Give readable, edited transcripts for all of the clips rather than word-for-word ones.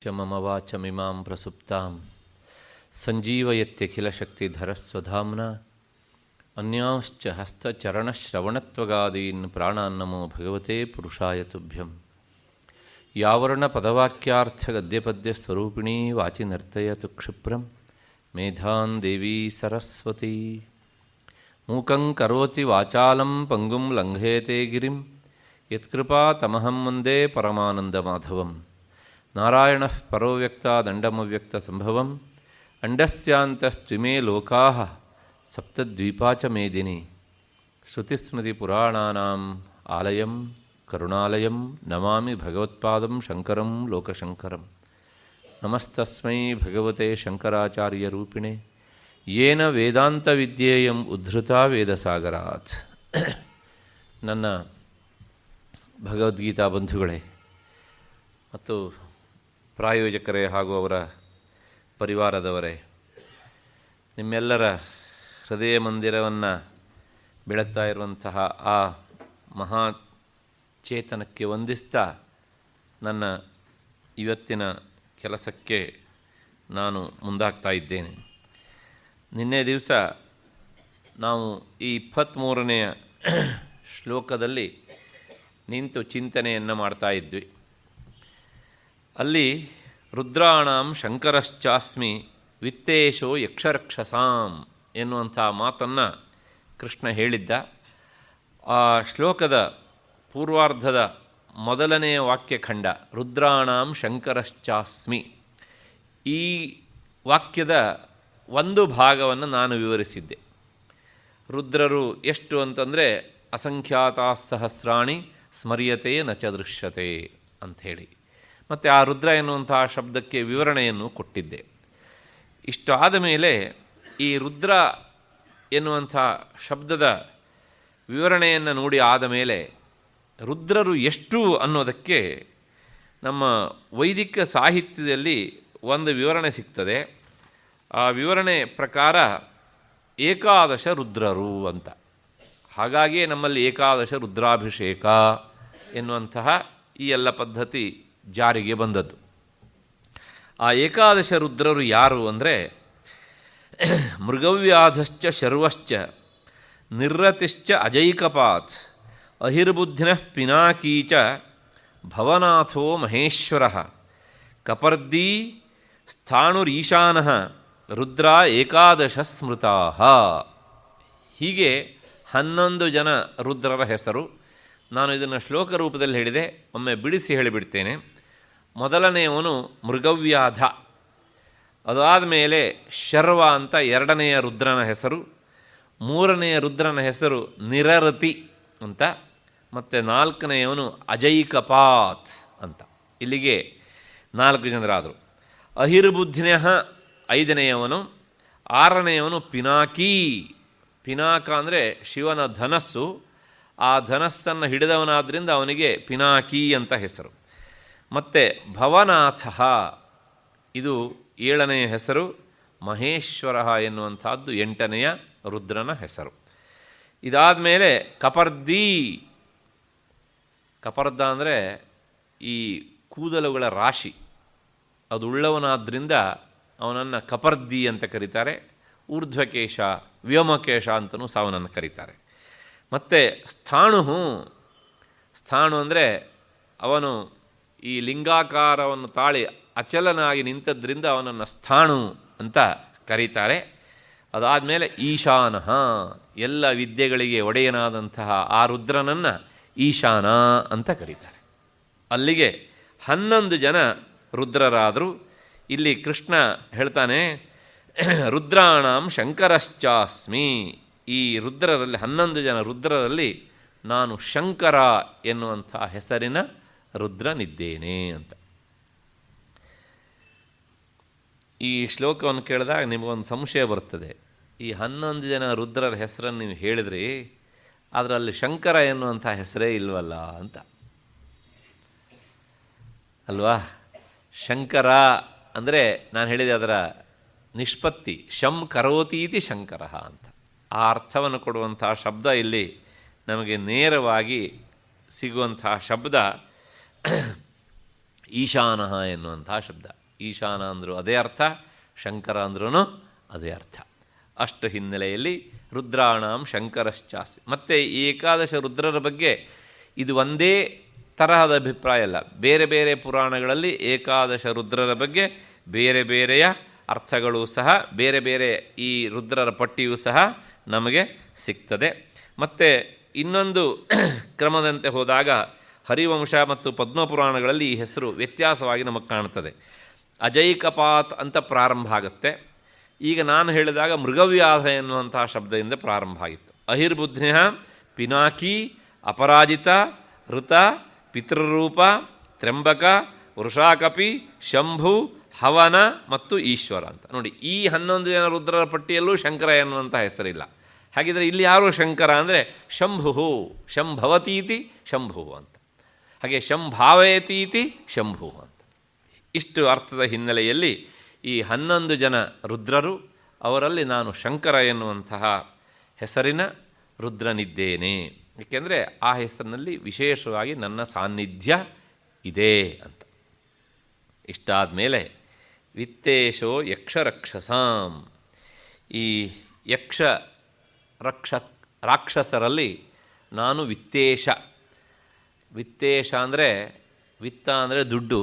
ಮಮ ವಾಚಮಿಮಾಂ ಪ್ರಸುಪ್ತಾಂ ಸಂಜೀವಯತ್ಯಖಿಲಶಕ್ತಿಧರಸ್ವಧಾಮ್ನಾ ಅನ್ಯಾಂಶ್ಚ ಹಸ್ತಚರಣಶ್ರವಣತ್ವಗಾದೀನ್ ಪ್ರಾಣಾನ್ನಮೋ ಭಗವತೆ ಪುರುಷಾಯ ತುಭ್ಯಂ. ಯಾವರ್ಣಪದವಾಕ್ಯಾರ್ಥಗದ್ಯಪದ್ಯಸ್ವರೂಪಿಣೀ ವಾಚಿ ನರ್ತಯತು ಕ್ಷಿಪ್ರಂ ಮೇಧಾನ್ ದೇವಿ ಸರಸ್ವತಿ. ಮೂಕಂ ಕರೋತಿ ವಾಚಾಲಂ ಪಂಗುಂ ಲಂಘಯತೆ ಗಿರಿಂ ಯತ್ಕೃಪಾತಮಹಂ ವಂದೇ ಪರಮಾನಂದಮಾಧವಂ. ನಾರಾಯಣಃ ಪರೋ ವ್ಯಕ್ತಾದಂಡಮವ್ಯಕ್ತ ಸಂಭವಂ ಅಂಡಸ್ಯಾಂತಸ್ತ್ವಿಮೇ ಲೋಕಾಃ ಸಪ್ತದ್ವೀಪಾ ಚ ಮೇದಿನಿ. ಶ್ರುತಿಸ್ಮೃತಿಪುರಾಣಾನಾಂ ಆಲಯಂ ಕರುಣಾಲಯಂ ನಮಾಮಿ ಭಗವತ್ಪಾದಂ ಶಂಕರಂ ಲೋಕಶಂಕರಂ. ನಮಸ್ತಸ್ಮೈ ಭಗವತೆ ಶಂಕರಾಚಾರ್ಯರೂಪಿಣೆ ಯೇನ ವೇದಾಂತವಿದ್ಯೇಯಂ ಉದ್ಧೃತಾ ವೇದಸಾಗರಾತ್. ನನ್ನ ಭಗವದ್ಗೀತಾ ಬಂಧುಗಳೇ ಮತ್ತು ಪ್ರಾಯೋಜಕರೇ ಹಾಗೂ ಅವರ ಪರಿವಾರದವರೇ, ನಿಮ್ಮೆಲ್ಲರ ಹೃದಯ ಮಂದಿರವನ್ನು ಬೆಳಗ್ತಾ ಇರುವಂತಹ ಆ ಮಹಾಚೇತನಕ್ಕೆ ವಂದಿಸ್ತಾ ನನ್ನ ಇವತ್ತಿನ ಕೆಲಸಕ್ಕೆ ನಾನು ಮುಂದಾಗ್ತಾ ಇದ್ದೇನೆ. ನಿನ್ನೆ ದಿವಸ ನಾವು ಈ 23ನೆಯ ಶ್ಲೋಕದಲ್ಲಿ ನಿಂತು ಚಿಂತನೆಯನ್ನು ಮಾಡ್ತಾ ಇದ್ವಿ. ಅಲ್ಲಿ ರುದ್ರಾಣಾಂ ಶಂಕರಶ್ಚಾಸ್ಮಿ ವಿತ್ತೇಶೋ ಯಕ್ಷರಕ್ಷಸಾಂ ಎನ್ನುವಂಥ ಮಾತನ್ನು ಕೃಷ್ಣ ಹೇಳಿದ್ದ. ಆ ಶ್ಲೋಕದ ಪೂರ್ವಾರ್ಧದ ಮೊದಲನೆಯ ವಾಕ್ಯಖಂಡ ರುದ್ರಾಣಾಂ ಶಂಕರಶ್ಚಾಸ್ಮಿ, ಈ ವಾಕ್ಯದ ಒಂದು ಭಾಗವನ್ನು ನಾನು ವಿವರಿಸಿದ್ದೆ. ರುದ್ರರು ಎಷ್ಟು ಅಂತಂದರೆ ಅಸಂಖ್ಯಾತಾ ಸಹಸ್ರಾಣಿ ಸ್ಮರ್ಯತೆ ನ ಚ ದೃಶ್ಯತೆ ಅಂಥೇಳಿ, ಮತ್ತು ಆ ರುದ್ರ ಎನ್ನುವಂತಹ ಶಬ್ದಕ್ಕೆ ವಿವರಣೆಯನ್ನು ಕೊಟ್ಟಿದ್ದೆ. ಇಷ್ಟು ಆದ ಮೇಲೆ ಈ ರುದ್ರ ಎನ್ನುವಂಥ ಶಬ್ದದ ವಿವರಣೆಯನ್ನು ನೋಡಿ ಆದ ಮೇಲೆ ರುದ್ರರು ಎಷ್ಟು ಅನ್ನೋದಕ್ಕೆ ನಮ್ಮ ವೈದಿಕ ಸಾಹಿತ್ಯದಲ್ಲಿ ಒಂದು ವಿವರಣೆ ಸಿಗ್ತದೆ. ಆ ವಿವರಣೆ ಪ್ರಕಾರ ಏಕಾದಶ ರುದ್ರರು ಅಂತ. ಹಾಗಾಗಿಯೇ ನಮ್ಮಲ್ಲಿ ಏಕಾದಶ ರುದ್ರಾಭಿಷೇಕ ಎನ್ನುವಂತಹ ಈ ಎಲ್ಲ ಪದ್ಧತಿ ಜಾರಿಗೆ ಬಂದದ್ದು. ಆ ಏಕಾದಶ ರುದ್ರರು ಯಾರು ಅಂದರೆ ಮೃಗವ್ಯಾಧಶ್ಚ ಶರ್ವಶ್ಚ ನಿರ್ರತಿಶ್ಚ ಅಜೈಕಪಾತ್ ಅಹಿರ್ಬುದ್ಧಿನಃ ಪಿನಾಕೀಚ ಭವನಾಥೋ ಮಹೇಶ್ವರಃ ಕಪರ್ದಿ ಸ್ಥಾಣುರೀಶಾನಃ ರುದ್ರ ಏಕಾದಶ ಸ್ಮೃತಾಃ. ಹೀಗೆ 11 ಜನ ರುದ್ರರ ಹೆಸರು. ನಾನು ಇದನ್ನು ಶ್ಲೋಕ ರೂಪದಲ್ಲಿ ಹೇಳಿದೆ, ಒಮ್ಮೆ ಬಿಡಿಸಿ ಹೇಳಿಬಿಡ್ತೇನೆ. ಮೊದಲನೆಯವನು ಮೃಗವ್ಯಾಧ, ಅದಾದ ಮೇಲೆ ಶರ್ವ ಅಂತ 2ನೆಯ ರುದ್ರನ ಹೆಸರು, 3ನೆಯ ರುದ್ರನ ಹೆಸರು ನಿರರತಿ ಅಂತ, ಮತ್ತು 4ನೆಯವನು ಅಜೈಕಪಾತ್ ಅಂತ. ಇಲ್ಲಿಗೆ 4 ಜನರಾದರು. ಅಹಿರ್ಬುದ್ಧಿನಃ 5ನೆಯವನು, 6ನೆಯವನು ಪಿನಾಕಿ. ಪಿನಾಕ ಅಂದರೆ ಶಿವನ ಧನಸ್ಸು, ಆ ಧನಸ್ಸನ್ನು ಹಿಡಿದವನಾದ್ದರಿಂದ ಅವನಿಗೆ ಪಿನಾಕಿ ಅಂತ ಹೆಸರು. ಮತ್ತು ಭವನಾಥ, ಇದು 7ನೆಯ ಹೆಸರು. ಮಹೇಶ್ವರ ಎನ್ನುವಂಥದ್ದು 8ನೆಯ ರುದ್ರನ ಹೆಸರು. ಇದಾದ ಮೇಲೆ ಕಪರ್ದಿ. ಕಪರ್ದ ಅಂದರೆ ಈ ಕೂದಲುಗಳ ರಾಶಿ, ಅದು ಉಳ್ಳವನಾದ್ದರಿಂದ ಅವನನ್ನು ಕಪರ್ದಿ ಅಂತ ಕರೀತಾರೆ. ಊರ್ಧ್ವಕೇಶ, ವ್ಯೋಮಕೇಶ ಅಂತಲೂ ಸಹ ಅವನನ್ನು ಕರೀತಾರೆ. ಮತ್ತು ಸ್ಥಾಣು. ಸ್ಥಾಣು ಅಂದರೆ ಅವನು ಈ ಲಿಂಗಾಕಾರವನ್ನು ತಾಳಿ ಅಚಲನಾಗಿ ನಿಂತದ್ರಿಂದ ಅವನನ್ನು ಸ್ಥಾಣು ಅಂತ ಕರೀತಾರೆ. ಅದಾದಮೇಲೆ ಈಶಾನಃ, ಎಲ್ಲ ವಿದ್ಯೆಗಳಿಗೆ ಒಡೆಯನಾದಂತಹ ಆ ರುದ್ರನನ್ನು ಈಶಾನ ಅಂತ ಕರೀತಾರೆ. ಅಲ್ಲಿಗೆ 11 ಜನ ರುದ್ರರಾದರು. ಇಲ್ಲಿ ಕೃಷ್ಣ ಹೇಳ್ತಾನೆ ರುದ್ರಾಣಾಂ ಶಂಕರಶ್ಚಾಸ್ಮಿ. ಈ ರುದ್ರರಲ್ಲಿ 11 ಜನ ರುದ್ರರಲ್ಲಿ ನಾನು ಶಂಕರ ಎನ್ನುವಂಥ ಹೆಸರಿನ ರುದ್ರನಿದ್ದೇನೆ ಅಂತ. ಈ ಶ್ಲೋಕವನ್ನು ಕೇಳಿದಾಗ ನಿಮಗೊಂದು ಸಂಶಯ ಬರ್ತದೆ. ಈ 11 ಜನ ರುದ್ರರ ಹೆಸರನ್ನು ನೀವು ಹೇಳಿದ್ರಿ, ಅದರಲ್ಲಿ ಶಂಕರ ಎನ್ನುವಂಥ ಹೆಸರೇ ಇಲ್ವಲ್ಲ ಅಂತ ಅಲ್ವಾ? ಶಂಕರ ಅಂದರೆ ನಾನು ಹೇಳಿದೆ ಅದರ ನಿಷ್ಪತ್ತಿ ಶಂ ಕರೋತೀತಿ ಶಂಕರ ಅಂತ. ಆ ಅರ್ಥವನ್ನು ಕೊಡುವಂತಹ ಶಬ್ದ ಇಲ್ಲಿ ನಮಗೆ ನೇರವಾಗಿ ಸಿಗುವಂತಹ ಶಬ್ದ ಈಶಾನಃ ಎನ್ನುವಂಥ ಶಬ್ದ. ಈಶಾನ ಅಂದರೂ ಅದೇ ಅರ್ಥ, ಶಂಕರ ಅಂದ್ರೂ ಅದೇ ಅರ್ಥ. ಅಷ್ಟು ಹಿನ್ನೆಲೆಯಲ್ಲಿ ರುದ್ರಾಣಾಂ ಶಂಕರಶ್ಚಾಸಿ. ಮತ್ತು ಈ ಏಕಾದಶ ರುದ್ರರ ಬಗ್ಗೆ ಇದು ಒಂದೇ ತರಹದ ಅಭಿಪ್ರಾಯ ಅಲ್ಲ. ಬೇರೆ ಬೇರೆ ಪುರಾಣಗಳಲ್ಲಿ ಏಕಾದಶ ರುದ್ರರ ಬಗ್ಗೆ ಬೇರೆ ಬೇರೆಯ ಅರ್ಥಗಳು ಸಹ, ಬೇರೆ ಬೇರೆ ಈ ರುದ್ರರ ಪಟ್ಟಿಯೂ ಸಹ ನಮಗೆ ಸಿಗ್ತದೆ. ಮತ್ತು ಇನ್ನೊಂದು ಕ್ರಮದಂತೆ ಹೋದಾಗ ಹರಿವಂಶ ಮತ್ತು ಪದ್ಮಪುರಾಣಗಳಲ್ಲಿ ಈ ಹೆಸರು ವ್ಯತ್ಯಾಸವಾಗಿ ನಮಗೆ ಕಾಣ್ತದೆ. ಅಜೈಕಪಾತ್ ಅಂತ ಪ್ರಾರಂಭ ಆಗುತ್ತೆ. ಈಗ ನಾನು ಹೇಳಿದಾಗ ಮೃಗವ್ಯಾಧ ಎನ್ನುವಂತಹ ಶಬ್ದದಿಂದ ಪ್ರಾರಂಭ ಆಗಿತ್ತು. ಅಹಿರ್ಬುದ್ಧ್ಯ, ಪಿನಾಕಿ, ಅಪರಾಜಿತ, ಋತ, ಪಿತೃರೂಪ, ತ್ರ್ಯಂಬಕ, ವೃಷಾಕಪಿ, ಶಂಭು, ಹವನ ಮತ್ತು ಈಶ್ವರ ಅಂತ. ನೋಡಿ, ಈ 11 ಜನ ರುದ್ರರ ಪಟ್ಟಿಯಲ್ಲೂ ಶಂಕರ ಎನ್ನುವಂಥ ಹೆಸರಿಲ್ಲ. ಹಾಗಿದ್ರೆ ಇಲ್ಲಿ ಯಾರು ಶಂಕರ ಅಂದರೆ ಶಂಭು, ಶಂಭವತೀತಿ ಶಂಭು ಅಂತ. ಹಾಗೆ ಶಂಭಾವಯತೀತಿ ಶಂಭು ಅಂತ. ಇಷ್ಟು ಅರ್ಥದ ಹಿನ್ನೆಲೆಯಲ್ಲಿ ಈ 11 ಜನ ರುದ್ರರು, ಅವರಲ್ಲಿ ನಾನು ಶಂಕರ ಎನ್ನುವಂತಹ ಹೆಸರಿನ ರುದ್ರನಿದ್ದೇನೆ. ಏಕೆಂದರೆ ಆ ಹೆಸರಿನಲ್ಲಿ ವಿಶೇಷವಾಗಿ ನನ್ನ ಸಾನ್ನಿಧ್ಯ ಇದೆ ಅಂತ. ಇಷ್ಟಾದ ಮೇಲೆ ವಿತ್ತೇಶೋ ಯಕ್ಷರಕ್ಷಸಾಂ, ಈ ಯಕ್ಷ ರಾಕ್ಷಸರಲ್ಲಿ ನಾನು ವಿತ್ತೇಶ. ವಿತ್ತೇಶ ಅಂದರೆ ವಿತ್ತ ಅಂದರೆ ದುಡ್ಡು,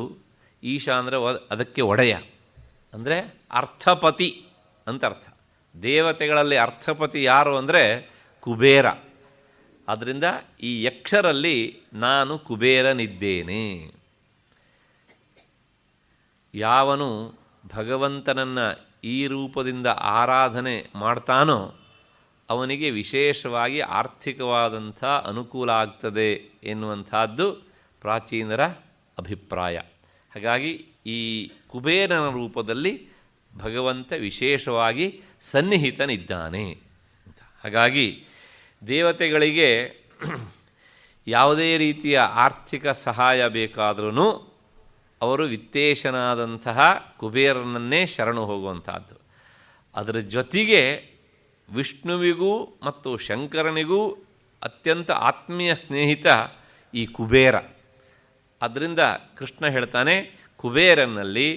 ಈಶ ಅಂದರೆ ಅದಕ್ಕೆ ಒಡೆಯ, ಅಂದರೆ ಅರ್ಥಪತಿ ಅಂತ ಅರ್ಥ. ದೇವತೆಗಳಲ್ಲಿ ಅರ್ಥಪತಿ ಯಾರು ಅಂದರೆ ಕುಬೇರ. ಆದ್ದರಿಂದ ಈ ಯಕ್ಷರಲ್ಲಿ ನಾನು ಕುಬೇರನಿದ್ದೇನೆ. ಯಾವನು ಭಗವಂತನನ್ನು ಈ ರೂಪದಿಂದ ಆರಾಧನೆ ಮಾಡ್ತಾನೋ ಅವನಿಗೆ ವಿಶೇಷವಾಗಿ ಆರ್ಥಿಕವಾದಂಥ ಅನುಕೂಲ ಆಗ್ತದೆ ಎನ್ನುವಂಥದ್ದು ಪ್ರಾಚೀನರ ಅಭಿಪ್ರಾಯ. ಹಾಗಾಗಿ ಈ ಕುಬೇರನ ರೂಪದಲ್ಲಿ ಭಗವಂತ ವಿಶೇಷವಾಗಿ ಸನ್ನಿಹಿತನಿದ್ದಾನೆ ಅಂತ. ಹಾಗಾಗಿ ದೇವತೆಗಳಿಗೆ ಯಾವುದೇ ರೀತಿಯ ಆರ್ಥಿಕ ಸಹಾಯ ಬೇಕಾದ್ರೂ ಅವರು ವಿತ್ತೇಶನಾದಂತಹ ಕುಬೇರನನ್ನೇ ಶರಣು ಹೋಗುವಂಥದ್ದು. ಅದರ ಜೊತೆಗೆ ವಿಷ್ಣುವಿಗೂ ಮತ್ತು ಶಂಕರನಿಗೂ ಅತ್ಯಂತ ಆತ್ಮೀಯ ಸ್ನೇಹಿತ ಈ ಕುಬೇರ. ಅದರಿಂದ ಕೃಷ್ಣ ಹೇಳ್ತಾನೆ, ಕುಬೇರನಲ್ಲಿ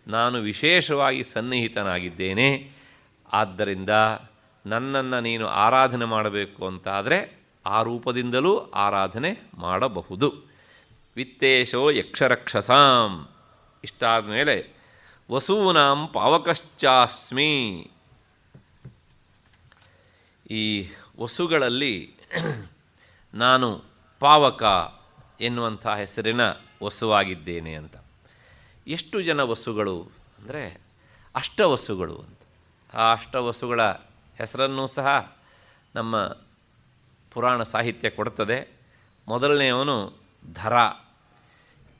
ನಾನು ವಿಶೇಷವಾಗಿ ಸನ್ನಿಹಿತನಾಗಿದ್ದೇನೆ. ಆದ್ದರಿಂದ ನನ್ನನ್ನು ನೀನು ಆರಾಧನೆ ಮಾಡಬೇಕು ಅಂತಾದರೆ ಆ ರೂಪದಿಂದಲೂ ಆರಾಧನೆ ಮಾಡಬಹುದು. ವಿತ್ತೇಶೋ ಯಕ್ಷರಕ್ಷಸಾಂ. ಇಷ್ಟಾದ ಮೇಲೆ ವಸೂನಾಂ ಪಾವಕಶ್ಚಾಸ್ಮಿ. ಈ ವಸುಗಳಲ್ಲಿ ನಾನು ಪಾವಕ ಎನ್ನುವಂಥ ಹೆಸರಿನ ವಸುವಾಗಿದ್ದೇನೆ ಅಂತ. ಎಷ್ಟು ಜನ ವಸುಗಳು ಅಂದರೆ ಅಷ್ಟವಸುಗಳು ಅಂತ. ಆ ಅಷ್ಟವಸುಗಳ ಹೆಸರನ್ನೂ ಸಹ ನಮ್ಮ ಪುರಾಣ ಸಾಹಿತ್ಯ ಕೊಡ್ತದೆ. ಮೊದಲನೆಯವನು ಧರ,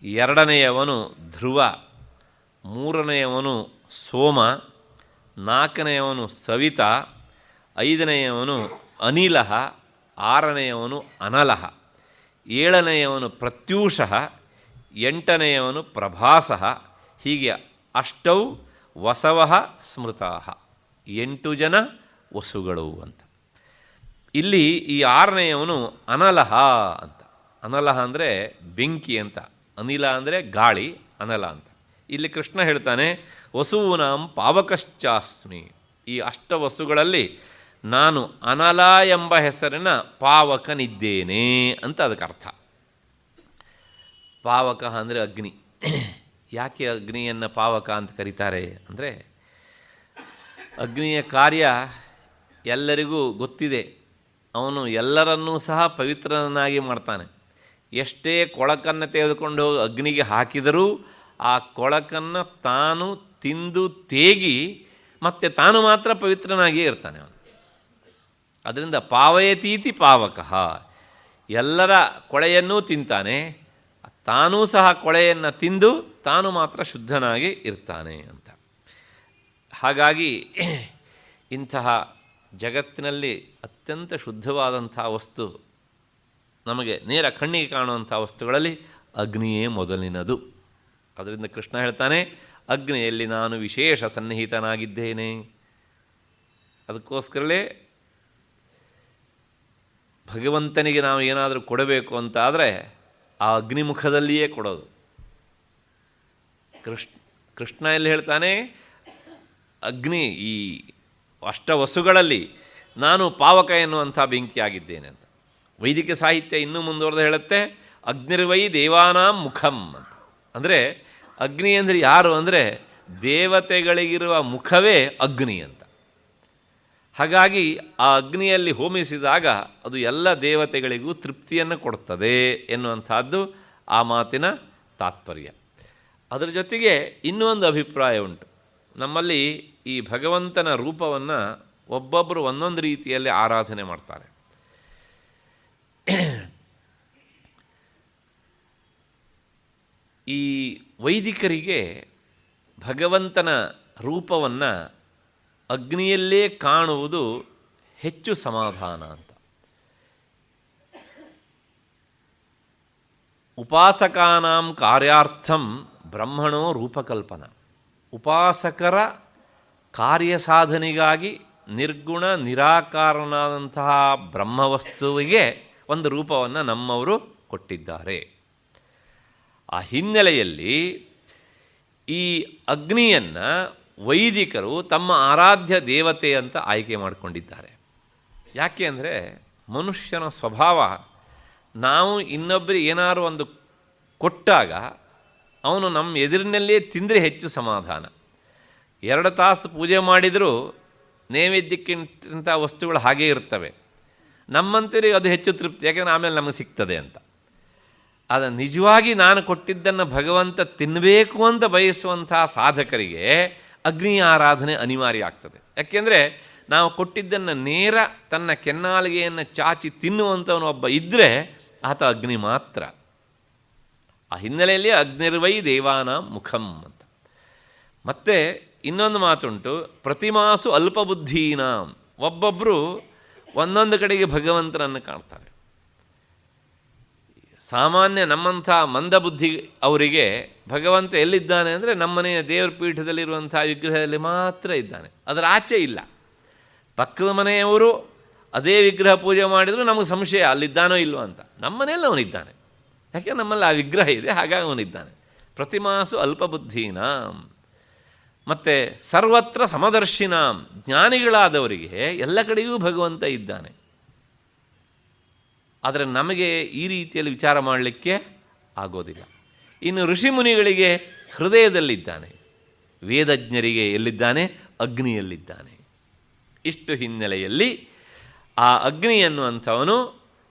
ಎರಡನೆಯವನು ಧ್ರುವ, ಮೂರನೆಯವನು ಸೋಮ, ನಾಲ್ಕನೆಯವನು ಸವಿತ, ಐದನೆಯವನು ಅನಿಲಃ, ಆರನೆಯವನು ಅನಲಃ, ಏಳನೆಯವನು ಪ್ರತ್ಯೂಷಃ, ಎಂಟನೆಯವನು ಪ್ರಭಾಸಃ. ಹೀಗೆ ಅಷ್ಟೌ ವಸವಃ ಸ್ಮೃತಃ. 8 ಜನ ವಸುಗಳು ಅಂತ. ಇಲ್ಲಿ ಈ ಆರನೆಯವನು ಅನಲಃ ಅಂತ. ಅನಲಃ ಅಂದರೆ ಬೆಂಕಿ ಅಂತ, ಅನಿಲ ಅಂದರೆ ಗಾಳಿ, ಅನಲ ಅಂತ. ಇಲ್ಲಿ ಕೃಷ್ಣ ಹೇಳ್ತಾನೆ ವಸೂನಾಂ ಪಾವಕಶ್ಚಾಸ್ಮಿ. ಈ ಅಷ್ಟವಸುಗಳಲ್ಲಿ ನಾನು ಅನಲ ಎಂಬ ಹೆಸರಿನ ಪಾವಕನಿದ್ದೇನೆ ಅಂತ ಅದಕ್ಕೆ ಅರ್ಥ. ಪಾವಕ ಅಂದರೆ ಅಗ್ನಿ. ಯಾಕೆ ಅಗ್ನಿಯನ್ನು ಪಾವಕ ಅಂತ ಕರೀತಾರೆ ಅಂದರೆ ಅಗ್ನಿಯ ಕಾರ್ಯ ಎಲ್ಲರಿಗೂ ಗೊತ್ತಿದೆ. ಅವನು ಎಲ್ಲರನ್ನೂ ಸಹ ಪವಿತ್ರನಾಗಿ ಮಾಡ್ತಾನೆ. ಎಷ್ಟೇ ಕೊಳಕನ್ನು ತೆಗೆದುಕೊಂಡು ಹೋಗಿ ಅಗ್ನಿಗೆ ಹಾಕಿದರೂ ಆ ಕೊಳಕನ್ನು ತಾನು ತಿಂದು ತೇಗಿ ಮತ್ತು ತಾನು ಮಾತ್ರ ಪವಿತ್ರನಾಗಿಯೇ ಇರ್ತಾನೆ ಅವನು. ಅದರಿಂದ ಪಾವಯತೀತಿ ಪಾವಕಃ. ಎಲ್ಲರ ಕೊಳೆಯನ್ನೂ ತಿಂತಾನೆ, ತಾನೂ ಸಹ ಕೊಳೆಯನ್ನು ತಿಂದು ತಾನು ಮಾತ್ರ ಶುದ್ಧನಾಗಿ ಇರ್ತಾನೆ ಅಂತ. ಹಾಗಾಗಿ ಇಂತಹ ಜಗತ್ತಿನಲ್ಲಿ ಅತ್ಯಂತ ಶುದ್ಧವಾದಂಥ ವಸ್ತು, ನಮಗೆ ನೇರ ಕಣ್ಣಿಗೆ ಕಾಣುವಂಥ ವಸ್ತುಗಳಲ್ಲಿ ಅಗ್ನಿಯೇ ಮೊದಲಿನದು. ಅದರಿಂದ ಕೃಷ್ಣ ಹೇಳ್ತಾನೆ ಅಗ್ನಿಯಲ್ಲಿ ನಾನು ವಿಶೇಷ ಸನ್ನಿಹಿತನಾಗಿದ್ದೇನೆ. ಅದಕ್ಕೋಸ್ಕರಲೇ ಭಗವಂತನಿಗೆ ನಾವು ಏನಾದರೂ ಕೊಡಬೇಕು ಅಂತ ಆದರೆ ಆ ಅಗ್ನಿಮುಖದಲ್ಲಿಯೇ ಕೊಡೋದು. ಕೃಷ್ಣ ಎಲ್ಲಿ ಹೇಳ್ತಾನೆ, ಅಗ್ನಿ ಈ ಅಷ್ಟವಸುಗಳಲ್ಲಿ ನಾನು ಪಾವಕ ಎನ್ನುವಂಥ ಬೆಂಕಿಯಾಗಿದ್ದೇನೆ ಅಂತ. ವೈದಿಕ ಸಾಹಿತ್ಯ ಇನ್ನೂ ಮುಂದುವರೆದು ಹೇಳುತ್ತೆ, ಅಗ್ನಿರ್ವೈ ದೇವಾನಾಂ ಮುಖಂ ಅಂತ. ಅಂದರೆ ಅಗ್ನಿ ಅಂದರೆ ಯಾರು ಅಂದರೆ ದೇವತೆಗಳಿಗಿರುವ ಮುಖವೇ ಅಗ್ನಿ ಅಂತ. ಹಾಗಾಗಿ ಆ ಅಗ್ನಿಯಲ್ಲಿ ಹೋಮಿಸಿದಾಗ ಅದು ಎಲ್ಲ ದೇವತೆಗಳಿಗೂ ತೃಪ್ತಿಯನ್ನು ಕೊಡುತ್ತದೆ ಎನ್ನುವಂಥದ್ದು ಆ ಮಾತಿನ ತಾತ್ಪರ್ಯ. ಅದರ ಜೊತೆಗೆ ಇನ್ನೂ ಒಂದು ಅಭಿಪ್ರಾಯ ಉಂಟು. ನಮ್ಮಲ್ಲಿ ಈ ಭಗವಂತನ ರೂಪವನ್ನು ಒಬ್ಬೊಬ್ಬರು ಒಂದೊಂದು ರೀತಿಯಲ್ಲಿ ಆರಾಧನೆ ಮಾಡ್ತಾರೆ. ಈ ವೈದಿಕರಿಗೆ ಭಗವಂತನ ರೂಪವನ್ನು ಅಗ್ನಿಯಲ್ಲೇ ಕಾಣುವುದು ಹೆಚ್ಚು ಸಮಾಧಾನ ಅಂತ. ಉಪಾಸಕಾನಾಂ ಕಾರ್ಯಾರ್ಥಂ ಬ್ರಹ್ಮಣೋ ರೂಪಕಲ್ಪನ. ಉಪಾಸಕರ ಕಾರ್ಯಸಾಧನೆಗಾಗಿ ನಿರ್ಗುಣ ನಿರಾಕಾರನಾದಂತಹ ಬ್ರಹ್ಮವಸ್ತುವಿಗೆ ಒಂದು ರೂಪವನ್ನು ನಮ್ಮವರು ಕೊಟ್ಟಿದ್ದಾರೆ. ಆ ಹಿನ್ನೆಲೆಯಲ್ಲಿ ಈ ಅಗ್ನಿಯನ್ನು ವೈದಿಕರು ತಮ್ಮ ಆರಾಧ್ಯ ದೇವತೆ ಅಂತ ಆಯ್ಕೆ ಮಾಡಿಕೊಂಡಿದ್ದಾರೆ. ಯಾಕೆ ಅಂದರೆ ಮನುಷ್ಯನ ಸ್ವಭಾವ, ನಾವು ಇನ್ನೊಬ್ಬರಿಗೆ ಏನಾದ್ರು ಒಂದು ಕೊಟ್ಟಾಗ ಅವನು ನಮ್ಮ ಎದುರಿನಲ್ಲೇ ತಿಂದರೆ ಹೆಚ್ಚು ಸಮಾಧಾನ. 2 ತಾಸು ಪೂಜೆ ಮಾಡಿದರೂ ನೈವೇದ್ಯಕ್ಕಿಂತ ವಸ್ತುಗಳು ಹಾಗೇ ಇರ್ತವೆ. ನಮ್ಮಂತರಿಗೆ ಅದು ಹೆಚ್ಚು ತೃಪ್ತಿ, ಯಾಕೆಂದರೆ ಆಮೇಲೆ ನಮಗೆ ಸಿಗ್ತದೆ ಅಂತ. ಅದು ನಿಜವಾಗಿ ನಾನು ಕೊಟ್ಟಿದ್ದನ್ನು ಭಗವಂತ ತಿನ್ನಬೇಕು ಅಂತ ಬಯಸುವಂಥ ಸಾಧಕರಿಗೆ ಅಗ್ನಿಯ ಆರಾಧನೆ ಅನಿವಾರ್ಯ ಆಗ್ತದೆ. ಯಾಕೆಂದರೆ ನಾವು ಕೊಟ್ಟಿದ್ದನ್ನು ನೇರ ತನ್ನ ಕೆನ್ನಾಲಿಗೆಯನ್ನು ಚಾಚಿ ತಿನ್ನುವಂಥವನು ಒಬ್ಬ ಇದ್ದರೆ ಆತ ಅಗ್ನಿ ಮಾತ್ರ. ಆ ಹಿನ್ನೆಲೆಯಲ್ಲಿ ಅಗ್ನಿರ್ವೈ ದೇವಾನಾಂ ಮುಖಂ ಅಂತ. ಮತ್ತು ಇನ್ನೊಂದು ಮಾತುಂಟು, ಪ್ರತಿಮಾಸು ಅಲ್ಪಬುದ್ಧೀನಾಂ. ಒಬ್ಬೊಬ್ಬರು ಒಂದೊಂದು ಕಡೆಗೆ ಭಗವಂತನನ್ನು ಕಾಣ್ತಾರೆ. ಸಾಮಾನ್ಯ ನಮ್ಮಂಥ ಮಂದಬುದ್ಧಿ ಅವರಿಗೆ ಭಗವಂತ ಎಲ್ಲಿದ್ದಾನೆ ಅಂದರೆ ನಮ್ಮನೆಯ ದೇವರ ಪೀಠದಲ್ಲಿರುವಂಥ ವಿಗ್ರಹದಲ್ಲಿ ಮಾತ್ರ ಇದ್ದಾನೆ, ಅದರ ಆಚೆ ಇಲ್ಲ. ಪಕ್ಕದ ಮನೆಯವರು ಅದೇ ವಿಗ್ರಹ ಪೂಜೆ ಮಾಡಿದರೂ ನಮಗೆ ಸಂಶಯ ಅಲ್ಲಿದ್ದಾನೋ ಇಲ್ವೋ ಅಂತ. ನಮ್ಮ ಮನೆಯಲ್ಲಿ ಅವನಿದ್ದಾನೆ, ಯಾಕೆ ನಮ್ಮಲ್ಲಿ ಆ ವಿಗ್ರಹ ಇದೆ, ಹಾಗಾಗಿ ಅವನಿದ್ದಾನೆ. ಪ್ರತಿಮಾಸು ಅಲ್ಪಬುದ್ಧೀನಾಂ. ಮತ್ತು ಸರ್ವತ್ರ ಸಮದರ್ಶಿನಾಂ. ಜ್ಞಾನಿಗಳಾದವರಿಗೆ ಎಲ್ಲ ಕಡೆಯೂ ಭಗವಂತ ಇದ್ದಾನೆ. ಆದರೆ ನಮಗೆ ಈ ರೀತಿಯಲ್ಲಿ ವಿಚಾರ ಮಾಡಲಿಕ್ಕೆ ಆಗೋದಿಲ್ಲ. ಇನ್ನು ಋಷಿಮುನಿಗಳಿಗೆ ಹೃದಯದಲ್ಲಿದ್ದಾನೆ, ವೇದಜ್ಞರಿಗೆ ಎಲ್ಲಿದ್ದಾನೆ? ಅಗ್ನಿಯಲ್ಲಿದ್ದಾನೆ. ಇಷ್ಟು ಹಿನ್ನೆಲೆಯಲ್ಲಿ ಆ ಅಗ್ನಿ ಎನ್ನುವಂಥವನು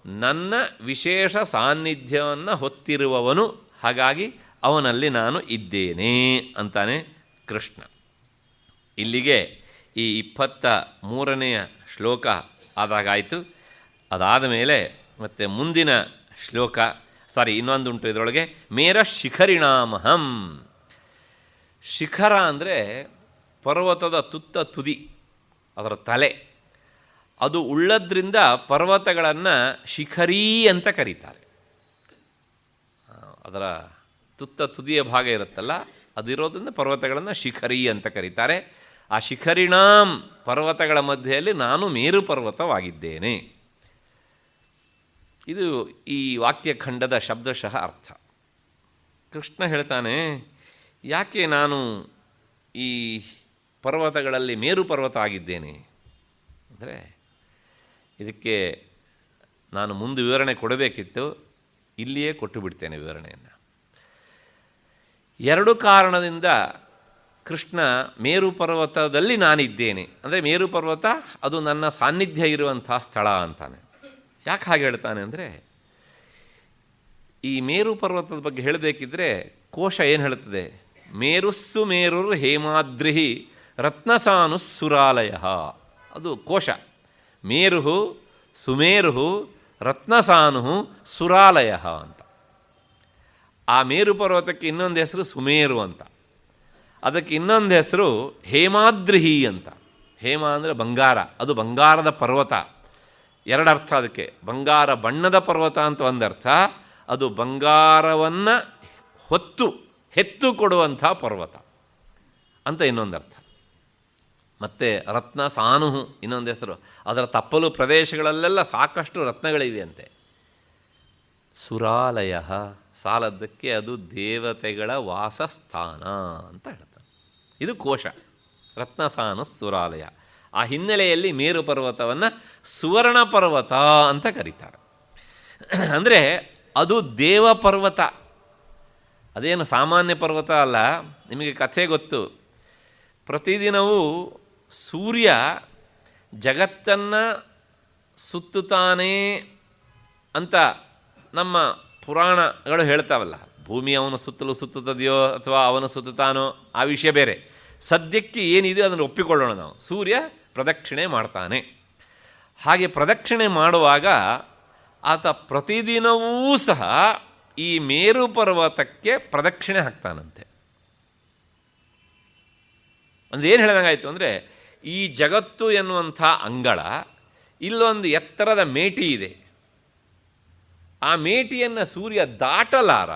ನನ್ನ ವಿಶೇಷ ಸಾನ್ನಿಧ್ಯವನ್ನು ಹೊತ್ತಿರುವವನು, ಹಾಗಾಗಿ ಅವನಲ್ಲಿ ನಾನು ಇದ್ದೇನೆ ಅಂತಾನೆ ಕೃಷ್ಣ. ಇಲ್ಲಿಗೆ ಈ 23ನೆಯ ಶ್ಲೋಕ ಆದಾಗಾಯಿತು. ಅದಾದ ಮೇಲೆ ಮತ್ತು ಮುಂದಿನ ಶ್ಲೋಕ, ಇನ್ನೊಂದುಂಟು ಇದರೊಳಗೆ, ಮೇರ ಶಿಖರಿಣಾಮಹಂ. ಶಿಖರ ಅಂದರೆ ಪರ್ವತದ ತುತ್ತ ತುದಿ, ಅದರ ತಲೆ. ಅದು ಉಳ್ಳದ್ರಿಂದ ಪರ್ವತಗಳನ್ನು ಶಿಖರೀ ಅಂತ ಕರೀತಾರೆ. ಅದರ ತುತ್ತ ತುದಿಯ ಭಾಗ ಇರುತ್ತಲ್ಲ, ಅದಿರೋದ್ರಿಂದ ಪರ್ವತಗಳನ್ನು ಶಿಖರಿ ಅಂತ ಕರೀತಾರೆ. ಆ ಶಿಖರಿಣಾಂ ಪರ್ವತಗಳ ಮಧ್ಯೆಯಲ್ಲಿ ನಾನು ಮೇರು ಪರ್ವತವಾಗಿದ್ದೇನೆ. ಇದು ಈ ವಾಕ್ಯಖಂಡದ ಶಬ್ದಶಃ ಅರ್ಥ. ಕೃಷ್ಣ ಹೇಳ್ತಾನೆ, ಯಾಕೆ ನಾನು ಈ ಪರ್ವತಗಳಲ್ಲಿ ಮೇರು ಪರ್ವತ ಆಗಿದ್ದೇನೆ ಅಂದರೆ, ಇದಕ್ಕೆ ನಾನು ಮುಂದೆ ವಿವರಣೆ ಕೊಡಬೇಕಿತ್ತು, ಇಲ್ಲಿಯೇ ಕೊಟ್ಟು ಬಿಡ್ತೇನೆ ವಿವರಣೆಯನ್ನು. 2 ಕಾರಣದಿಂದ ಕೃಷ್ಣ ಮೇರು ಪರ್ವತದಲ್ಲಿ ನಾನಿದ್ದೇನೆ ಅಂದರೆ, ಮೇರು ಪರ್ವತ ಅದು ನನ್ನ ಸಾನ್ನಿಧ್ಯ ಇರುವಂಥ ಸ್ಥಳ ಅಂತಾನೆ. ಯಾಕೆ ಹಾಗೆ ಹೇಳ್ತಾನೆ ಅಂದರೆ, ಈ ಮೇರು ಪರ್ವತದ ಬಗ್ಗೆ ಹೇಳಬೇಕಿದ್ರೆ ಕೋಶ ಏನು ಹೇಳ್ತದೆ? ಮೇರುಸ್ಸು ಮೇರುರ್ ಹೇಮಾದ್ರಿ ರತ್ನಸಾನು ಸುರಾಲಯ. ಅದು ಕೋಶ. ಮೇರು ಸುಮೇರು ರತ್ನಸಾನು ಸುರಾಲಯ ಅಂತ. ಆ ಮೇರು ಪರ್ವತಕ್ಕೆ ಇನ್ನೊಂದು ಹೆಸರು ಸುಮೇರು ಅಂತ, ಅದಕ್ಕೆ ಇನ್ನೊಂದು ಹೆಸರು ಹೇಮಾದ್ರಿಹಿ ಅಂತ. ಹೇಮ ಅಂದರೆ ಬಂಗಾರ, ಅದು ಬಂಗಾರದ ಪರ್ವತ. 2 ಅರ್ಥ ಅದಕ್ಕೆ. ಬಂಗಾರ ಬಣ್ಣದ ಪರ್ವತ ಅಂತ ಒಂದರ್ಥ, ಅದು ಬಂಗಾರವನ್ನು ಹೆತ್ತು ಕೊಡುವಂಥ ಪರ್ವತ ಅಂತ ಇನ್ನೊಂದರ್ಥ. ಮತ್ತು ರತ್ನ ಸಾನುಹು ಇನ್ನೊಂದು ಹೆಸರು. ಅದರ ತಪ್ಪಲು ಪ್ರದೇಶಗಳಲ್ಲೆಲ್ಲ ಸಾಕಷ್ಟು ರತ್ನಗಳಿವೆ ಅಂತೆ. ಸುರಾಲಯ ಸಾಲದ್ದಕ್ಕೆ ಅದು ದೇವತೆಗಳ ವಾಸಸ್ಥಾನ ಅಂತ ಹೇಳ್ತಾರೆ. ಇದು ಕೋಶ, ರತ್ನಸಾನ ಸುರಾಲಯ. ಆ ಹಿನ್ನೆಲೆಯಲ್ಲಿ ಮೇರು ಪರ್ವತವನ್ನು ಸುವರ್ಣ ಪರ್ವತ ಅಂತ ಕರೀತಾರೆ. ಅಂದರೆ ಅದು ದೇವ ಪರ್ವತ, ಅದೇನು ಸಾಮಾನ್ಯ ಪರ್ವತ ಅಲ್ಲ. ನಿಮಗೆ ಕಥೆ ಗೊತ್ತು, ಪ್ರತಿದಿನವೂ ಸೂರ್ಯ ಜಗತ್ತನ್ನು ಸುತ್ತುತ್ತಾನೆ ಅಂತ ನಮ್ಮ ಪುರಾಣಗಳು ಹೇಳ್ತಾವಲ್ಲ. ಭೂಮಿ ಅವನ ಸುತ್ತಲೂ ಸುತ್ತುತ್ತದೆಯೋ ಅಥವಾ ಅವನು ಸುತ್ತುತ್ತಾನೋ ಆ ವಿಷಯ ಬೇರೆ. ಸದ್ಯಕ್ಕೆ ಏನಿದೆಯೋ ಅದನ್ನು ಒಪ್ಪಿಕೊಳ್ಳೋಣ ನಾವು. ಸೂರ್ಯ ಪ್ರದಕ್ಷಿಣೆ ಮಾಡ್ತಾನೆ. ಹಾಗೆ ಪ್ರದಕ್ಷಿಣೆ ಮಾಡುವಾಗ ಆತ ಪ್ರತಿದಿನವೂ ಸಹ ಈ ಮೇರು ಪರ್ವತಕ್ಕೆ ಪ್ರದಕ್ಷಿಣೆ ಹಾಕ್ತಾನಂತೆ. ಅಂದರೆ ಏನು ಹೇಳ್ದಂಗಾಯಿತು ಅಂದರೆ, ಈ ಜಗತ್ತು ಎನ್ನುವಂಥ ಅಂಗಳ ಇಲ್ಲೊಂದು ಎತ್ತರದ ಮೇಟಿ ಇದೆ. ಆ ಮೇಟಿಯನ್ನು ಸೂರ್ಯ ದಾಟಲಾರ,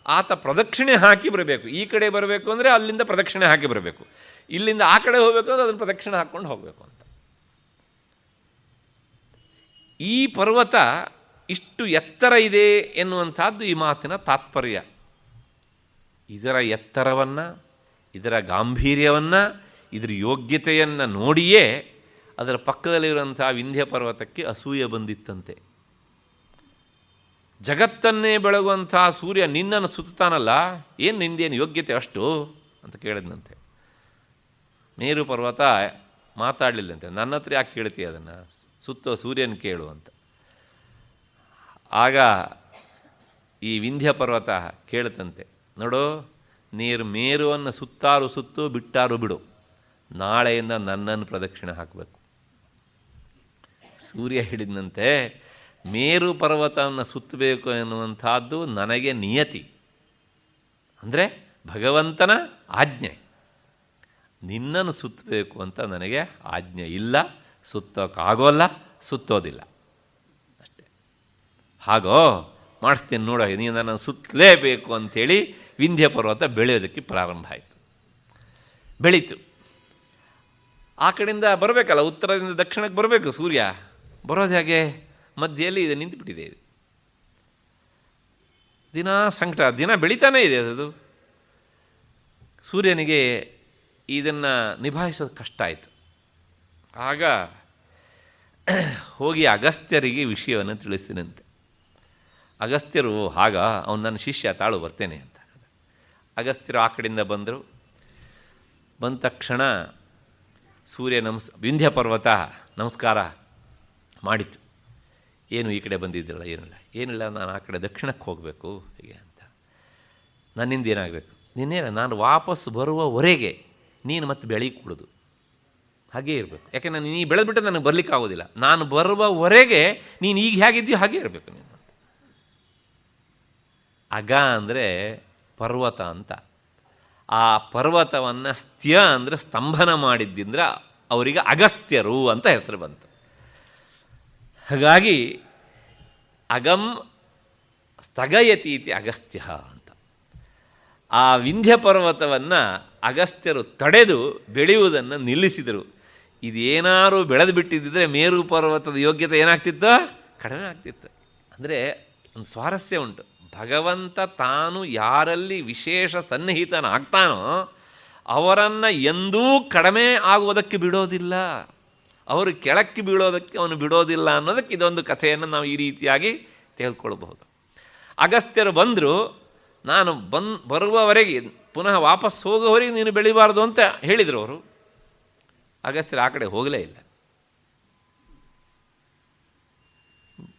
ಆತ ಪ್ರದಕ್ಷಿಣೆ ಹಾಕಿ ಬರಬೇಕು. ಈ ಕಡೆ ಬರಬೇಕು ಅಂದರೆ ಅಲ್ಲಿಂದ ಪ್ರದಕ್ಷಿಣೆ ಹಾಕಿ ಬರಬೇಕು, ಇಲ್ಲಿಂದ ಆ ಕಡೆ ಹೋಗಬೇಕು ಅಂದರೆ ಅದನ್ನು ಪ್ರದಕ್ಷಿಣೆ ಹಾಕ್ಕೊಂಡು ಹೋಗಬೇಕು ಅಂತ. ಈ ಪರ್ವತ ಇಷ್ಟು ಎತ್ತರ ಇದೆ ಎನ್ನುವಂಥದ್ದು ಈ ಮಾತಿನ ತಾತ್ಪರ್ಯ. ಇದರ ಎತ್ತರವನ್ನು, ಇದರ ಗಾಂಭೀರ್ಯವನ್ನು, ಇದರ ಯೋಗ್ಯತೆಯನ್ನು ನೋಡಿಯೇ ಅದರ ಪಕ್ಕದಲ್ಲಿರುವಂಥ ವಿಂಧ್ಯ ಪರ್ವತಕ್ಕೆ ಅಸೂಯೆ ಬಂದಿತ್ತಂತೆ. ಜಗತ್ತನ್ನೇ ಬೆಳಗುವಂಥ ಸೂರ್ಯ ನಿನ್ನನ್ನು ಸುತ್ತಾನಲ್ಲ, ಏನು ನಿಂದೇನು ಯೋಗ್ಯತೆ ಅಷ್ಟು ಅಂತ ಕೇಳಿದ್ನಂತೆ. ಮೇರು ಪರ್ವತ ಮಾತಾಡಲಿಲ್ಲಂತೆ, ನನ್ನ ಹತ್ರ ಯಾಕೆ ಕೇಳ್ತೀಯ ಅದನ್ನು, ಸುತ್ತೋ ಸೂರ್ಯನ ಕೇಳು ಅಂತ. ಆಗ ಈ ವಿಂಧ್ಯ ಪರ್ವತ ಕೇಳುತ್ತಂತೆ, ನೋಡು, ನೀರು ಮೇರುವನ್ನು ಸುತ್ತಾರು ಸುತ್ತು ಬಿಟ್ಟಾರು ಬಿಡು, ನಾಳೆಯಿಂದ ನನ್ನನ್ನು ಪ್ರದಕ್ಷಿಣೆ ಹಾಕಬೇಕು. ಸೂರ್ಯ ಹಿಡಿದಂತೆ, ಮೇರು ಪರ್ವತವನ್ನು ಸುತ್ತಬೇಕು ಎನ್ನುವಂಥದ್ದು ನನಗೆ ನಿಯತಿ, ಅಂದರೆ ಭಗವಂತನ ಆಜ್ಞೆ. ನಿನ್ನನ್ನು ಸುತ್ತಬೇಕು ಅಂತ ನನಗೆ ಆಜ್ಞೆ ಇಲ್ಲ, ಸುತ್ತೋಕ್ಕಾಗೋಲ್ಲ, ಸುತ್ತೋದಿಲ್ಲ ಅಷ್ಟೇ. ಹಾಗೋ ಮಾಡಿಸ್ತೀನಿ ನೋಡೋ, ನೀನು ನನ್ನನ್ನು ಸುತ್ತಲೇಬೇಕು ಅಂಥೇಳಿ ವಿಂಧ್ಯ ಪರ್ವತ ಬೆಳೆಯೋದಕ್ಕೆ ಪ್ರಾರಂಭ ಆಯಿತು. ಬೆಳೀತು. ಆ ಕಡೆಯಿಂದ ಬರಬೇಕಲ್ಲ, ಉತ್ತರದಿಂದ ದಕ್ಷಿಣಕ್ಕೆ ಬರಬೇಕು ಸೂರ್ಯ. ಬರೋದು ಹೇಗೆ? ಮಧ್ಯೆಯಲ್ಲಿ ಇದು ನಿಂತುಬಿಟ್ಟಿದೆ. ಇದು ದಿನ ಸಂಕಟ, ದಿನ ಬೆಳೀತಾನೇ ಇದೆ ಅದು. ಸೂರ್ಯನಿಗೆ ಇದನ್ನು ನಿಭಾಯಿಸೋದು ಕಷ್ಟ ಆಯಿತು. ಆಗ ಹೋಗಿ ಅಗಸ್ತ್ಯರಿಗೆ ವಿಷಯವನ್ನು ತಿಳಿಸಿದಂತೆ. ಅಗಸ್ತ್ಯರು, ಆಗ ಅವನು ನನ್ನ ಶಿಷ್ಯ, ತಾಳು ಬರ್ತೇನೆ ಅಂತ. ಅಗಸ್ತ್ಯರು ಆ ಕಡೆಯಿಂದ ಬಂದರು. ಬಂದ ತಕ್ಷಣ ಸೂರ್ಯ ವಿಂಧ್ಯ ಪರ್ವತ ನಮಸ್ಕಾರ ಮಾಡಿತು. ಏನು ಈ ಕಡೆ ಬಂದಿದ್ದಿಲ್ಲ? ಏನಿಲ್ಲ, ನಾನು ಆ ಕಡೆ ದಕ್ಷಿಣಕ್ಕೆ ಹೋಗಬೇಕು ಹೀಗೆ ಅಂತ. ನನ್ನಿಂದ ಏನಾಗಬೇಕು? ನಿನ್ನೇನು ನಾನು ವಾಪಸ್ ಬರುವವರೆಗೆ ನೀನು ಮತ್ತೆ ಬೆಳಗ್ಗೆ ಕೊಡೋದು ಹಾಗೇ ಇರಬೇಕು. ಯಾಕೆಂದ್ರೆ ನೀನು ಈ ಬೆಳೆದ್ಬಿಟ್ಟು ನನಗೆ ಬರಲಿಕ್ಕೆ ಆಗೋದಿಲ್ಲ. ನಾನು ಬರುವವರೆಗೆ ನೀನು ಈಗ ಹೇಗಿದ್ದೀಯೋ ಹಾಗೇ ಇರಬೇಕು ನೀನು. ಅಗ ಅಂದರೆ ಪರ್ವತ ಅಂತ. ಆ ಪರ್ವತವನ್ನು ಸ್ತ್ಯ ಅಂದರೆ ಸ್ತಂಭನ ಮಾಡಿದ್ದಿಂದ್ರೆ ಅವರಿಗೆ ಅಗಸ್ತ್ಯರು ಅಂತ ಹೆಸರು ಬಂತು. ಹಾಗಾಗಿ ಅಗಂ ಸ್ಥಗಯತಿ ಇತಿ ಅಗಸ್ತ್ಯ ಅಂತ. ಆ ವಿಂಧ್ಯ ಪರ್ವತವನ್ನು ಅಗಸ್ತ್ಯರು ತಡೆದು ಬೆಳೆಯುವುದನ್ನು ನಿಲ್ಲಿಸಿದರು. ಇದೇನಾರು ಬೆಳೆದು ಬಿಟ್ಟಿದ್ದರೆ ಮೇರು ಪರ್ವತದ ಯೋಗ್ಯತೆ ಏನಾಗ್ತಿತ್ತು? ಕಡಿಮೆ ಆಗ್ತಿತ್ತು. ಅಂದರೆ ಒಂದು ಸ್ವಾರಸ್ಯ ಉಂಟು. ಭಗವಂತ ತಾನು ಯಾರಲ್ಲಿ ವಿಶೇಷ ಸನ್ನಿಹಿತನಾಗ್ತಾನೋ ಅವರನ್ನು ಎಂದೂ ಕಡಿಮೆ ಆಗುವುದಕ್ಕೆ ಬಿಡೋದಿಲ್ಲ, ಅವರು ಕೆಳಕ್ಕೆ ಬೀಳೋದಕ್ಕೆ ಅವನು ಬಿಡೋದಿಲ್ಲ ಅನ್ನೋದಕ್ಕೆ ಇದೊಂದು ಕಥೆಯನ್ನು ನಾವು ಈ ರೀತಿಯಾಗಿ ತೆಗೆದುಕೊಳ್ಬಹುದು. ಅಗಸ್ತ್ಯರು ಬಂದರು, ನಾನು ಬರುವವರೆಗೆ ಪುನಃ ವಾಪಸ್ ಹೋಗೋವರೆಗೆ ನೀನು ಬೆಳಿಬಾರ್ದು ಅಂತ ಹೇಳಿದರು ಅವರು. ಅಗಸ್ತ್ಯರು ಆ ಕಡೆ ಹೋಗಲೇ ಇಲ್ಲ.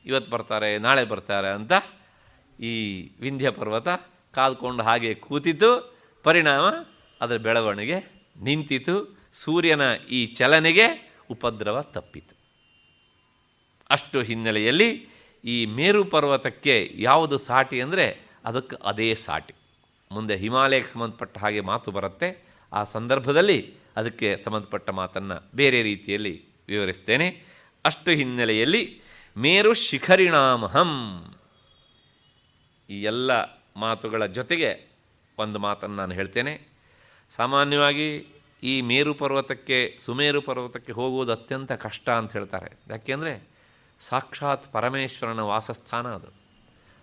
ಇವತ್ತು ಬರ್ತಾರೆ, ನಾಳೆ ಬರ್ತಾರೆ ಅಂತ ಈ ವಿಂಧ್ಯ ಪರ್ವತ ಕಾದ್ಕೊಂಡು ಹಾಗೆ ಕೂತಿತು. ಪರಿಣಾಮ ಅದರ ಬೆಳವಣಿಗೆ ನಿಂತಿತು. ಸೂರ್ಯನ ಈ ಚಲನೆಗೆ ಉಪದ್ರವ ತಪ್ಪಿತು. ಅಷ್ಟು ಹಿನ್ನೆಲೆಯಲ್ಲಿ ಈ ಮೇರು ಪರ್ವತಕ್ಕೆ ಯಾವುದು ಸಾಟಿ ಅಂದರೆ ಅದಕ್ಕೆ ಅದೇ ಸಾಟಿ. ಮುಂದೆ ಹಿಮಾಲಯಕ್ಕೆ ಸಂಬಂಧಪಟ್ಟ ಹಾಗೆ ಮಾತು ಬರುತ್ತೆ. ಆ ಸಂದರ್ಭದಲ್ಲಿ ಅದಕ್ಕೆ ಸಂಬಂಧಪಟ್ಟ ಮಾತನ್ನು ಬೇರೆ ರೀತಿಯಲ್ಲಿ ವಿವರಿಸ್ತೇನೆ. ಅಷ್ಟು ಹಿನ್ನೆಲೆಯಲ್ಲಿ ಮೇರು ಶಿಖರಿಣಾಮಹಂ. ಈ ಎಲ್ಲ ಮಾತುಗಳ ಜೊತೆಗೆ ಒಂದು ಮಾತನ್ನು ನಾನು ಹೇಳ್ತೇನೆ. ಸಾಮಾನ್ಯವಾಗಿ ಈ ಮೇರು ಪರ್ವತಕ್ಕೆ, ಸುಮೇರು ಪರ್ವತಕ್ಕೆ ಹೋಗುವುದು ಅತ್ಯಂತ ಕಷ್ಟ ಅಂತ ಹೇಳ್ತಾರೆ. ಯಾಕೆಂದರೆ ಸಾಕ್ಷಾತ್ ಪರಮೇಶ್ವರನ ವಾಸಸ್ಥಾನ ಅದು.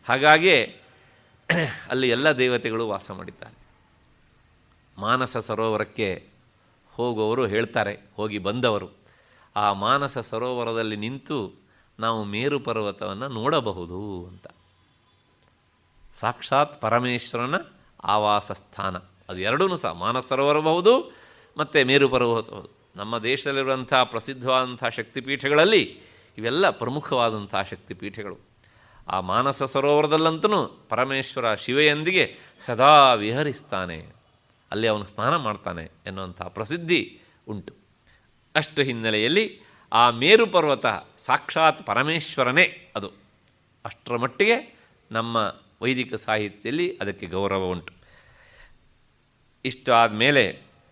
ಹಾಗಾಗಿ ಅಲ್ಲಿ ಎಲ್ಲ ದೇವತೆಗಳು ವಾಸ ಮಾಡಿದ್ದಾರೆ. ಮಾನಸ ಸರೋವರಕ್ಕೆ ಹೋಗುವವರು ಹೇಳ್ತಾರೆ, ಹೋಗಿ ಬಂದವರು, ಆ ಮಾನಸ ಸರೋವರದಲ್ಲಿ ನಿಂತು ನಾವು ಮೇರು ಪರ್ವತವನ್ನು ನೋಡಬಹುದು ಅಂತ. ಸಾಕ್ಷಾತ್ ಪರಮೇಶ್ವರನ ಆವಾಸ ಸ್ಥಾನ ಅದು ಎರಡೂ ಸಹ, ಮಾನಸ ಸರೋವರಬಹುದು ಮತ್ತು ಮೇರು ಪರ್ವತಬಹುದು. ನಮ್ಮ ದೇಶದಲ್ಲಿರುವಂಥ ಪ್ರಸಿದ್ಧವಾದಂಥ ಶಕ್ತಿಪೀಠಗಳಲ್ಲಿ ಇವೆಲ್ಲ ಪ್ರಮುಖವಾದಂಥ ಶಕ್ತಿಪೀಠಗಳು. ಆ ಮಾನಸ ಸರೋವರದಲ್ಲಂತೂ ಪರಮೇಶ್ವರ ಶಿವೆಯೊಂದಿಗೆ ಸದಾ ವಿಹರಿಸ್ತಾನೆ, ಅಲ್ಲಿ ಅವನು ಸ್ನಾನ ಮಾಡ್ತಾನೆ ಎನ್ನುವಂಥ ಪ್ರಸಿದ್ಧಿ ಉಂಟು. ಅಷ್ಟು ಹಿನ್ನೆಲೆಯಲ್ಲಿ ಆ ಮೇರು ಪರ್ವತ ಸಾಕ್ಷಾತ್ ಪರಮೇಶ್ವರನೇ ಅದು. ಅಷ್ಟರ ಮಟ್ಟಿಗೆ ನಮ್ಮ ವೈದಿಕ ಸಾಹಿತ್ಯದಲ್ಲಿ ಅದಕ್ಕೆ ಗೌರವ ಉಂಟು. ಇಷ್ಟು ಆದಮೇಲೆ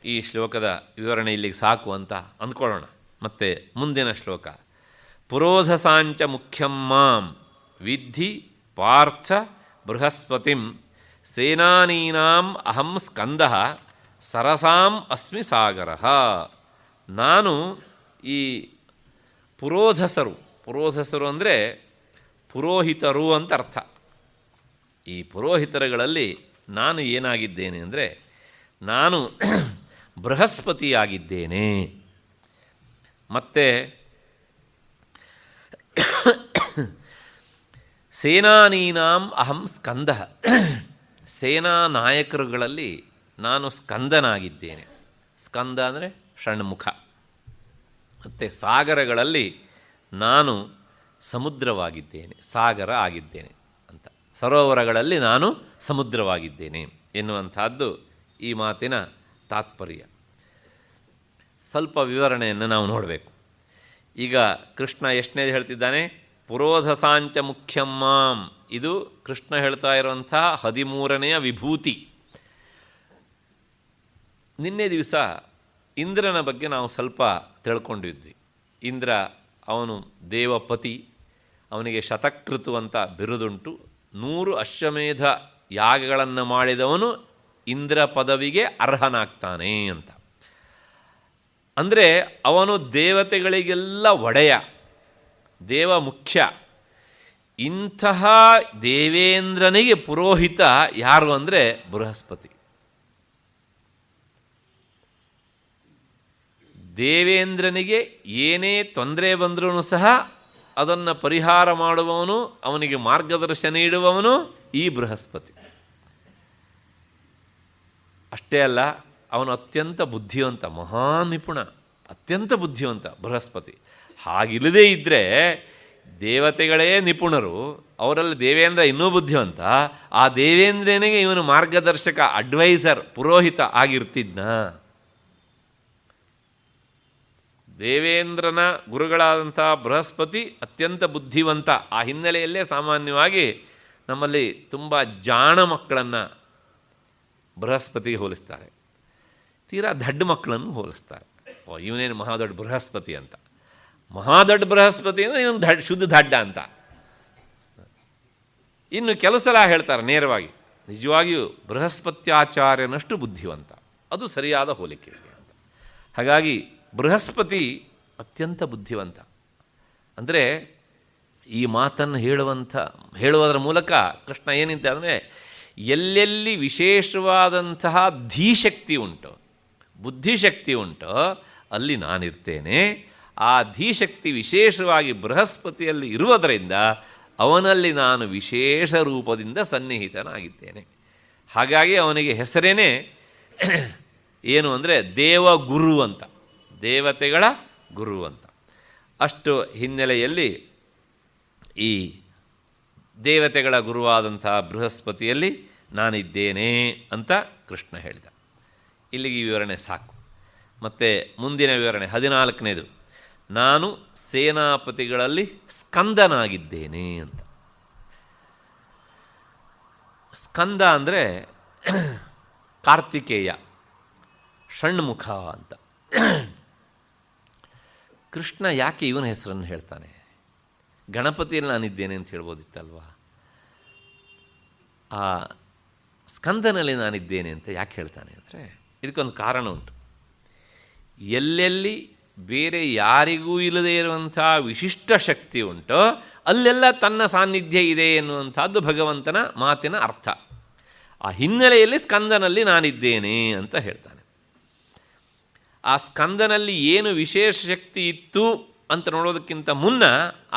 ಈ ಶ್ಲೋಕದ ವಿವರಣೆ ಇಲ್ಲಿಗೆ ಸಾಕು ಅಂತ ಅಂದ್ಕೊಳ್ಳೋಣ. ಮತ್ತು ಮುಂದಿನ ಶ್ಲೋಕ, ಪುರೋಧಸಾಂಚ ಮುಖ್ಯಂ ಮಾಂ ವಿದ್ಧಿ ಪಾರ್ಥ ಬೃಹಸ್ಪತಿಂ ಸೇನಾನೀನಾಂ ಅಹಂ ಸ್ಕಂದಃ ಸರಸಾಂ ಅಸ್ಮಿ ಸಾಗರಃ. ನಾನು ಈ ಪುರೋಧಸರು ಅಂದರೆ ಪುರೋಹಿತರು ಅಂತ ಅರ್ಥ. ಈ ಪುರೋಹಿತರುಗಳಲ್ಲಿ ನಾನು ಏನಾಗಿದ್ದೇನೆ ಅಂದರೆ ನಾನು ಬೃಹಸ್ಪತಿಯಾಗಿದ್ದೇನೆ. ಮತ್ತು ಸೇನಾನೀನಾಂ ಅಹಂ ಸ್ಕಂದಃ, ಸೇನಾ ನಾಯಕರುಗಳಲ್ಲಿ ನಾನು ಸ್ಕಂದನಾಗಿದ್ದೇನೆ. ಸ್ಕಂದ ಅಂದರೆ ಷಣ್ಮುಖ. ಮತ್ತು ಸಾಗರಗಳಲ್ಲಿ ನಾನು ಸಮುದ್ರವಾಗಿದ್ದೇನೆ, ಸಾಗರ ಆಗಿದ್ದೇನೆ ಅಂತ. ಸರೋವರಗಳಲ್ಲಿ ನಾನು ಸಮುದ್ರವಾಗಿದ್ದೇನೆ ಎನ್ನುವಂಥದ್ದು ಈ ಮಾತಿನ ತಾತ್ಪರ್ಯ. ಸ್ವಲ್ಪ ವಿವರಣೆಯನ್ನು ನಾವು ನೋಡಬೇಕು. ಈಗ ಕೃಷ್ಣ ಎಷ್ಟನೇದು ಹೇಳ್ತಿದ್ದಾನೆ? ಪುರೋಧಸಾಂಚ ಮುಖ್ಯಂ ಮಾಂ. ಇದು ಕೃಷ್ಣ ಹೇಳ್ತಾ ಇರುವಂಥ 13ನೆಯ ವಿಭೂತಿ. ನಿನ್ನೆ ದಿವಸ ಇಂದ್ರನ ಬಗ್ಗೆ ನಾವು ಸ್ವಲ್ಪ ತಿಳ್ಕೊಂಡಿದ್ವಿ. ಇಂದ್ರ ಅವನು ದೇವಪತಿ, ಅವನಿಗೆ ಶತಕೃತು ಅಂತ ಬಿರುದುಂಟು. 100 ಅಶ್ವಮೇಧ ಯಾಗಗಳನ್ನು ಮಾಡಿದವನು ಇಂದ್ರ ಪದವಿಗೆ ಅರ್ಹನಾಗ್ತಾನೆ ಅಂತ. ಅಂದರೆ ಅವನು ದೇವತೆಗಳಿಗೆಲ್ಲ ಒಡೆಯ, ದೇವ ಮುಖ್ಯ. ಇಂತಹ ದೇವೇಂದ್ರನಿಗೆ ಪುರೋಹಿತ ಯಾರು ಅಂದರೆ ಬೃಹಸ್ಪತಿ. ದೇವೇಂದ್ರನಿಗೆ ಏನೇ ತೊಂದರೆ ಬಂದರೂ ಸಹ ಅದನ್ನು ಪರಿಹಾರ ಮಾಡುವವನು, ಅವನಿಗೆ ಮಾರ್ಗದರ್ಶನ ನೀಡುವವನು ಈ ಬೃಹಸ್ಪತಿ. ಅಷ್ಟೇ ಅಲ್ಲ, ಅವನು ಅತ್ಯಂತ ಬುದ್ಧಿವಂತ, ಮಹಾನಿಪುಣ, ಅತ್ಯಂತ ಬುದ್ಧಿವಂತ ಬೃಹಸ್ಪತಿ. ಹಾಗಿಲ್ಲದೇ ಇದ್ದರೆ ದೇವತೆಗಳೇ ನಿಪುಣರು, ಅವರಲ್ಲಿ ದೇವೇಂದ್ರ ಇನ್ನೂ ಬುದ್ಧಿವಂತ. ಆ ದೇವೇಂದ್ರನಿಗೆ ಇವನು ಮಾರ್ಗದರ್ಶಕ, ಅಡ್ವೈಸರ್, ಪುರೋಹಿತ ಆಗಿರ್ತಿದ್ನ. ದೇವೇಂದ್ರನ ಗುರುಗಳಾದಂಥ ಬೃಹಸ್ಪತಿ ಅತ್ಯಂತ ಬುದ್ಧಿವಂತ. ಆ ಹಿನ್ನೆಲೆಯಲ್ಲೇ ಸಾಮಾನ್ಯವಾಗಿ ನಮ್ಮಲ್ಲಿ ತುಂಬ ಜಾಣ ಮಕ್ಕಳನ್ನು ಬೃಹಸ್ಪತಿಗೆ ಹೋಲಿಸ್ತಾರೆ, ತೀರಾ ದಡ್ಡ ಮಕ್ಕಳನ್ನು ಹೋಲಿಸ್ತಾರೆ. ಇವನೇನು ಮಹಾದೊಡ್ಡ ಬೃಹಸ್ಪತಿ ಅಂತ. ಮಹಾದೊಡ್ಡ ಬೃಹಸ್ಪತಿ ಅಂದರೆ ಇವನು ಶುದ್ಧ ದಡ್ಡ ಅಂತ. ಇನ್ನು ಕೆಲವು ಸಲ ಹೇಳ್ತಾರೆ ನೇರವಾಗಿ, ನಿಜವಾಗಿಯೂ ಬೃಹಸ್ಪತ್ಯಾಚಾರ್ಯನಷ್ಟು ಬುದ್ಧಿವಂತ. ಅದು ಸರಿಯಾದ ಹೋಲಿಕೆ ಅಂತ. ಹಾಗಾಗಿ ಬೃಹಸ್ಪತಿ ಅತ್ಯಂತ ಬುದ್ಧಿವಂತ. ಅಂದರೆ ಈ ಮಾತನ್ನು ಹೇಳುವುದರ ಮೂಲಕ ಕೃಷ್ಣ ಏನಿಂತ ಅಂದರೆ, ಎಲ್ಲೆಲ್ಲಿ ವಿಶೇಷವಾದಂತಹ ಧೀಶಕ್ತಿ ಉಂಟು, ಬುದ್ಧಿಶಕ್ತಿ ಉಂಟೋ ಅಲ್ಲಿ ನಾನಿರ್ತೇನೆ. ಆ ಧೀಶಕ್ತಿ ವಿಶೇಷವಾಗಿ ಬೃಹಸ್ಪತಿಯಲ್ಲಿ ಇರುವುದರಿಂದ ಅವನಲ್ಲಿ ನಾನು ವಿಶೇಷ ರೂಪದಿಂದ ಸನ್ನಿಹಿತನಾಗಿದ್ದೇನೆ. ಹಾಗಾಗಿ ಅವನಿಗೆ ಹೆಸರೇನೆ ಏನು ಅಂದರೆ ದೇವಗುರು ಅಂತ, ದೇವತೆಗಳ ಗುರು ಅಂತ. ಅಷ್ಟು ಹಿನ್ನೆಲೆಯಲ್ಲಿ ಈ ದೇವತೆಗಳ ಗುರುವಾದಂಥ ಬೃಹಸ್ಪತಿಯಲ್ಲಿ ನಾನಿದ್ದೇನೆ ಅಂತ ಕೃಷ್ಣ ಹೇಳಿದ. ಇಲ್ಲಿಗೆ ವಿವರಣೆ ಸಾಕು. ಮತ್ತು ಮುಂದಿನ ವಿವರಣೆ 14ನೇದು, ನಾನು ಸೇನಾಪತಿಗಳಲ್ಲಿ ಸ್ಕಂದನಾಗಿದ್ದೇನೆ ಅಂತ. ಸ್ಕಂದ ಅಂದರೆ ಕಾರ್ತಿಕೇಯ, ಷಣ್ಮುಖ ಅಂತ. ಕೃಷ್ಣ ಯಾಕೆ ಇವನ ಹೆಸರನ್ನು ಹೇಳ್ತಾನೆ? ಗಣಪತಿಯಲ್ಲಿ ನಾನಿದ್ದೇನೆ ಅಂತ ಹೇಳ್ಬೋದಿತ್ತಲ್ವ. ಆ ಸ್ಕಂದನಲ್ಲಿ ನಾನಿದ್ದೇನೆ ಅಂತ ಯಾಕೆ ಹೇಳ್ತಾನೆ ಅಂದರೆ ಇದಕ್ಕೊಂದು ಕಾರಣ ಉಂಟು. ಎಲ್ಲೆಲ್ಲಿ ಬೇರೆ ಯಾರಿಗೂ ಇಲ್ಲದೇ ಇರುವಂಥ ವಿಶಿಷ್ಟ ಶಕ್ತಿ ಉಂಟೋ ಅಲ್ಲೆಲ್ಲ ತನ್ನ ಸಾನ್ನಿಧ್ಯ ಇದೆ ಎನ್ನುವಂಥದ್ದು ಭಗವಂತನ ಮಾತಿನ ಅರ್ಥ. ಆ ಹಿನ್ನೆಲೆಯಲ್ಲಿ ಸ್ಕಂದನಲ್ಲಿ ನಾನಿದ್ದೇನೆ ಅಂತ ಹೇಳ್ತಾನೆ. ಆ ಸ್ಕಂದನಲ್ಲಿ ಏನು ವಿಶೇಷ ಶಕ್ತಿ ಇತ್ತು ಅಂತ ನೋಡೋದಕ್ಕಿಂತ ಮುನ್ನ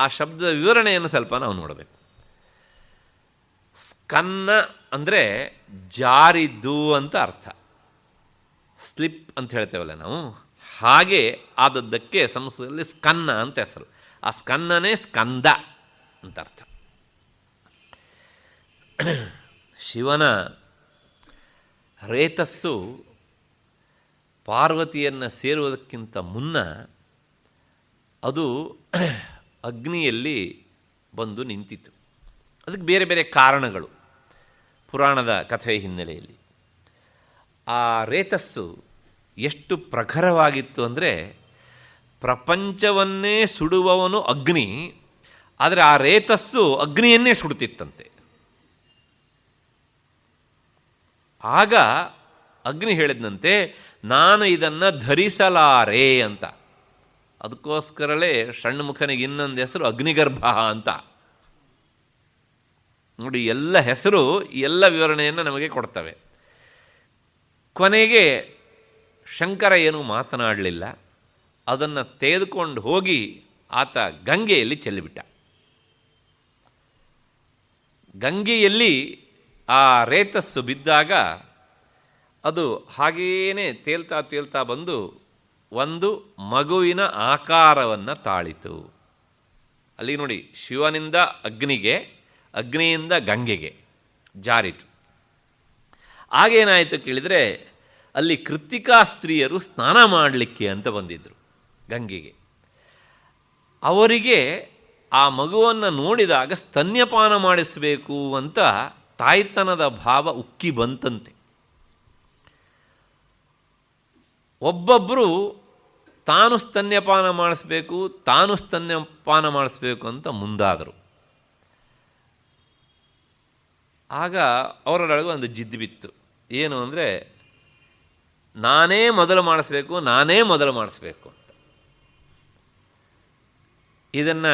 ಆ ಶಬ್ದದ ವಿವರಣೆಯನ್ನು ಸ್ವಲ್ಪ ನಾವು ನೋಡಬೇಕು. ಸ್ಕನ್ನ ಅಂದರೆ ಜಾರಿದ್ದು ಅಂತ ಅರ್ಥ. ಸ್ಲಿಪ್ ಅಂತ ಹೇಳ್ತೇವಲ್ಲ ನಾವು, ಹಾಗೆ ಆದದ್ದಕ್ಕೆ ಸಂಸ್ಕೃತದಲ್ಲಿ ಸ್ಕನ್ನ ಅಂತ ಹೆಸರು. ಆ ಸ್ಕನ್ನನೇ ಸ್ಕಂದ ಅಂತ ಅರ್ಥ. ಶಿವನ ರೇತಸ್ಸು ಪಾರ್ವತಿಯನ್ನು ಸೇರುವುದಕ್ಕಿಂತ ಮುನ್ನ ಅದು ಅಗ್ನಿಯಲ್ಲಿ ಬಂದು ನಿಂತಿತು. ಅದಕ್ಕೆ ಬೇರೆ ಬೇರೆ ಕಾರಣಗಳು ಪುರಾಣದ ಕಥೆಯ ಹಿನ್ನೆಲೆಯಲ್ಲಿ. ಆ ರೇತಸ್ಸು ಎಷ್ಟು ಪ್ರಖರವಾಗಿತ್ತು ಅಂದರೆ ಪ್ರಪಂಚವನ್ನೇ ಸುಡುವವನು ಅಗ್ನಿ, ಆದರೆ ಆ ರೇತಸ್ಸು ಅಗ್ನಿಯನ್ನೇ ಸುಡುತ್ತಿತ್ತಂತೆ. ಆಗ ಅಗ್ನಿ ಹೇಳಿದಂತೆ, ನಾನು ಇದನ್ನು ಧರಿಸಲಾರೆ ಅಂತ. ಅದಕ್ಕೋಸ್ಕರಲೇ ಷಣ್ಮುಖನಿಗೆ ಇನ್ನೊಂದು ಹೆಸರು ಅಗ್ನಿಗರ್ಭ ಅಂತ. ನೋಡಿ, ಎಲ್ಲ ಹೆಸರು ಎಲ್ಲ ವಿವರಣೆಯನ್ನು ನಮಗೆ ಕೊಡ್ತವೆ. ಕೊನೆಗೆ ಶಂಕರ ಏನೂ ಮಾತನಾಡಲಿಲ್ಲ. ಅದನ್ನು ತೆಗೆದುಕೊಂಡು ಹೋಗಿ ಆತ ಗಂಗೆಯಲ್ಲಿ ಚೆಲ್ಲಿಬಿಟ್ಟ. ಗಂಗೆಯಲ್ಲಿ ಆ ರೇತಸ್ಸು ಬಿದ್ದಾಗ ಅದು ಹಾಗೇನೆ ತೇಲ್ತಾ ತೇಲ್ತಾ ಬಂದು ಒಂದು ಮಗುವಿನ ಆಕಾರವನ್ನು ತಾಳಿತು. ಅಲ್ಲಿ ನೋಡಿ, ಶಿವನಿಂದ ಅಗ್ನಿಗೆ, ಅಗ್ನಿಯಿಂದ ಗಂಗೆಗೆ ಜಾರಿತು. ಆಗೇನಾಯಿತು ಕೇಳಿದರೆ, ಅಲ್ಲಿ ಕೃತ್ತಿಕಾ ಸ್ತ್ರೀಯರು ಸ್ನಾನ ಮಾಡಲಿಕ್ಕೆ ಅಂತ ಬಂದಿದ್ದರು ಗಂಗೆಗೆ. ಅವರಿಗೆ ಆ ಮಗುವನ್ನು ನೋಡಿದಾಗ ಸ್ತನ್ಯಪಾನ ಮಾಡಿಸಬೇಕು ಅಂತ ತಾಯ್ತನದ ಭಾವ ಉಕ್ಕಿ ಬಂತಂತೆ. ಒಬ್ಬೊಬ್ಬರು ತಾನು ಸ್ತನ್ಯಪಾನ ಮಾಡಿಸ್ಬೇಕು, ತಾನು ಸ್ತನ್ಯಪಾನ ಮಾಡಿಸ್ಬೇಕು ಅಂತ ಮುಂದಾದರು. ಆಗ ಅವರೊಳಗೆ ಒಂದು ಜಿದ್ದು ಬಿತ್ತು. ಏನು ಅಂದರೆ, ನಾನೇ ಮೊದಲು ಮಾಡಿಸ್ಬೇಕು ಅಂತ. ಇದನ್ನು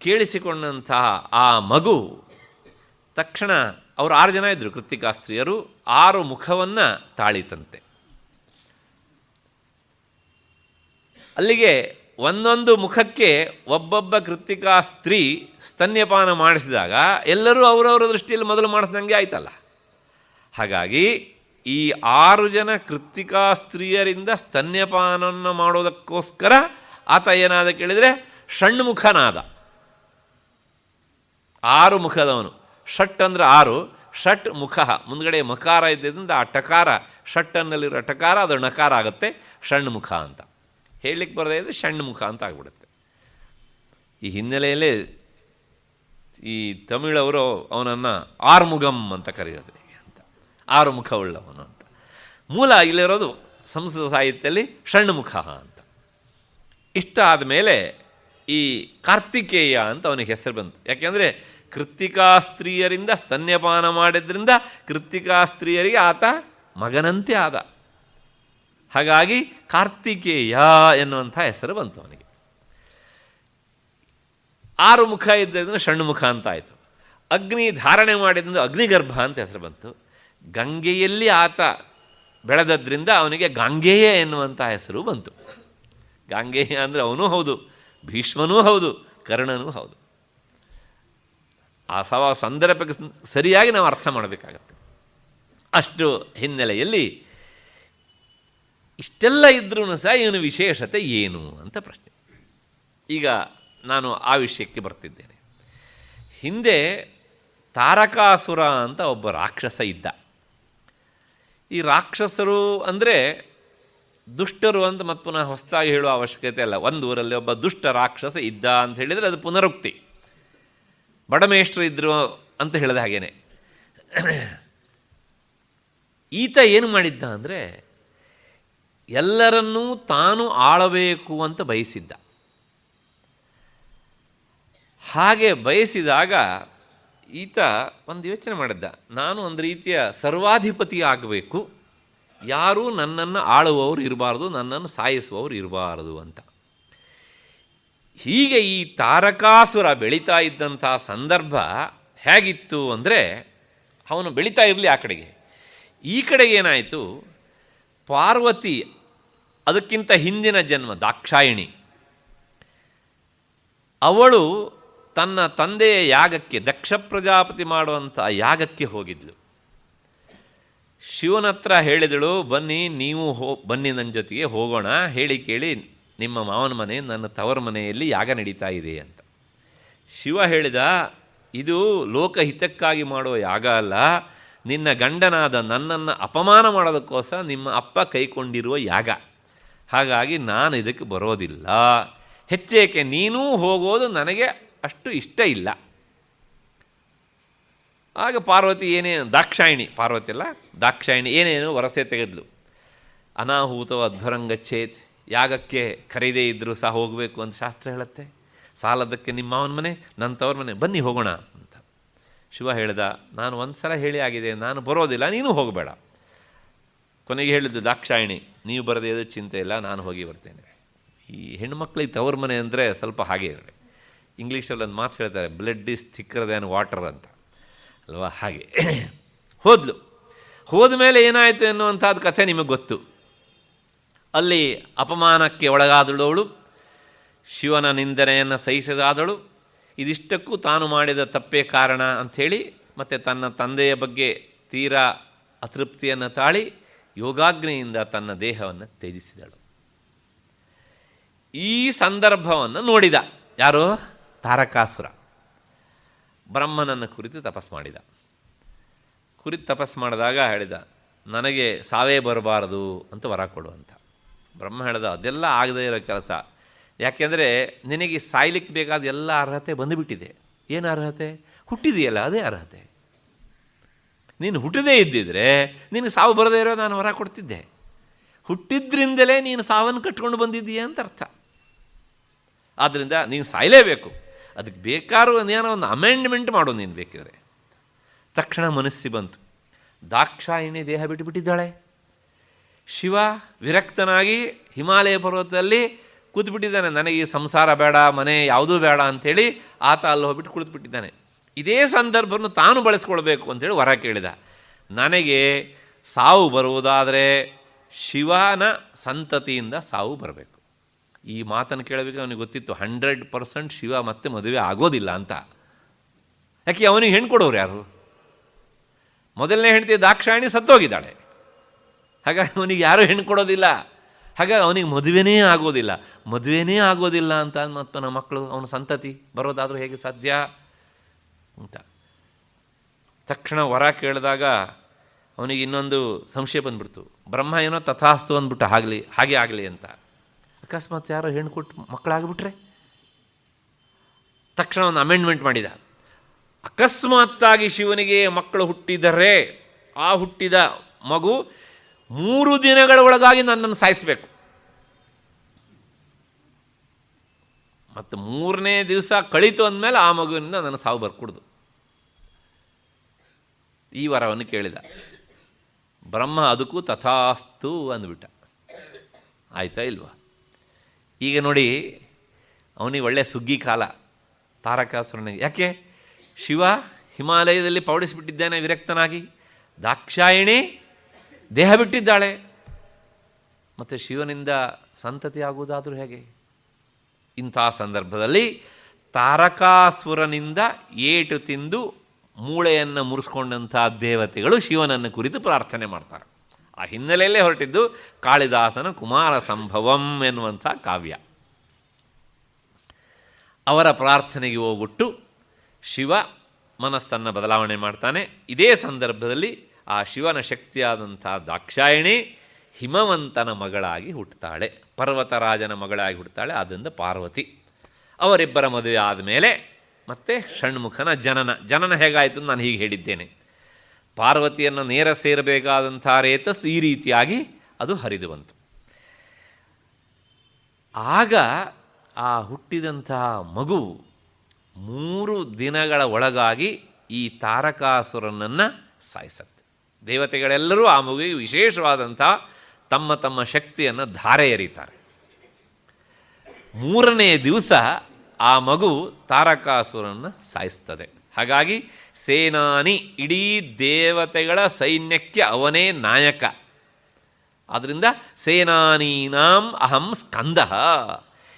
ಕೇಳಿಸಿಕೊಂಡಂತಹ ಆ ಮಗು ತಕ್ಷಣ, ಅವರು 6 ಜನ ಇದ್ದರು ಕೃತ್ತಿಕಾ ಸ್ತ್ರೀಯರು, 6 ಮುಖವನ್ನು ತಾಳಿತಂತೆ. ಅಲ್ಲಿಗೆ ಒಂದೊಂದು ಮುಖಕ್ಕೆ ಒಬ್ಬೊಬ್ಬ ಕೃತ್ತಿಕಾ ಸ್ತ್ರೀ ಸ್ತನ್ಯಪಾನ ಮಾಡಿಸಿದಾಗ ಎಲ್ಲರೂ ಅವರವರ ದೃಷ್ಟಿಯಲ್ಲಿ ಮೊದಲು ಮಾಡಿಸ್ದಂಗೆ ಆಯ್ತಲ್ಲ. ಹಾಗಾಗಿ ಈ 6 ಜನ ಕೃತ್ತಿಕಾ ಸ್ತ್ರೀಯರಿಂದ ಸ್ತನ್ಯಪಾನವನ್ನು ಮಾಡೋದಕ್ಕೋಸ್ಕರ ಆತ ಏನಾದ ಕೇಳಿದರೆ ಷಣ್ಮುಖನಾದ. 6 ಮುಖದವನು. ಷಟ್ ಅಂದರೆ 6, ಷಟ್ ಮುಖ, ಮುಂದ್ಗಡೆ ಮಕಾರ ಇದ್ದರಿಂದ ಆ ಟಕಾರ, ಷಟ್ಟನ್ನಲ್ಲಿರೋ ಟಕಾರ ಅದು ನಕಾರ ಆಗುತ್ತೆ, ಷಣ್ಮುಖ ಅಂತ. ಹೇಳಲಿಕ್ಕೆ ಬರದೇ ಇದ್ದರೆ ಷಣ್ಮುಖ ಅಂತ ಆಗಿಬಿಡುತ್ತೆ. ಈ ಹಿನ್ನೆಲೆಯಲ್ಲೇ ಈ ತಮಿಳವರು ಅವನನ್ನು ಆರ್ಮುಗಂ ಅಂತ ಕರೆಯೋದು ಅಂತ, 6 ಮುಖವುಳ್ಳವನು ಅಂತ. ಮೂಲ ಇಲ್ಲಿರೋದು ಸಂಸ್ಕೃತ ಸಾಹಿತ್ಯದಲ್ಲಿ ಷಣ್ಮುಖ ಅಂತ. ಇಷ್ಟ ಆದಮೇಲೆ ಈ ಕಾರ್ತಿಕೇಯ ಅಂತ ಅವನಿಗೆ ಹೆಸರು ಬಂತು. ಯಾಕೆಂದರೆ ಕೃತ್ತಿಕಾ ಸ್ತ್ರೀಯರಿಂದ ಸ್ತನ್ಯಪಾನ ಮಾಡಿದ್ರಿಂದ ಕೃತ್ತಿಕಾ ಸ್ತ್ರೀಯರಿಗೆ ಆತ ಮಗನಂತೆ ಆದ. ಹಾಗಾಗಿ ಕಾರ್ತಿಕೇಯ ಎನ್ನುವಂಥ ಹೆಸರು ಬಂತು ಅವನಿಗೆ. 6 ಮುಖ ಇದ್ದರಿಂದ ಷಣ್ಮುಖ ಅಂತ ಆಯಿತು. ಅಗ್ನಿ ಧಾರಣೆ ಮಾಡಿದ್ರಿಂದ ಅಗ್ನಿಗರ್ಭ ಅಂತ ಹೆಸರು ಬಂತು. ಗಂಗೆಯಲ್ಲಿ ಆತ ಬೆಳೆದದ್ರಿಂದ ಅವನಿಗೆ ಗಾಂಗೇಯ ಎನ್ನುವಂಥ ಹೆಸರು ಬಂತು. ಗಾಂಗೇಯ ಅಂದರೆ ಅವನೂ ಹೌದು, ಭೀಷ್ಮನೂ ಹೌದು, ಕರ್ಣನೂ ಹೌದು. ಆ ಸಂದರ್ಭಕ್ಕೆ ಸರಿಯಾಗಿ ನಾವು ಅರ್ಥ ಮಾಡಬೇಕಾಗತ್ತೆ. ಅಷ್ಟು ಹಿನ್ನೆಲೆಯಲ್ಲಿ ಇಷ್ಟೆಲ್ಲ ಇದ್ರೂ ಸಹ ಇವನು ವಿಶೇಷತೆ ಏನು ಅಂತ ಪ್ರಶ್ನೆ. ಈಗ ನಾನು ಆ ವಿಷಯಕ್ಕೆ ಬರ್ತಿದ್ದೇನೆ. ಹಿಂದೆ ತಾರಕಾಸುರ ಅಂತ ಒಬ್ಬ ರಾಕ್ಷಸ ಇದ್ದ. ಈ ರಾಕ್ಷಸರು ಅಂದರೆ ದುಷ್ಟರು ಅಂತ ಮತ್ತೆ ಪುನಃ ಹೊಸದಾಗಿ ಹೇಳುವ ಅವಶ್ಯಕತೆ ಅಲ್ಲ. ಒಂದು ಊರಲ್ಲಿ ಒಬ್ಬ ದುಷ್ಟ ರಾಕ್ಷಸ ಇದ್ದ ಅಂತ ಹೇಳಿದರೆ ಅದು ಪುನರುಕ್ತಿ. ಬಡಮೇಷ್ಟ್ರು ಇದ್ದರು ಅಂತ ಹೇಳಿದ ಹಾಗೇನೆ. ಈತ ಏನು ಮಾಡಿದ್ದ ಅಂದರೆ ಎಲ್ಲರನ್ನೂ ತಾನು ಆಳಬೇಕು ಅಂತ ಬಯಸಿದ್ದ. ಹಾಗೆ ಬಯಸಿದಾಗ ಈತ ಒಂದು ಯೋಚನೆ ಮಾಡಿದ್ದ, ನಾನು ಒಂದು ರೀತಿಯ ಸರ್ವಾಧಿಪತಿ ಆಗಬೇಕು, ಯಾರೂ ನನ್ನನ್ನು ಆಳುವವರು ಇರಬಾರ್ದು, ನನ್ನನ್ನು ಸಾಯಿಸುವವರು ಇರಬಾರದು ಅಂತ. ಹೀಗೆ ಈ ತಾರಕಾಸುರ ಬೆಳೀತಾ ಇದ್ದಂಥ ಸಂದರ್ಭ ಹೇಗಿತ್ತು ಅಂದರೆ, ಅವನು ಬೆಳೀತಾ ಇರಲಿ ಆ ಕಡೆಗೆ. ಈ ಕಡೆಗೆ ಏನಾಯಿತು, ಪಾರ್ವತಿ ಅದಕ್ಕಿಂತ ಹಿಂದಿನ ಜನ್ಮ ದಾಕ್ಷಾಯಿಣಿ, ಅವಳು ತನ್ನ ತಂದೆಯ ಯಾಗಕ್ಕೆ, ದಕ್ಷ ಪ್ರಜಾಪತಿ ಮಾಡುವಂಥ ಯಾಗಕ್ಕೆ ಹೋಗಿದ್ಲು. ಶಿವನ ಹತ್ರ ಹೇಳಿದಳು, ಬನ್ನಿ ನೀವು ಬನ್ನಿ ನನ್ನ ಜೊತೆಗೆ ಹೋಗೋಣ, ಹೇಳಿ ಕೇಳಿ ನಿಮ್ಮ ಮಾವನ ಮನೆ ನನ್ನ ತವರ ಮನೆಯಲ್ಲಿ ಯಾಗ ನಡೀತಾ ಇದೆ ಅಂತ. ಶಿವ ಹೇಳಿದ, ಇದು ಲೋಕಹಿತಕ್ಕಾಗಿ ಮಾಡೋ ಯಾಗ ಅಲ್ಲ, ನಿನ್ನ ಗಂಡನಾದ ನನ್ನನ್ನು ಅಪಮಾನ ಮಾಡೋದಕ್ಕೋಸ್ಕರ ನಿಮ್ಮ ಅಪ್ಪ ಕೈಕೊಂಡಿರುವ ಯಾಗ. ಹಾಗಾಗಿ ನಾನು ಇದಕ್ಕೆ ಬರೋದಿಲ್ಲ. ಹೆಚ್ಚೇಕೆ ನೀನೂ ಹೋಗೋದು ನನಗೆ ಅಷ್ಟು ಇಷ್ಟ ಇಲ್ಲ. ಆಗ ಪಾರ್ವತಿ ಏನೇನು, ಪಾರ್ವತಿ ಅಲ್ಲ ದಾಕ್ಷಾಯಿಣಿ ಏನೇನು ವರಸೆ ತೆಗೆದ್ಲು. ಅನಾಹೂತವ ಅಧ್ವರಂಗಚ್ಚೇತ್, ಯಾಗಕ್ಕೆ ಕರೀದೇ ಇದ್ದರೂ ಸಹ ಹೋಗಬೇಕು ಅಂತ ಶಾಸ್ತ್ರ ಹೇಳುತ್ತೆ. ಸಾಲದಕ್ಕೆ ನಿಮ್ಮ ಮಾವನ ಮನೆ ನನ್ನ ತವ್ರ ಮನೆ, ಬನ್ನಿ ಹೋಗೋಣ ಅಂತ. ಶಿವ ಹೇಳ್ದ, ನಾನು ಒಂದು ಸಲ ಹೇಳಿ ಆಗಿದೆ, ನಾನು ಬರೋದಿಲ್ಲ, ನೀನು ಹೋಗಬೇಡ. ಕೊನೆಗೆ ಹೇಳಿದ್ದು ದಾಕ್ಷಾಯಿಣಿ, ನೀವು ಬರದೇ ಇರೋ ಚಿಂತೆ ಇಲ್ಲ, ನಾನು ಹೋಗಿ ಬರ್ತೇನೆ. ಈ ಹೆಣ್ಣುಮಕ್ಳಿಗೆ ತವ್ರ ಮನೆ ಅಂದರೆ ಸ್ವಲ್ಪ ಹಾಗೆ ಇರಲಿ. ಇಂಗ್ಲೀಷಲ್ಲಿ ಒಂದು ಮಾತು ಹೇಳ್ತಾರೆ, blood is thicker than water ಅಂತ ಅಲ್ವಾ, ಹಾಗೆ ಹೋದ್ಲು. ಹೋದ ಮೇಲೆ ಏನಾಯಿತು ಎನ್ನುವಂಥದ್ದು ಕಥೆ ನಿಮಗೆ ಗೊತ್ತು. ಅಲ್ಲಿ ಅಪಮಾನಕ್ಕೆ ಒಳಗಾದಳು, ಶಿವನ ನಿಂದನೆಯನ್ನು ಸಹಿಸದಾದಳು. ಇದಿಷ್ಟಕ್ಕೂ ತಾನು ಮಾಡಿದ ತಪ್ಪೇ ಕಾರಣ ಅಂಥೇಳಿ ಮತ್ತು ತನ್ನ ತಂದೆಯ ಬಗ್ಗೆ ತೀರಾ ಅತೃಪ್ತಿಯನ್ನು ತಾಳಿ ಯೋಗಾಗ್ನಿಯಿಂದ ತನ್ನ ದೇಹವನ್ನು ತ್ಯಜಿಸಿದಳು. ಈ ಸಂದರ್ಭವನ್ನು ನೋಡಿದ ಯಾರು, ತಾರಕಾಸುರ. ಬ್ರಹ್ಮನನ್ನು ಕುರಿತು ತಪಸ್ಸು ಮಾಡಿದ. ತಪಸ್ಸು ಮಾಡಿದಾಗ ಹೇಳಿದ, ನನಗೆ ಸಾವೇ ಬರಬಾರದು ಅಂತ ವರ ಕೊಡು ಅಂತ. ಬ್ರಹ್ಮ ಹೇಳಿದ, ಅದೆಲ್ಲ ಆಗದೇ ಇರೋ ಕೆಲಸ. ಯಾಕೆಂದರೆ ನಿನಗೆ ಸಾಯ್ಲಿಕ್ಕೆ ಬೇಕಾದ ಎಲ್ಲ ಅರ್ಹತೆ ಬಂದುಬಿಟ್ಟಿದೆ. ಏನು ಅರ್ಹತೆ? ಹುಟ್ಟಿದೆಯಲ್ಲ, ಅದೇ ಅರ್ಹತೆ. ನೀನು ಹುಟ್ಟದೇ ಇದ್ದಿದ್ರೆ ನಿನಗೆ ಸಾವು ಬರದೇ ಇರೋ ನಾನು ವರ ಕೊಡ್ತಿದ್ದೆ. ಹುಟ್ಟಿದ್ರಿಂದಲೇ ನೀನು ಸಾವನ್ನು ಕಟ್ಕೊಂಡು ಬಂದಿದ್ದೀಯ ಅಂತ ಅರ್ಥ. ಆದ್ದರಿಂದ ನೀನು ಸಾಯಲೇಬೇಕು. ಅದಕ್ಕೆ ಬೇಕಾದ್ರೂ ಏನೋ ಒಂದು ಅಮೆಂಡ್ಮೆಂಟ್ ಮಾಡು ನೀನು ಬೇಕಿದ್ರೆ. ತಕ್ಷಣ ಮನಸ್ಸಿ ಬಂತು. ದಾಕ್ಷಾಯಿಣಿ ದೇಹ ಬಿಟ್ಟುಬಿಟ್ಟಿದ್ದಾಳೆ. ಶಿವ ವಿರಕ್ತನಾಗಿ ಹಿಮಾಲಯ ಪರ್ವತದಲ್ಲಿ ಕೂತ್ಬಿಟ್ಟಿದ್ದಾನೆ. ನನಗೆ ಈ ಸಂಸಾರ ಬೇಡ, ಮನೆ ಯಾವುದೂ ಬೇಡ ಅಂಥೇಳಿ ಆತ ಅಲ್ಲಿ ಹೋಗ್ಬಿಟ್ಟು ಕುಳಿತುಬಿಟ್ಟಿದ್ದಾನೆ. ಇದೇ ಸಂದರ್ಭವನ್ನು ತಾನು ಬಳಸ್ಕೊಳ್ಬೇಕು ಅಂಥೇಳಿ ವರ ಕೇಳಿದ. ನನಗೆ ಸಾವು ಬರುವುದಾದರೆ ಶಿವನ ಸಂತತಿಯಿಂದ ಸಾವು ಬರಬೇಕು. ಈ ಮಾತನ್ನು ಕೇಳಬೇಕು. ಅವನಿಗೆ ಗೊತ್ತಿತ್ತು 100% ಶಿವ ಮತ್ತೆ ಮದುವೆ ಆಗೋದಿಲ್ಲ ಅಂತ. ಯಾಕೆ, ಅವನಿಗೆ ಹೆಣ್ಣು ಕೊಡೋರು ಯಾರು? ಮೊದಲನೇ ಹೆಂಡತಿ ದಾಕ್ಷಾಯಿಣಿ ಸತ್ತೋಗಿದ್ದಾಳೆ. ಹಾಗಾಗಿ ಅವನಿಗೆ ಯಾರೂ ಹೆಣ್ಣು ಕೊಡೋದಿಲ್ಲ. ಹಾಗಾಗಿ ಅವನಿಗೆ ಮದುವೆನೇ ಆಗೋದಿಲ್ಲ ಅಂತ ಮತ್ತು ನಮ್ಮ ಮಕ್ಕಳು ಅವನ ಸಂತತಿ ಬರೋದಾದರೂ ಹೇಗೆ ಸಾಧ್ಯ ಅಂತ ತಕ್ಷಣ ವರ ಕೇಳಿದಾಗ ಅವನಿಗೆ ಇನ್ನೊಂದು ಸಂಶಯ ಬಂದ್ಬಿಡ್ತು. ಬ್ರಹ್ಮ ಏನೋ ತಥಾಸ್ತು ಅಂದ್ಬಿಟ್ಟು ಹಾಗೆ ಆಗಲಿ ಅಂತ. ಅಕಸ್ಮಾತ್ ಯಾರೋ ಹೆಣ್ಣು ಕೊಟ್ಟು ಮಕ್ಕಳಾಗ್ಬಿಟ್ರೆ? ತಕ್ಷಣ ಒಂದು ಅಮೆಂಡ್ಮೆಂಟ್ ಮಾಡಿದ. ಅಕಸ್ಮಾತ್ತಾಗಿ ಶಿವನಿಗೆ ಮಕ್ಕಳು ಹುಟ್ಟಿದರೆ ಆ ಹುಟ್ಟಿದ ಮಗು 3 ದಿನಗಳ ಒಳಗಾಗಿ ನನ್ನನ್ನು ಸಾಯಿಸಬೇಕು. ಮತ್ತು 3ನೇ ದಿವಸ ಕಳೀತು ಅಂದಮೇಲೆ ಆ ಮಗುವಿನಿಂದ ನನ್ನ ಸಾವು ಬರ್ಕೊಡ್ದು. ಈ ವರವನ್ನು ಕೇಳಿದ. ಬ್ರಹ್ಮ ಅದಕ್ಕೂ ತಥಾಸ್ತು ಅಂದ್ಬಿಟ್ಟ. ಆಯ್ತಾ ಇಲ್ವಾ? ಈಗ ನೋಡಿ, ಅವನಿಗೆ ಒಳ್ಳೆಯ ಸುಗ್ಗಿ ಕಾಲ ತಾರಕಾಸುರನಿಗೆ. ಯಾಕೆ? ಶಿವ ಹಿಮಾಲಯದಲ್ಲಿ ಪೌಡಿಸಿಬಿಟ್ಟಿದ್ದಾನೆ ವಿರಕ್ತನಾಗಿ. ದಾಕ್ಷಾಯಿಣಿ ದೇಹ ಬಿಟ್ಟಿದ್ದಾಳೆ. ಮತ್ತು ಶಿವನಿಂದ ಸಂತತಿ ಆಗುವುದಾದರೂ ಹೇಗೆ? ಇಂಥ ಸಂದರ್ಭದಲ್ಲಿ ತಾರಕಾಸುರನಿಂದ ಏಟು ತಿಂದು ಮೂಳೆಯನ್ನು ಮುರಿಸ್ಕೊಂಡಂಥ ದೇವತೆಗಳು ಶಿವನನ್ನು ಕುರಿತು ಪ್ರಾರ್ಥನೆ ಮಾಡ್ತಾರೆ. ಆ ಹಿನ್ನೆಲೆಯಲ್ಲೇ ಹೊರಟಿದ್ದು ಕಾಳಿದಾಸನ ಕುಮಾರ ಸಂಭವಂ ಎನ್ನುವಂಥ ಕಾವ್ಯ. ಅವರ ಪ್ರಾರ್ಥನೆಗೆ ಹೋಗ್ಬಿಟ್ಟು ಶಿವ ಮನಸ್ಸನ್ನು ಬದಲಾವಣೆ ಮಾಡ್ತಾನೆ. ಇದೇ ಸಂದರ್ಭದಲ್ಲಿ ಆ ಶಿವನ ಶಕ್ತಿಯಾದಂಥ ದಾಕ್ಷಾಯಿಣಿ ಹಿಮವಂತನ ಮಗಳಾಗಿ ಹುಟ್ಟುತ್ತಾಳೆ, ಪರ್ವತರಾಜನ ಮಗಳಾಗಿ ಹುಟ್ಟುತ್ತಾಳೆ. ಆದ್ದರಿಂದ ಪಾರ್ವತಿ. ಅವರಿಬ್ಬರ ಮದುವೆ ಆದಮೇಲೆ ಮತ್ತೆ ಷಣ್ಮುಖನ ಜನನ ಹೇಗಾಯಿತು ನಾನು ಹೀಗೆ ಹೇಳಿದ್ದೇನೆ. ಪಾರ್ವತಿಯನ್ನು ನೇರ ಸೇರಬೇಕಾದಂಥ ರೇತಸ್ಸು ಈ ರೀತಿಯಾಗಿ ಅದು ಹರಿದು ಬಂತು. ಆಗ ಆ ಹುಟ್ಟಿದಂತಹ ಮಗು 3 ದಿನಗಳ ಒಳಗಾಗಿ ಈ ತಾರಕಾಸುರನನ್ನು ಸಾಯಿಸತ್ತೆ. ದೇವತೆಗಳೆಲ್ಲರೂ ಆ ಮಗುವಿಗೆ ವಿಶೇಷವಾದಂಥ ತಮ್ಮ ತಮ್ಮ ಶಕ್ತಿಯನ್ನು ಧಾರೆ ಎರೀತಾರೆ. 3ನೇ ದಿವಸ ಆ ಮಗು ತಾರಕಾಸುರನ್ನು ಸಾಯಿಸ್ತದೆ. ಹಾಗಾಗಿ ಸೇನಾನಿ, ಇಡೀ ದೇವತೆಗಳ ಸೈನ್ಯಕ್ಕೆ ಅವನೇ ನಾಯಕ. ಆದ್ದರಿಂದ ಸೇನಾನೀನಾಂ ಅಹಂ ಸ್ಕಂದಃ,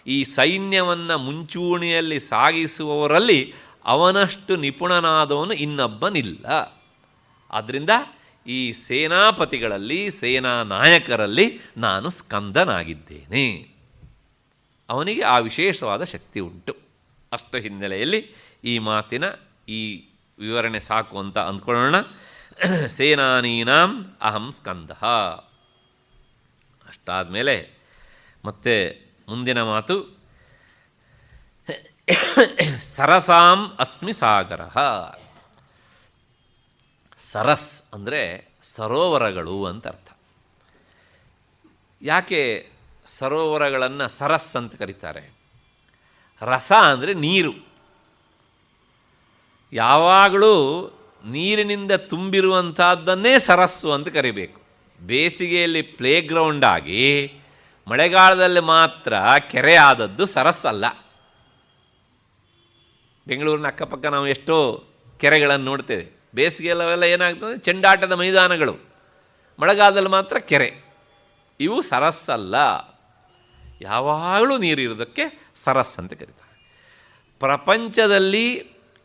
ಈ ಸೈನ್ಯವನ್ನು ಮುಂಚೂಣಿಯಲ್ಲಿ ಸಾಗಿಸುವವರಲ್ಲಿ ಅವನಷ್ಟು ನಿಪುಣನಾದವನು ಇನ್ನೊಬ್ಬನಿಲ್ಲ. ಆದ್ದರಿಂದ ಈ ಸೇನಾಪತಿಗಳಲ್ಲಿ, ಸೇನಾ ನಾಯಕರಲ್ಲಿ ನಾನು ಸ್ಕಂದನಾಗಿದ್ದೇನೆ. ಅವನಿಗೆ ಆ ವಿಶೇಷವಾದ ಶಕ್ತಿ ಉಂಟು. ಅಷ್ಟು ಹಿನ್ನೆಲೆಯಲ್ಲಿ ಈ ಮಾತಿನ ಈ ವಿವರಣೆ ಸಾಕು ಅಂತ ಅಂದ್ಕೊಳ್ಳೋಣ. ಸೇನಾನೀನಾಂ ಅಹಂ ಸ್ಕಂದಃ. ಅಷ್ಟಾದಮೇಲೆ ಮತ್ತೆ ಮುಂದಿನ ಮಾತು, ಸರಸಾಂ ಅಸ್ಮಿ ಸಾಗರಃ. ಸರಸ್ ಅಂದರೆ ಸರೋವರಗಳು ಅಂತ ಅರ್ಥ. ಯಾಕೆ ಸರೋವರಗಳನ್ನು ಸರಸ್ ಅಂತ ಕರೀತಾರೆ? ರಸ ಅಂದರೆ ನೀರು. ಯಾವಾಗಲೂ ನೀರಿನಿಂದ ತುಂಬಿರುವಂಥದ್ದನ್ನೇ ಸರಸ್ಸು ಅಂತ ಕರಿಬೇಕು. ಬೇಸಿಗೆಯಲ್ಲಿ ಪ್ಲೇಗ್ರೌಂಡ್ ಆಗಿ ಮಳೆಗಾಲದಲ್ಲಿ ಮಾತ್ರ ಕೆರೆ ಆದದ್ದು ಸರಸ್ಸಲ್ಲ. ಬೆಂಗಳೂರಿನ ಅಕ್ಕಪಕ್ಕ ನಾವು ಎಷ್ಟೋ ಕೆರೆಗಳನ್ನು ನೋಡ್ತೇವೆ. ಬೇಸಿಗೆಯಲ್ಲೆಲ್ಲ ಏನಾಗ್ತದೆ, ಚೆಂಡಾಟದ ಮೈದಾನಗಳು, ಮಳೆಗಾಲದಲ್ಲಿ ಮಾತ್ರ ಕೆರೆ. ಇವು ಸರಸ್ಸಲ್ಲ. ಯಾವಾಗಲೂ ನೀರು ಇರೋದಕ್ಕೆ ಸರಸ್ ಅಂತ ಕರೀತಾರೆ. ಪ್ರಪಂಚದಲ್ಲಿ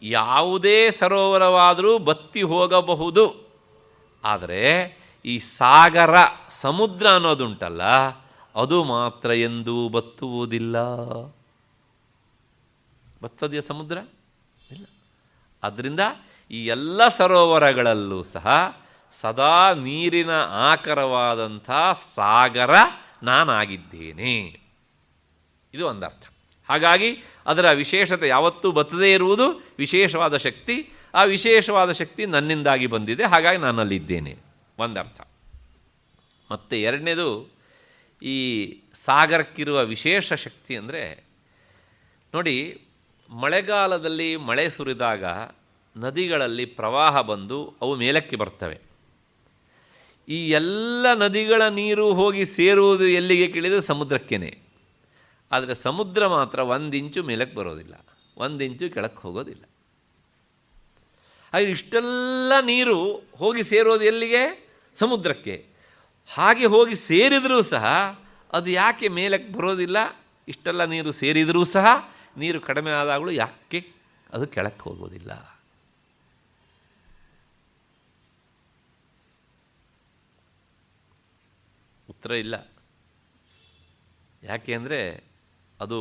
ಯಾವುದೇ ಸರೋವರವಾದರೂ ಬತ್ತಿ ಹೋಗಬಹುದು. ಆದರೆ ಈ ಸಾಗರ, ಸಮುದ್ರ ಅನ್ನೋದುಂಟಲ್ಲ, ಅದು ಮಾತ್ರ ಎಂದೂ ಬತ್ತುವುದಿಲ್ಲ. ಬತ್ತದೆಯಾ ಸಮುದ್ರ? ಇಲ್ಲ. ಆದ್ದರಿಂದ ಈ ಎಲ್ಲ ಸರೋವರಗಳಲ್ಲೂ ಸಹ ಸದಾ ನೀರಿನ ಆಕರವಾದಂಥ ಸಾಗರ ನಾನಾಗಿದ್ದೇನೆ. ಇದು ಒಂದರ್ಥ. ಹಾಗಾಗಿ ಅದರ ವಿಶೇಷತೆ ಯಾವತ್ತೂ ಬತ್ತದೇ ಇರುವುದು ವಿಶೇಷವಾದ ಶಕ್ತಿ. ಆ ವಿಶೇಷವಾದ ಶಕ್ತಿ ನನ್ನಿಂದಾಗಿ ಬಂದಿದೆ, ಹಾಗಾಗಿ ನಾನಲ್ಲಿದ್ದೇನೆ, ಒಂದರ್ಥ. ಮತ್ತು ಎರಡನೇದು, ಈ ಸಾಗರಕ್ಕಿರುವ ವಿಶೇಷ ಶಕ್ತಿ ಅಂದರೆ ನೋಡಿ, ಮಳೆಗಾಲದಲ್ಲಿ ಮಳೆ ಸುರಿದಾಗ ನದಿಗಳಲ್ಲಿ ಪ್ರವಾಹ ಬಂದು ಅವು ಮೇಲಕ್ಕೆ ಬರ್ತವೆ. ಈ ಎಲ್ಲ ನದಿಗಳ ನೀರು ಹೋಗಿ ಸೇರುವುದು ಎಲ್ಲಿಗೆ ಕೇಳಿದರೆ ಸಮುದ್ರಕ್ಕೇನೆ. ಆದರೆ ಸಮುದ್ರ ಮಾತ್ರ 1 ಇಂಚು ಮೇಲಕ್ಕೆ ಬರೋದಿಲ್ಲ, 1 ಇಂಚು ಕೆಳಕ್ಕೆ ಹೋಗೋದಿಲ್ಲ. ಹಾಗೆ ಇಷ್ಟೆಲ್ಲ ನೀರು ಹೋಗಿ ಸೇರೋದು ಎಲ್ಲಿಗೆ? ಸಮುದ್ರಕ್ಕೆ. ಹಾಗೆ ಹೋಗಿ ಸೇರಿದರೂ ಸಹ ಅದು ಯಾಕೆ ಮೇಲಕ್ಕೆ ಬರೋದಿಲ್ಲ? ಇಷ್ಟೆಲ್ಲ ನೀರು ಸೇರಿದರೂ ಸಹ ನೀರು ಕಡಿಮೆ ಆದಾಗಲೂ ಯಾಕೆ ಅದು ಕೆಳಕ್ಕೆ ಹೋಗೋದಿಲ್ಲ? ಉತ್ತರ ಇಲ್ಲ. ಯಾಕೆ ಅಂದರೆ ಅದು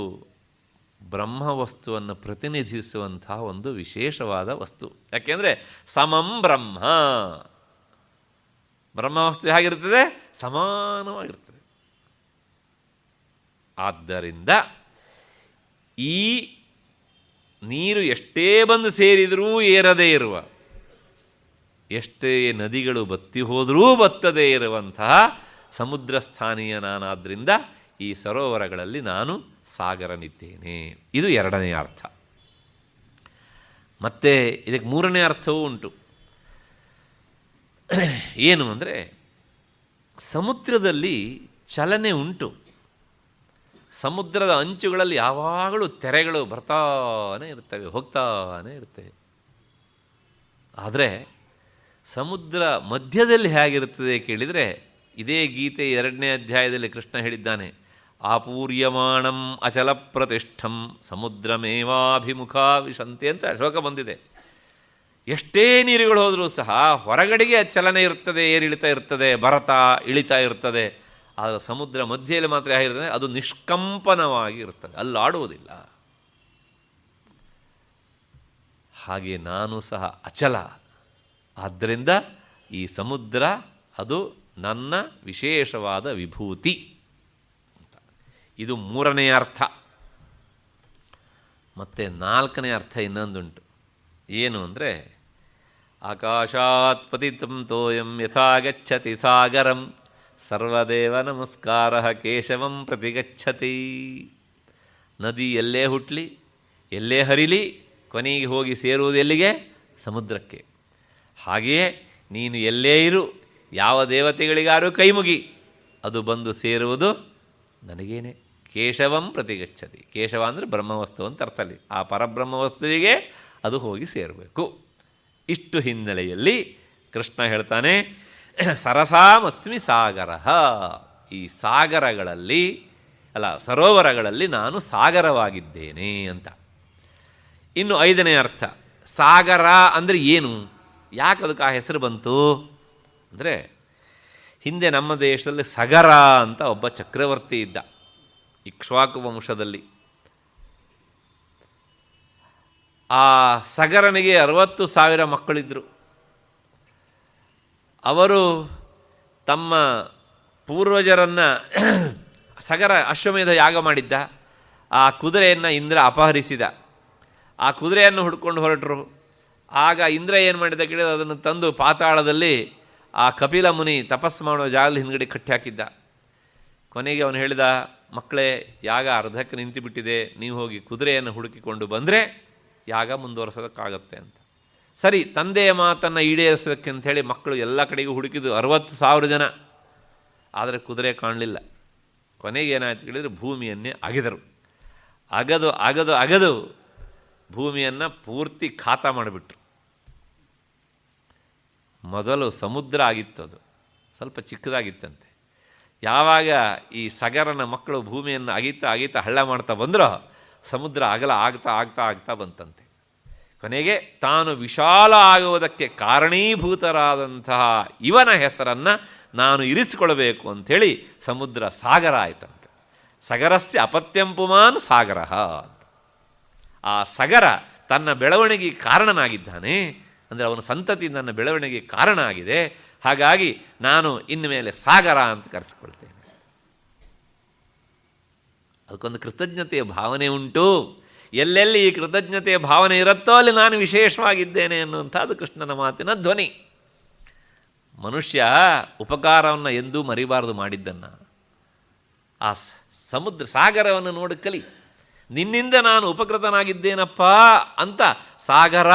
ಬ್ರಹ್ಮವಸ್ತುವನ್ನು ಪ್ರತಿನಿಧಿಸುವಂತಹ ಒಂದು ವಿಶೇಷವಾದ ವಸ್ತು. ಯಾಕೆಂದರೆ ಸಮಂ ಬ್ರಹ್ಮ, ಬ್ರಹ್ಮವಸ್ತು ಹೇಗಿರ್ತದೆ? ಸಮಾನವಾಗಿರ್ತದೆ. ಆದ್ದರಿಂದ ಈ ನೀರು ಎಷ್ಟೇ ಬಂದು ಸೇರಿದರೂ ಏರದೇ ಇರುವ, ಎಷ್ಟೇ ನದಿಗಳು ಬತ್ತಿ ಹೋದರೂ ಬತ್ತದೇ ಇರುವಂತಹ ಸಮುದ್ರ ಸ್ಥಾನೀಯ ನಾನಾದ್ದರಿಂದ ಈ ಸರೋವರಗಳಲ್ಲಿ ನಾನು ಸಾಗರನಿದ್ದೇನೆ. ಇದು ಎರಡನೇ ಅರ್ಥ. ಮತ್ತು ಇದಕ್ಕೆ ಮೂರನೇ ಅರ್ಥವೂ ಉಂಟು. ಏನು ಅಂದರೆ, ಸಮುದ್ರದಲ್ಲಿ ಚಲನೆ ಉಂಟು. ಸಮುದ್ರದ ಅಂಚುಗಳಲ್ಲಿ ಯಾವಾಗಲೂ ತೆರೆಗಳು ಬರ್ತಾನೇ ಇರ್ತವೆ, ಹೋಗ್ತಾನೇ ಇರ್ತವೆ. ಆದರೆ ಸಮುದ್ರ ಮಧ್ಯದಲ್ಲಿ ಹೇಗಿರುತ್ತದೆ ಕೇಳಿದರೆ, ಇದೇ ಗೀತೆ 2ನೇ ಅಧ್ಯಾಯದಲ್ಲಿ ಕೃಷ್ಣ ಹೇಳಿದ್ದಾನೆ, ಆಪೂರ್ಯಮಾಣಂ ಅಚಲ ಪ್ರತಿಷ್ಠಂ ಸಮುದ್ರಮೇವಾಭಿಮುಖ ವಿಶಂತಿ ಅಂತ ಶ್ಲೋಕ ಬಂದಿದೆ. ಎಷ್ಟೇ ನೀರುಗಳು ಹೋದರೂ ಸಹ ಹೊರಗಡೆಗೆ ಚಲನೆ ಇರ್ತದೆ, ಏರಿಳಿತಾ ಇರ್ತದೆ, ಬರತಾ ಇಳಿತಾ ಇರ್ತದೆ. ಆದರೆ ಸಮುದ್ರ ಮಧ್ಯೆಯಲ್ಲಿ ಮಾತ್ರ ಹೇಗಿರ್ತದೆ, ಅದು ನಿಷ್ಕಂಪನವಾಗಿ ಇರ್ತದೆ, ಅಲ್ಲಾಡುವುದಿಲ್ಲ. ಹಾಗೆ ನಾನು ಸಹ ಅಚಲ. ಆದ್ದರಿಂದ ಈ ಸಮುದ್ರ ಅದು ನನ್ನ ವಿಶೇಷವಾದ ವಿಭೂತಿ ಅಂತ. ಇದು ಮೂರನೇ ಅರ್ಥ. ಮತ್ತು 4ನೇ ಅರ್ಥ ಇನ್ನೊಂದುಂಟು. ಏನು ಅಂದರೆ, ಆಕಾಶಾತ್ ಪತಿತಂ ತೋಯಂ ಯಥಾ ಗಚ್ಚತಿ ಸಾಗರಂ ಸರ್ವದೇವ ನಮಸ್ಕಾರ ಕೇಶವಂ ಪ್ರತಿಗಚ್ಚತಿ. ನದಿ ಎಲ್ಲೇ ಹುಟ್ಟಲಿ, ಎಲ್ಲೇ ಹರಿಲಿ, ಕೊನೆಗೆ ಹೋಗಿ ಸೇರುವುದು ಎಲ್ಲಿಗೆ? ಸಮುದ್ರಕ್ಕೆ. ಹಾಗೆಯೇ ನೀನು ಎಲ್ಲೇ ಇರು, ಯಾವ ದೇವತೆಗಳಿಗಾರು ಕೈಮುಗಿ, ಅದು ಬಂದು ಸೇರುವುದು ನನಗೇನೆ. ಕೇಶವಂ ಪ್ರತಿಗಚ್ಚತಿ. ಕೇಶವ ಅಂದರೆ ಬ್ರಹ್ಮವಸ್ತು ಅಂತ ಅರ್ಥಲ್ಲಿ. ಆ ಪರಬ್ರಹ್ಮವಸ್ತುವಿಗೆ ಅದು ಹೋಗಿ ಸೇರಬೇಕು. ಇಷ್ಟು ಹಿನ್ನೆಲೆಯಲ್ಲಿ ಕೃಷ್ಣ ಹೇಳ್ತಾನೆ, ಸರಸಾಮಸ್ಮಿ ಸಾಗರ. ಈ ಸಾಗರಗಳಲ್ಲಿ ಸರೋವರಗಳಲ್ಲಿ ನಾನು ಸಾಗರವಾಗಿದ್ದೇನೆ ಅಂತ. ಇನ್ನು 5ನೇ ಅರ್ಥ, ಸಾಗರ ಅಂದರೆ ಏನು, ಯಾಕೆ ಅದಕ್ಕೆ ಆ ಹೆಸರು ಬಂತು ಅಂದರೆ, ಹಿಂದೆ ನಮ್ಮ ದೇಶದಲ್ಲಿ ಸಗರ ಅಂತ ಒಬ್ಬ ಚಕ್ರವರ್ತಿ ಇದ್ದ, ಇಕ್ಷ್ವಾಕು ವಂಶದಲ್ಲಿ. ಆ ಸಗರನಿಗೆ 60,000 ಮಕ್ಕಳಿದ್ದರು. ಅವರು ತಮ್ಮ ಪೂರ್ವಜರನ್ನು ಸಗರ ಅಶ್ವಮೇಧ ಯಾಗ ಮಾಡಿದ್ದ. ಆ ಕುದುರೆಯನ್ನು ಇಂದ್ರ ಅಪಹರಿಸಿದ. ಆ ಕುದುರೆಯನ್ನು ಹುಡ್ಕೊಂಡು ಹೊರಟರು. ಆಗ ಇಂದ್ರ ಏನು ಮಾಡಿದ ಕೇಳಿದ್ರೆ, ಅದನ್ನು ತಂದು ಪಾತಾಳದಲ್ಲಿ ಆ ಕಪಿಲ ಮುನಿ ತಪಸ್ಸು ಮಾಡೋ ಜಾಗದಲ್ಲಿ ಹಿಂದ್ಗಡೆ ಕಟ್ಟಿ ಹಾಕಿದ್ದ. ಕೊನೆಗೆ ಅವನು ಹೇಳಿದ, ಮಕ್ಕಳೇ, ಯಾಗ ಅರ್ಧಕ್ಕೆ ನಿಂತು ಬಿಟ್ಟಿದೆ, ನೀವು ಹೋಗಿ ಕುದುರೆಯನ್ನು ಹುಡುಕಿಕೊಂಡು ಬಂದರೆ ಯಾಗ ಮುಂದುವರಿಸೋದಕ್ಕಾಗತ್ತೆ ಅಂತ. ಸರಿ, ತಂದೆಯ ಮಾತನ್ನು ಈಡೇರಿಸೋದಕ್ಕೆ ಅಂಥೇಳಿ ಮಕ್ಕಳು ಎಲ್ಲ ಕಡೆಗೂ ಹುಡುಕಿದ್ದು 60,000 ಜನ. ಆದರೆ ಕುದುರೆ ಕಾಣಲಿಲ್ಲ. ಕೊನೆಗೆ ಏನಾಯ್ತು ಕೇಳಿದರೆ, ಭೂಮಿಯನ್ನೇ ಅಗೆದರು. ಅಗದು ಭೂಮಿಯನ್ನು ಪೂರ್ತಿ ಖಾತ ಮಾಡಿಬಿಟ್ರು. ಮೊದಲು ಸಮುದ್ರ ಆಗಿತ್ತು, ಅದು ಸ್ವಲ್ಪ ಚಿಕ್ಕದಾಗಿತ್ತಂತೆ. ಯಾವಾಗ ಈ ಸಗರನ ಮಕ್ಕಳು ಭೂಮಿಯನ್ನು ಅಗೀತಾ ಹಳ್ಳ ಮಾಡ್ತಾ ಬಂದರೋ, ಸಮುದ್ರ ಅಗಲ ಆಗ್ತಾ ಬಂತಂತೆ. ಕೊನೆಗೆ ತಾನು ವಿಶಾಲ ಆಗುವುದಕ್ಕೆ ಕಾರಣೀಭೂತರಾದಂತಹ ಇವನ ಹೆಸರನ್ನು ನಾನು ಇರಿಸಿಕೊಳ್ಬೇಕು ಅಂಥೇಳಿ ಸಮುದ್ರ ಸಾಗರ ಆಯ್ತಂತೆ. ಸಗರಸ್ಯ ಅಪತ್ಯಂ ಪುಮಾನ್ ಸಾಗರ ಅಂತ. ಆ ಸಗರ ತನ್ನ ಬೆಳವಣಿಗೆ ಕಾರಣನಾಗಿದ್ದಾನೆ, ಅಂದರೆ ಅವನ ಸಂತತಿ ನನ್ನ ಬೆಳವಣಿಗೆ ಕಾರಣ ಆಗಿದೆ. ಹಾಗಾಗಿ ನಾನು ಇನ್ಮೇಲೆ ಸಾಗರ ಅಂತ ಕರೆಸಿಕೊಳ್ತೇನೆ. ಅದಕ್ಕೊಂದು ಕೃತಜ್ಞತೆಯ ಭಾವನೆ ಉಂಟು. ಎಲ್ಲೆಲ್ಲಿ ಈ ಕೃತಜ್ಞತೆಯ ಭಾವನೆ ಇರುತ್ತೋ ಅಲ್ಲಿ ನಾನು ವಿಶೇಷವಾಗಿದ್ದೇನೆ ಅನ್ನುವಂಥದ್ದು ಕೃಷ್ಣನ ಮಾತಿನ ಧ್ವನಿ. ಮನುಷ್ಯ ಉಪಕಾರವನ್ನು ಎಂದೂ ಮರಿಬಾರದು ಮಾಡಿದ್ದನ್ನು. ಆ ಸಮುದ್ರ ಸಾಗರವನ್ನು ನೋಡಿ ಕಲಿ. ನಿನ್ನಿಂದ ನಾನು ಉಪಕೃತನಾಗಿದ್ದೇನಪ್ಪ ಅಂತ ಸಾಗರ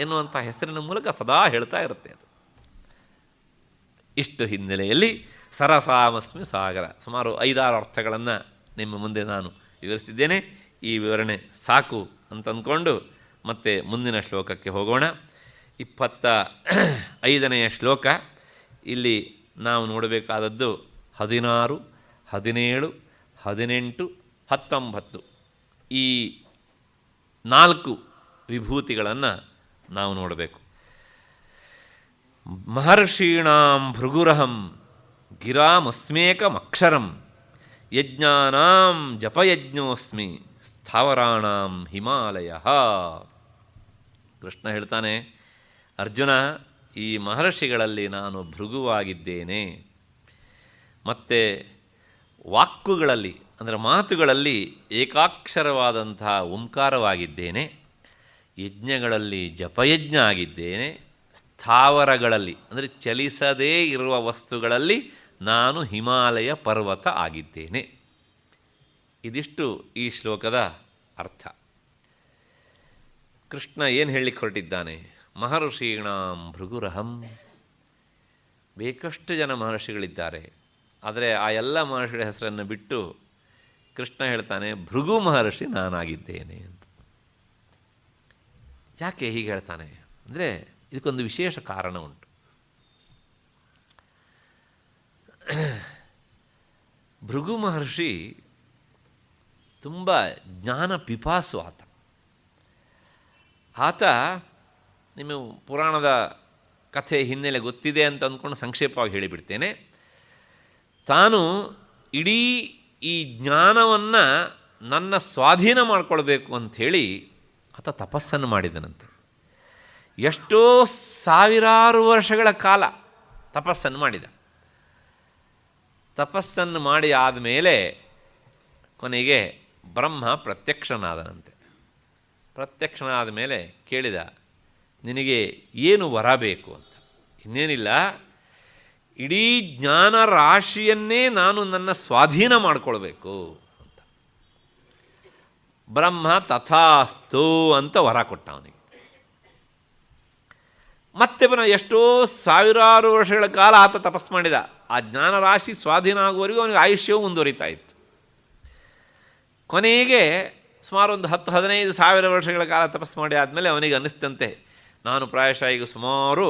ಎನ್ನುವಂಥ ಹೆಸರಿನ ಮೂಲಕ ಸದಾ ಹೇಳ್ತಾ ಇರುತ್ತೆ ಅದು. ಇಷ್ಟು ಹಿನ್ನೆಲೆಯಲ್ಲಿ ಸರಸಾಮಸ್ಮಿ ಸಾಗರ, ಸುಮಾರು 5-6 ಅರ್ಥಗಳನ್ನು ನಿಮ್ಮ ಮುಂದೆ ನಾನು ವಿವರಿಸಿದ್ದೇನೆ. ಈ ವಿವರಣೆ ಸಾಕು ಅಂತ ಅಂದ್ಕೊಂಡು ಮತ್ತೆ ಮುಂದಿನ ಶ್ಲೋಕಕ್ಕೆ ಹೋಗೋಣ. 25ನೆಯ ಶ್ಲೋಕ. ಇಲ್ಲಿ ನಾವು ನೋಡಬೇಕಾದದ್ದು 16, 17, 18, 19 ಈ 4 ವಿಭೂತಿಗಳನ್ನು ನಾವು ನೋಡಬೇಕು. ಮಹರ್ಷೀಣಾಂ ಭೃಗುರಹಂ ಗಿರಾಮಸ್ಮೇಕಮಕ್ಷರಂ ಯಜ್ಞಾನಾಂ ಜಪಯಜ್ಞೋಸ್ಮಿ ಸ್ಥಾವರಾಣಾಂ ಹಿಮಾಲಯ. ಕೃಷ್ಣ ಹೇಳ್ತಾನೆ, ಅರ್ಜುನ, ಈ ಮಹರ್ಷಿಗಳಲ್ಲಿ ನಾನು ಭೃಗುವಾಗಿದ್ದೇನೆ, ಮತ್ತು ವಾಕ್ಕುಗಳಲ್ಲಿ ಅಂದರೆ ಮಾತುಗಳಲ್ಲಿ ಏಕಾಕ್ಷರವಾದಂತಹ ಓಂಕಾರವಾಗಿದ್ದೇನೆ, ಯಜ್ಞಗಳಲ್ಲಿ ಜಪಯಜ್ಞ ಆಗಿದ್ದೇನೆ, ಸ್ಥಾವರಗಳಲ್ಲಿ ಅಂದರೆ ಚಲಿಸದೇ ಇರುವ ವಸ್ತುಗಳಲ್ಲಿ ನಾನು ಹಿಮಾಲಯ ಪರ್ವತ ಆಗಿದ್ದೇನೆ. ಇದಿಷ್ಟು ಈ ಶ್ಲೋಕದ ಅರ್ಥ. ಕೃಷ್ಣ ಏನು ಹೇಳಲಿಕ್ಕೆ ಹೊರಟಿದ್ದಾನೆ? ಮಹರ್ಷೀಣಾಂ ಭೃಗುರಹಂ. ಬೇಕಷ್ಟು ಜನ ಮಹರ್ಷಿಗಳಿದ್ದಾರೆ, ಆದರೆ ಆ ಎಲ್ಲ ಮಹರ್ಷಿಗಳ ಹೆಸರನ್ನು ಬಿಟ್ಟು ಕೃಷ್ಣ ಹೇಳ್ತಾನೆ, ಭೃಗು ಮಹರ್ಷಿ ನಾನಾಗಿದ್ದೇನೆ ಅಂತ. ಯಾಕೆ ಹೀಗೆ ಹೇಳ್ತಾನೆ ಅಂದರೆ, ಇದಕ್ಕೊಂದು ವಿಶೇಷ ಕಾರಣ ಉಂಟು. ಭೃಗು ಮಹರ್ಷಿ ತುಂಬ ಜ್ಞಾನ ಪಿಪಾಸು ಆತ ನಿಮ್ಮ ಪುರಾಣದ ಕಥೆ ಹಿನ್ನೆಲೆ ಗೊತ್ತಿದೆ ಅಂತ ಅಂದ್ಕೊಂಡು ಸಂಕ್ಷೇಪವಾಗಿ ಹೇಳಿಬಿಡ್ತೇನೆ. ತಾನು ಇಡೀ ಈ ಜ್ಞಾನವನ್ನು ನನ್ನ ಸ್ವಾಧೀನ ಮಾಡಿಕೊಳ್ಬೇಕು ಅಂಥೇಳಿ ಆತ ತಪಸ್ಸನ್ನು ಮಾಡಿದನಂತೆ. ಎಷ್ಟೋ ಸಾವಿರಾರು ವರ್ಷಗಳ ಕಾಲ ತಪಸ್ಸನ್ನು ಮಾಡಿದ. ತಪಸ್ಸನ್ನು ಮಾಡಿ ಆದಮೇಲೆ ಕೊನೆಗೆ ಬ್ರಹ್ಮ ಪ್ರತ್ಯಕ್ಷನಾದನಂತೆ. ಪ್ರತ್ಯಕ್ಷನಾದ ಮೇಲೆ ಕೇಳಿದ, ನಿನಗೆ ಏನು ವರ ಬೇಕು ಅಂತ. ಇನ್ನೇನಿಲ್ಲ, ಇಡೀ ಜ್ಞಾನ ರಾಶಿಯನ್ನೇ ನಾನು ನನ್ನ ಸ್ವಾಧೀನ ಮಾಡಿಕೊಳ್ಬೇಕು ಅಂತ. ಬ್ರಹ್ಮ ತಥಾಸ್ತು ಅಂತ ವರ ಕೊಟ್ಟ ಅವನಿಗೆ. ಮತ್ತೆ ಎಷ್ಟೋ ಸಾವಿರಾರು ವರ್ಷಗಳ ಕಾಲ ಆತ ತಪಸ್ಸು ಮಾಡಿದ. ಆ ಜ್ಞಾನ ರಾಶಿ ಸ್ವಾಧೀನ ಆಗುವವರೆಗೂ ಅವನಿಗೆ ಆಯುಷ್ಯವು ಮುಂದುವರಿತಾ ಇತ್ತು. ಕೊನೆಗೆ ಸುಮಾರು ಒಂದು 10-15 ಸಾವಿರ ವರ್ಷಗಳ ಕಾಲ ತಪಸ್ಸು ಮಾಡಿ ಆದಮೇಲೆ ಅವನಿಗೆ ಅನ್ನಿಸ್ತಂತೆ, ನಾನು ಪ್ರಾಯಶಃ ಈಗ ಸುಮಾರು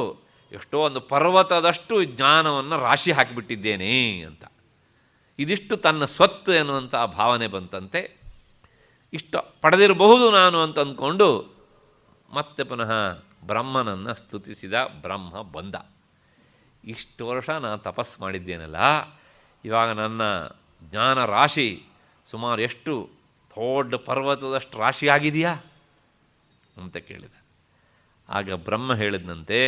ಎಷ್ಟೋ ಒಂದು ಪರ್ವತದಷ್ಟು ಜ್ಞಾನವನ್ನು ರಾಶಿ ಹಾಕಿಬಿಟ್ಟಿದ್ದೇನೆ ಅಂತ. ಇದಿಷ್ಟು ತನ್ನ ಸ್ವತ್ತು ಎನ್ನುವಂಥ ಭಾವನೆ ಬಂತಂತೆ. ಇಷ್ಟು ಪಡೆದಿರಬಹುದು ನಾನು ಅಂತ ಅಂದ್ಕೊಂಡು ಮತ್ತೆ ಪುನಃ ಬ್ರಹ್ಮನನ್ನು ಸ್ತುತಿಸಿದ. ಬ್ರಹ್ಮ ಬಂದ. ಇಷ್ಟು ವರ್ಷ ನಾನು ತಪಸ್ಸು ಮಾಡಿದ್ದೇನಲ್ಲ, ಇವಾಗ ನನ್ನ ಜ್ಞಾನ ರಾಶಿ ಸುಮಾರು ಎಷ್ಟು ದೊಡ್ಡ ಪರ್ವತದಷ್ಟು ರಾಶಿ ಆಗಿದೆಯಾ ಅಂತ ಕೇಳಿದ. ಆಗ ಬ್ರಹ್ಮ ಹೇಳಿದಂತೆ,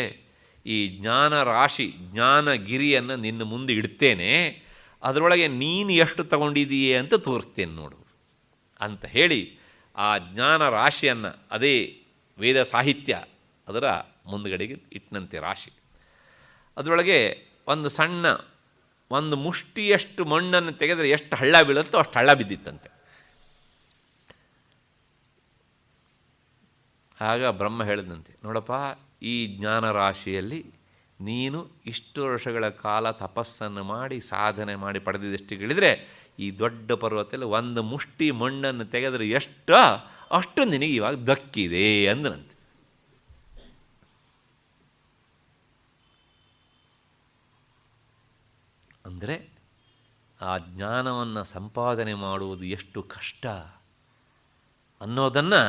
ಈ ಜ್ಞಾನ ರಾಶಿ ಜ್ಞಾನಗಿರಿಯನ್ನು ನಿನ್ನ ಮುಂದೆ ಇಡ್ತೇನೆ, ಅದರೊಳಗೆ ನೀನು ಎಷ್ಟು ತಗೊಂಡಿದೀಯೇ ಅಂತ ತೋರಿಸ್ತೇನೆ ನೋಡು ಅಂತ ಹೇಳಿ ಆ ಜ್ಞಾನ ರಾಶಿಯನ್ನು, ಅದೇ ವೇದ ಸಾಹಿತ್ಯ, ಅದರ ಮುಂದುಗಡೆಗೆ ಇಟ್ಟನಂತೆ ರಾಶಿ. ಅದರೊಳಗೆ ಒಂದು ಸಣ್ಣ ಒಂದು ಮುಷ್ಟಿಯಷ್ಟು ಮಣ್ಣನ್ನು ತೆಗೆದರೆ ಎಷ್ಟು ಹಳ್ಳ ಬೀಳುತ್ತೋ ಅಷ್ಟು ಹಳ್ಳ ಬಿದ್ದಿತ್ತಂತೆ. ಆಗ ಬ್ರಹ್ಮ ಹೇಳಿದಂತೆ, ನೋಡಪ್ಪ, ಈ ಜ್ಞಾನ ರಾಶಿಯಲ್ಲಿ ನೀನು ಇಷ್ಟು ವರ್ಷಗಳ ಕಾಲ ತಪಸ್ಸನ್ನು ಮಾಡಿ ಸಾಧನೆ ಮಾಡಿ ಪಡೆದಿದ್ದಷ್ಟು ಹೇಳಿದರೆ ಈ ದೊಡ್ಡ ಪರ್ವತದಲ್ಲಿ ಒಂದು ಮುಷ್ಟಿ ಮಣ್ಣನ್ನು ತೆಗೆದರೆ ಎಷ್ಟೋ ಅಷ್ಟು ನಿನಗೆ ಇವಾಗ ದಕ್ಕಿದೆ ಅಂದನಂತೆ. ಅಂದರೆ ಆ ಜ್ಞಾನವನ್ನು ಸಂಪಾದನೆ ಮಾಡುವುದು ಎಷ್ಟು ಕಷ್ಟ ಅನ್ನೋದನ್ನು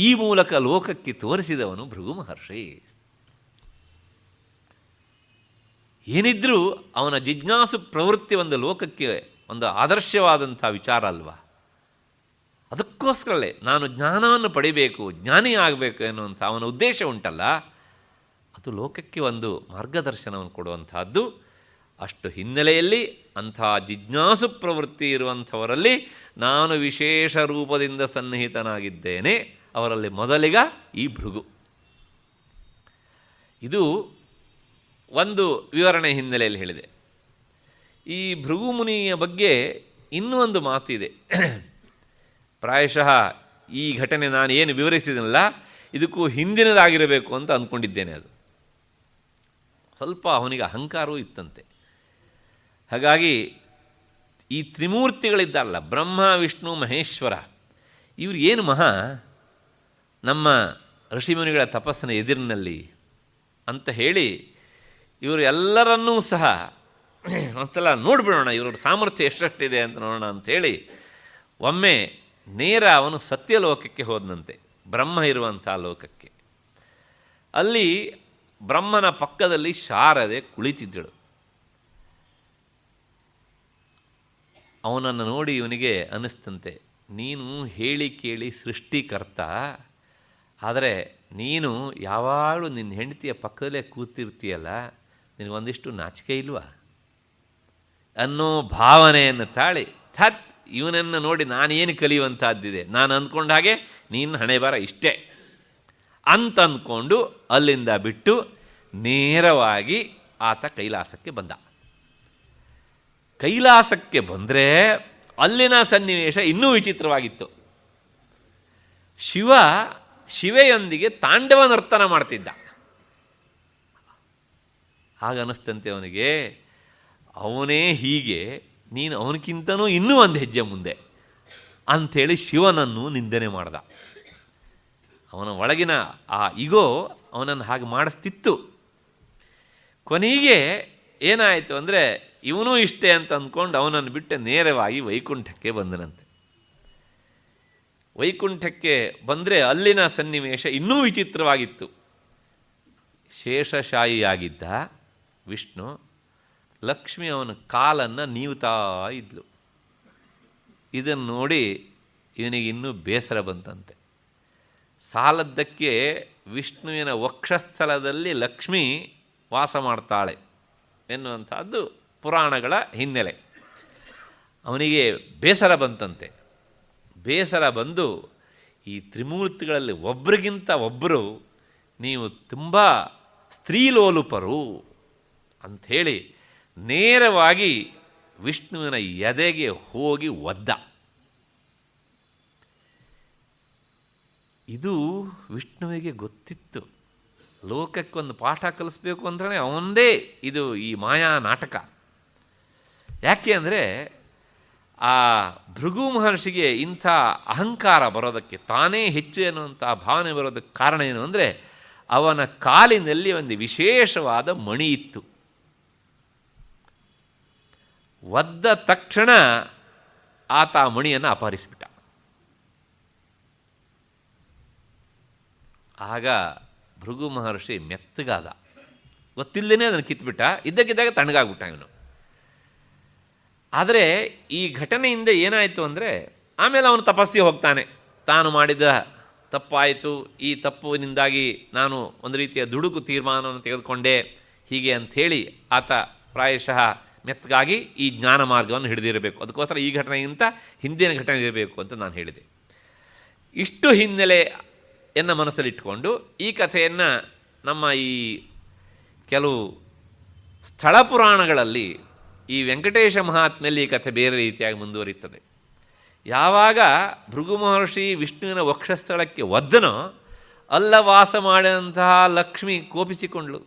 ಈ ಮೂಲಕ ಲೋಕಕ್ಕೆ ತೋರಿಸಿದವನು ಭೃಗು ಮಹರ್ಷಿ. ಏನಿದ್ರೂ ಅವನ ಜಿಜ್ಞಾಸು ಪ್ರವೃತ್ತಿ ಒಂದು ಲೋಕಕ್ಕೆ ಒಂದು ಆದರ್ಶವಾದಂಥ ವಿಚಾರ ಅಲ್ವಾ. ಅದಕ್ಕೋಸ್ಕರಲೇ ನಾನು ಜ್ಞಾನವನ್ನು ಪಡಿಬೇಕು, ಜ್ಞಾನಿ ಆಗಬೇಕು ಎನ್ನುವಂಥ ಅವನ ಉದ್ದೇಶ ಉಂಟಲ್ಲ, ಅದು ಲೋಕಕ್ಕೆ ಒಂದು ಮಾರ್ಗದರ್ಶನವನ್ನು ಕೊಡುವಂಥದ್ದು. ಅಷ್ಟು ಹಿನ್ನೆಲೆಯಲ್ಲಿ ಅಂಥ ಜಿಜ್ಞಾಸು ಪ್ರವೃತ್ತಿ ಇರುವಂಥವರಲ್ಲಿ ನಾನು ವಿಶೇಷ ರೂಪದಿಂದ ಸನ್ನಿಹಿತನಾಗಿದ್ದೇನೆ. ಅವರಲ್ಲಿ ಮೊದಲಿಗ ಈ ಭೃಗು. ಇದು ಒಂದು ವಿವರಣೆ ಹಿನ್ನೆಲೆಯಲ್ಲಿ ಹೇಳಿದೆ. ಈ ಭೃಗು ಮುನಿಯ ಬಗ್ಗೆ ಇನ್ನೂ ಒಂದು ಮಾತಿದೆ. ಪ್ರಾಯಶಃ ಈ ಘಟನೆ ನಾನು ಏನು ವಿವರಿಸಿದನಲ್ಲ, ಇದಕ್ಕೂ ಹಿಂದಿನದಾಗಿರಬೇಕು ಅಂತ ಅಂದ್ಕೊಂಡಿದ್ದೇನೆ. ಅದು ಸ್ವಲ್ಪ ಅವನಿಗೆ ಅಹಂಕಾರವೂ ಇತ್ತಂತೆ. ಹಾಗಾಗಿ ಈ ತ್ರಿಮೂರ್ತಿಗಳಿದ್ದಾರಲ್ಲ, ಬ್ರಹ್ಮ ವಿಷ್ಣು ಮಹೇಶ್ವರ, ಇವರು ಏನು ನಮ್ಮ ಋಷಿಮುನಿಗಳ ತಪಸ್ಸಿನ ಎದುರಿನಲ್ಲಿ ಅಂತ ಹೇಳಿ ಇವರು ಎಲ್ಲರನ್ನೂ ಸಹ ಒಂದ್ಸಲ ನೋಡಿಬಿಡೋಣ, ಇವ್ರ ಸಾಮರ್ಥ್ಯ ಎಷ್ಟೆಷ್ಟಿದೆ ಅಂತ ನೋಡೋಣ ಅಂಥೇಳಿ ಒಮ್ಮೆ ನೇರ ಅವನು ಸತ್ಯಲೋಕಕ್ಕೆ ಹೋದನಂತೆ, ಬ್ರಹ್ಮ ಇರುವಂಥ ಲೋಕಕ್ಕೆ. ಅಲ್ಲಿ ಬ್ರಹ್ಮನ ಪಕ್ಕದಲ್ಲಿ ಶಾರದೆ ಕುಳಿತಿದ್ದಳು. ಅವನನ್ನು ನೋಡಿ ಇವನಿಗೆ ಅನ್ನಿಸ್ತಂತೆ, ನೀನು ಹೇಳಿ ಕೇಳಿ ಸೃಷ್ಟಿಕರ್ತ, ಆದರೆ ನೀನು ಯಾವಾಗಲೂ ನಿನ್ನ ಹೆಂಡತಿಯ ಪಕ್ಕದಲ್ಲೇ ಕೂತಿರ್ತೀಯಲ್ಲ, ನಿನಗೊಂದಿಷ್ಟು ನಾಚಿಕೆ ಇಲ್ವಾ ಅನ್ನೋ ಭಾವನೆಯನ್ನು ತಾಳಿ, ಥತ್ ಇವನನ್ನು ನೋಡಿ ನಾನೇನು ಕಲಿಯುವಂಥದ್ದಿದೆ, ನಾನು ಅಂದ್ಕೊಂಡ ಹಾಗೆ ನೀನು ಹಣೆ ಬರ ಇಷ್ಟೇ ಅಂತ ಅಂದ್ಕೊಂಡು ಅಲ್ಲಿಂದ ಬಿಟ್ಟು ನೇರವಾಗಿ ಆತ ಕೈಲಾಸಕ್ಕೆ ಬಂದ. ಕೈಲಾಸಕ್ಕೆ ಬಂದರೆ ಅಲ್ಲಿನ ಸನ್ನಿವೇಶ ಇನ್ನೂ ವಿಚಿತ್ರವಾಗಿತ್ತು. ಶಿವೆಯೊಂದಿಗೆ ತಾಂಡವ ನರ್ತನ ಮಾಡ್ತಿದ್ದ. ಆಗ ಅನ್ನಿಸ್ತಂತೆ ಅವನಿಗೆ, ಅವನೇ ಹೀಗೆ, ನೀನು ಅವನಕ್ಕಿಂತನೂ ಇನ್ನೂ ಒಂದು ಹೆಜ್ಜೆ ಮುಂದೆ ಅಂಥೇಳಿ ಶಿವನನ್ನು ನಿಂದನೆ ಮಾಡ್ದ. ಅವನ ಒಳಗಿನ ಆ ಇಗೋ ಅವನನ್ನು ಹಾಗೆ ಮಾಡಿಸ್ತಿತ್ತು. ಕೊನೆಗೆ ಏನಾಯಿತು ಅಂದರೆ, ಇವನೂ ಇಷ್ಟೇ ಅಂತ ಅಂದ್ಕೊಂಡು ಅವನನ್ನು ಬಿಟ್ಟು ನೇರವಾಗಿ ವೈಕುಂಠಕ್ಕೆ ಬಂದನಂತೆ. ವೈಕುಂಠಕ್ಕೆ ಬಂದರೆ ಅಲ್ಲಿನ ಸನ್ನಿವೇಶ ಇನ್ನೂ ವಿಚಿತ್ರವಾಗಿತ್ತು. ಶೇಷಶಾಹಿಯಾಗಿದ್ದ ವಿಷ್ಣು, ಲಕ್ಷ್ಮಿ ಅವನ ಕಾಲನ್ನು ನೀವುತ್ತಾ ಇದ್ಲು. ಇದನ್ನು ನೋಡಿ ಇವನಿಗೆ ಇನ್ನೂ ಬೇಸರ ಬಂತಂತೆ. ಸಾಲದ್ದಕ್ಕೆ ವಿಷ್ಣುವಿನ ವಕ್ಷಸ್ಥಲದಲ್ಲಿ ಲಕ್ಷ್ಮಿ ವಾಸ ಮಾಡ್ತಾಳೆ ಎನ್ನುವಂಥದ್ದು ಪುರಾಣಗಳ ಹಿನ್ನೆಲೆ. ಅವನಿಗೆ ಬೇಸರ ಬಂತಂತೆ. ಬೇಸರ ಬಂದು ಈ ತ್ರಿಮೂರ್ತಿಗಳಲ್ಲಿ ಒಬ್ಬರಿಗಿಂತ ಒಬ್ಬರು ನೀವು ತುಂಬ ಸ್ತ್ರೀಲೋಲುಪರು ಅಂಥೇಳಿ ನೇರವಾಗಿ ವಿಷ್ಣುವಿನ ಎದೆಗೆ ಹೋಗಿ ಒದ್ದ. ಇದು ವಿಷ್ಣುವಿಗೆ ಗೊತ್ತಿತ್ತು. ಲೋಕಕ್ಕೊಂದು ಪಾಠ ಕಲಿಸ್ಬೇಕು ಅಂತಲೇ ಅವನದೇ ಇದು ಈ ಮಾಯಾ ನಾಟಕ. ಯಾಕೆ ಅಂದರೆ ಆ ಭೃಗು ಮಹರ್ಷಿಗೆ ಇಂಥ ಅಹಂಕಾರ ಬರೋದಕ್ಕೆ, ತಾನೇ ಹೆಚ್ಚು ಎನ್ನುವಂಥ ಭಾವನೆ ಬರೋದಕ್ಕೆ ಕಾರಣ ಏನು ಅಂದರೆ, ಅವನ ಕಾಲಿನಲ್ಲಿ ಒಂದು ವಿಶೇಷವಾದ ಮಣಿ ಇತ್ತು. ಒದ್ದ ತಕ್ಷಣ ಆತ ಆ ಮಣಿಯನ್ನು ಅಪಹರಿಸಿಬಿಟ್ಟ. ಆಗ ಭೃಗು ಮಹರ್ಷಿ ಮೆತ್ತಗಾದ, ಗೊತ್ತಿಲ್ಲದೇ ಅದನ್ನು ಕಿತ್ಬಿಟ್ಟ. ಇದ್ದಕ್ಕಿದ್ದಾಗ ತಣ್ಣಗಾಗ್ಬಿಟ್ಟ ಇವನು. ಆದರೆ ಈ ಘಟನೆಯಿಂದ ಏನಾಯಿತು ಅಂದರೆ, ಆಮೇಲೆ ಅವನು ತಪಸ್ಸಿಗೆ ಹೋಗ್ತಾನೆ. ತಾನು ಮಾಡಿದ ತಪ್ಪಾಯಿತು, ಈ ತಪ್ಪಿನಿಂದಾಗಿ ನಾನು ಒಂದು ರೀತಿಯ ದುಡುಕು ತೀರ್ಮಾನವನ್ನು ತೆಗೆದುಕೊಂಡೆ, ಹೀಗೆ ಅಂಥೇಳಿ ಆತ ಪ್ರಾಯಶಃ ಮೆತ್ತಗಾಗಿ ಈ ಜ್ಞಾನ ಮಾರ್ಗವನ್ನು ಹಿಡಿದಿರಬೇಕು. ಅದಕ್ಕೋಸ್ಕರ ಈ ಘಟನೆಗಿಂತ ಹಿಂದಿನ ಘಟನೆ ಇರಬೇಕು ಅಂತ ನಾನು ಹೇಳಿದೆ. ಇಷ್ಟು ಹಿನ್ನೆಲೆಯನ್ನು ಮನಸ್ಸಲ್ಲಿಟ್ಟುಕೊಂಡು ಈ ಕಥೆಯನ್ನು ನಮ್ಮ ಈ ಕೆಲವು ಸ್ಥಳ ಪುರಾಣಗಳಲ್ಲಿ ಈ ವೆಂಕಟೇಶ ಮಹಾತ್ಮೆಯಲ್ಲಿ ಈ ಕಥೆ ಬೇರೆ ರೀತಿಯಾಗಿ ಮುಂದುವರಿಯುತ್ತದೆ. ಯಾವಾಗ ಭೃಗು ಮಹರ್ಷಿ ವಿಷ್ಣುವಿನ ವಕ್ಷಸ್ಥಳಕ್ಕೆ ಒದ್ದನೋ, ಅಲ್ಲ ವಾಸ ಮಾಡಿದಂತಹ ಲಕ್ಷ್ಮಿ ಕೋಪಿಸಿಕೊಂಡ್ಳು.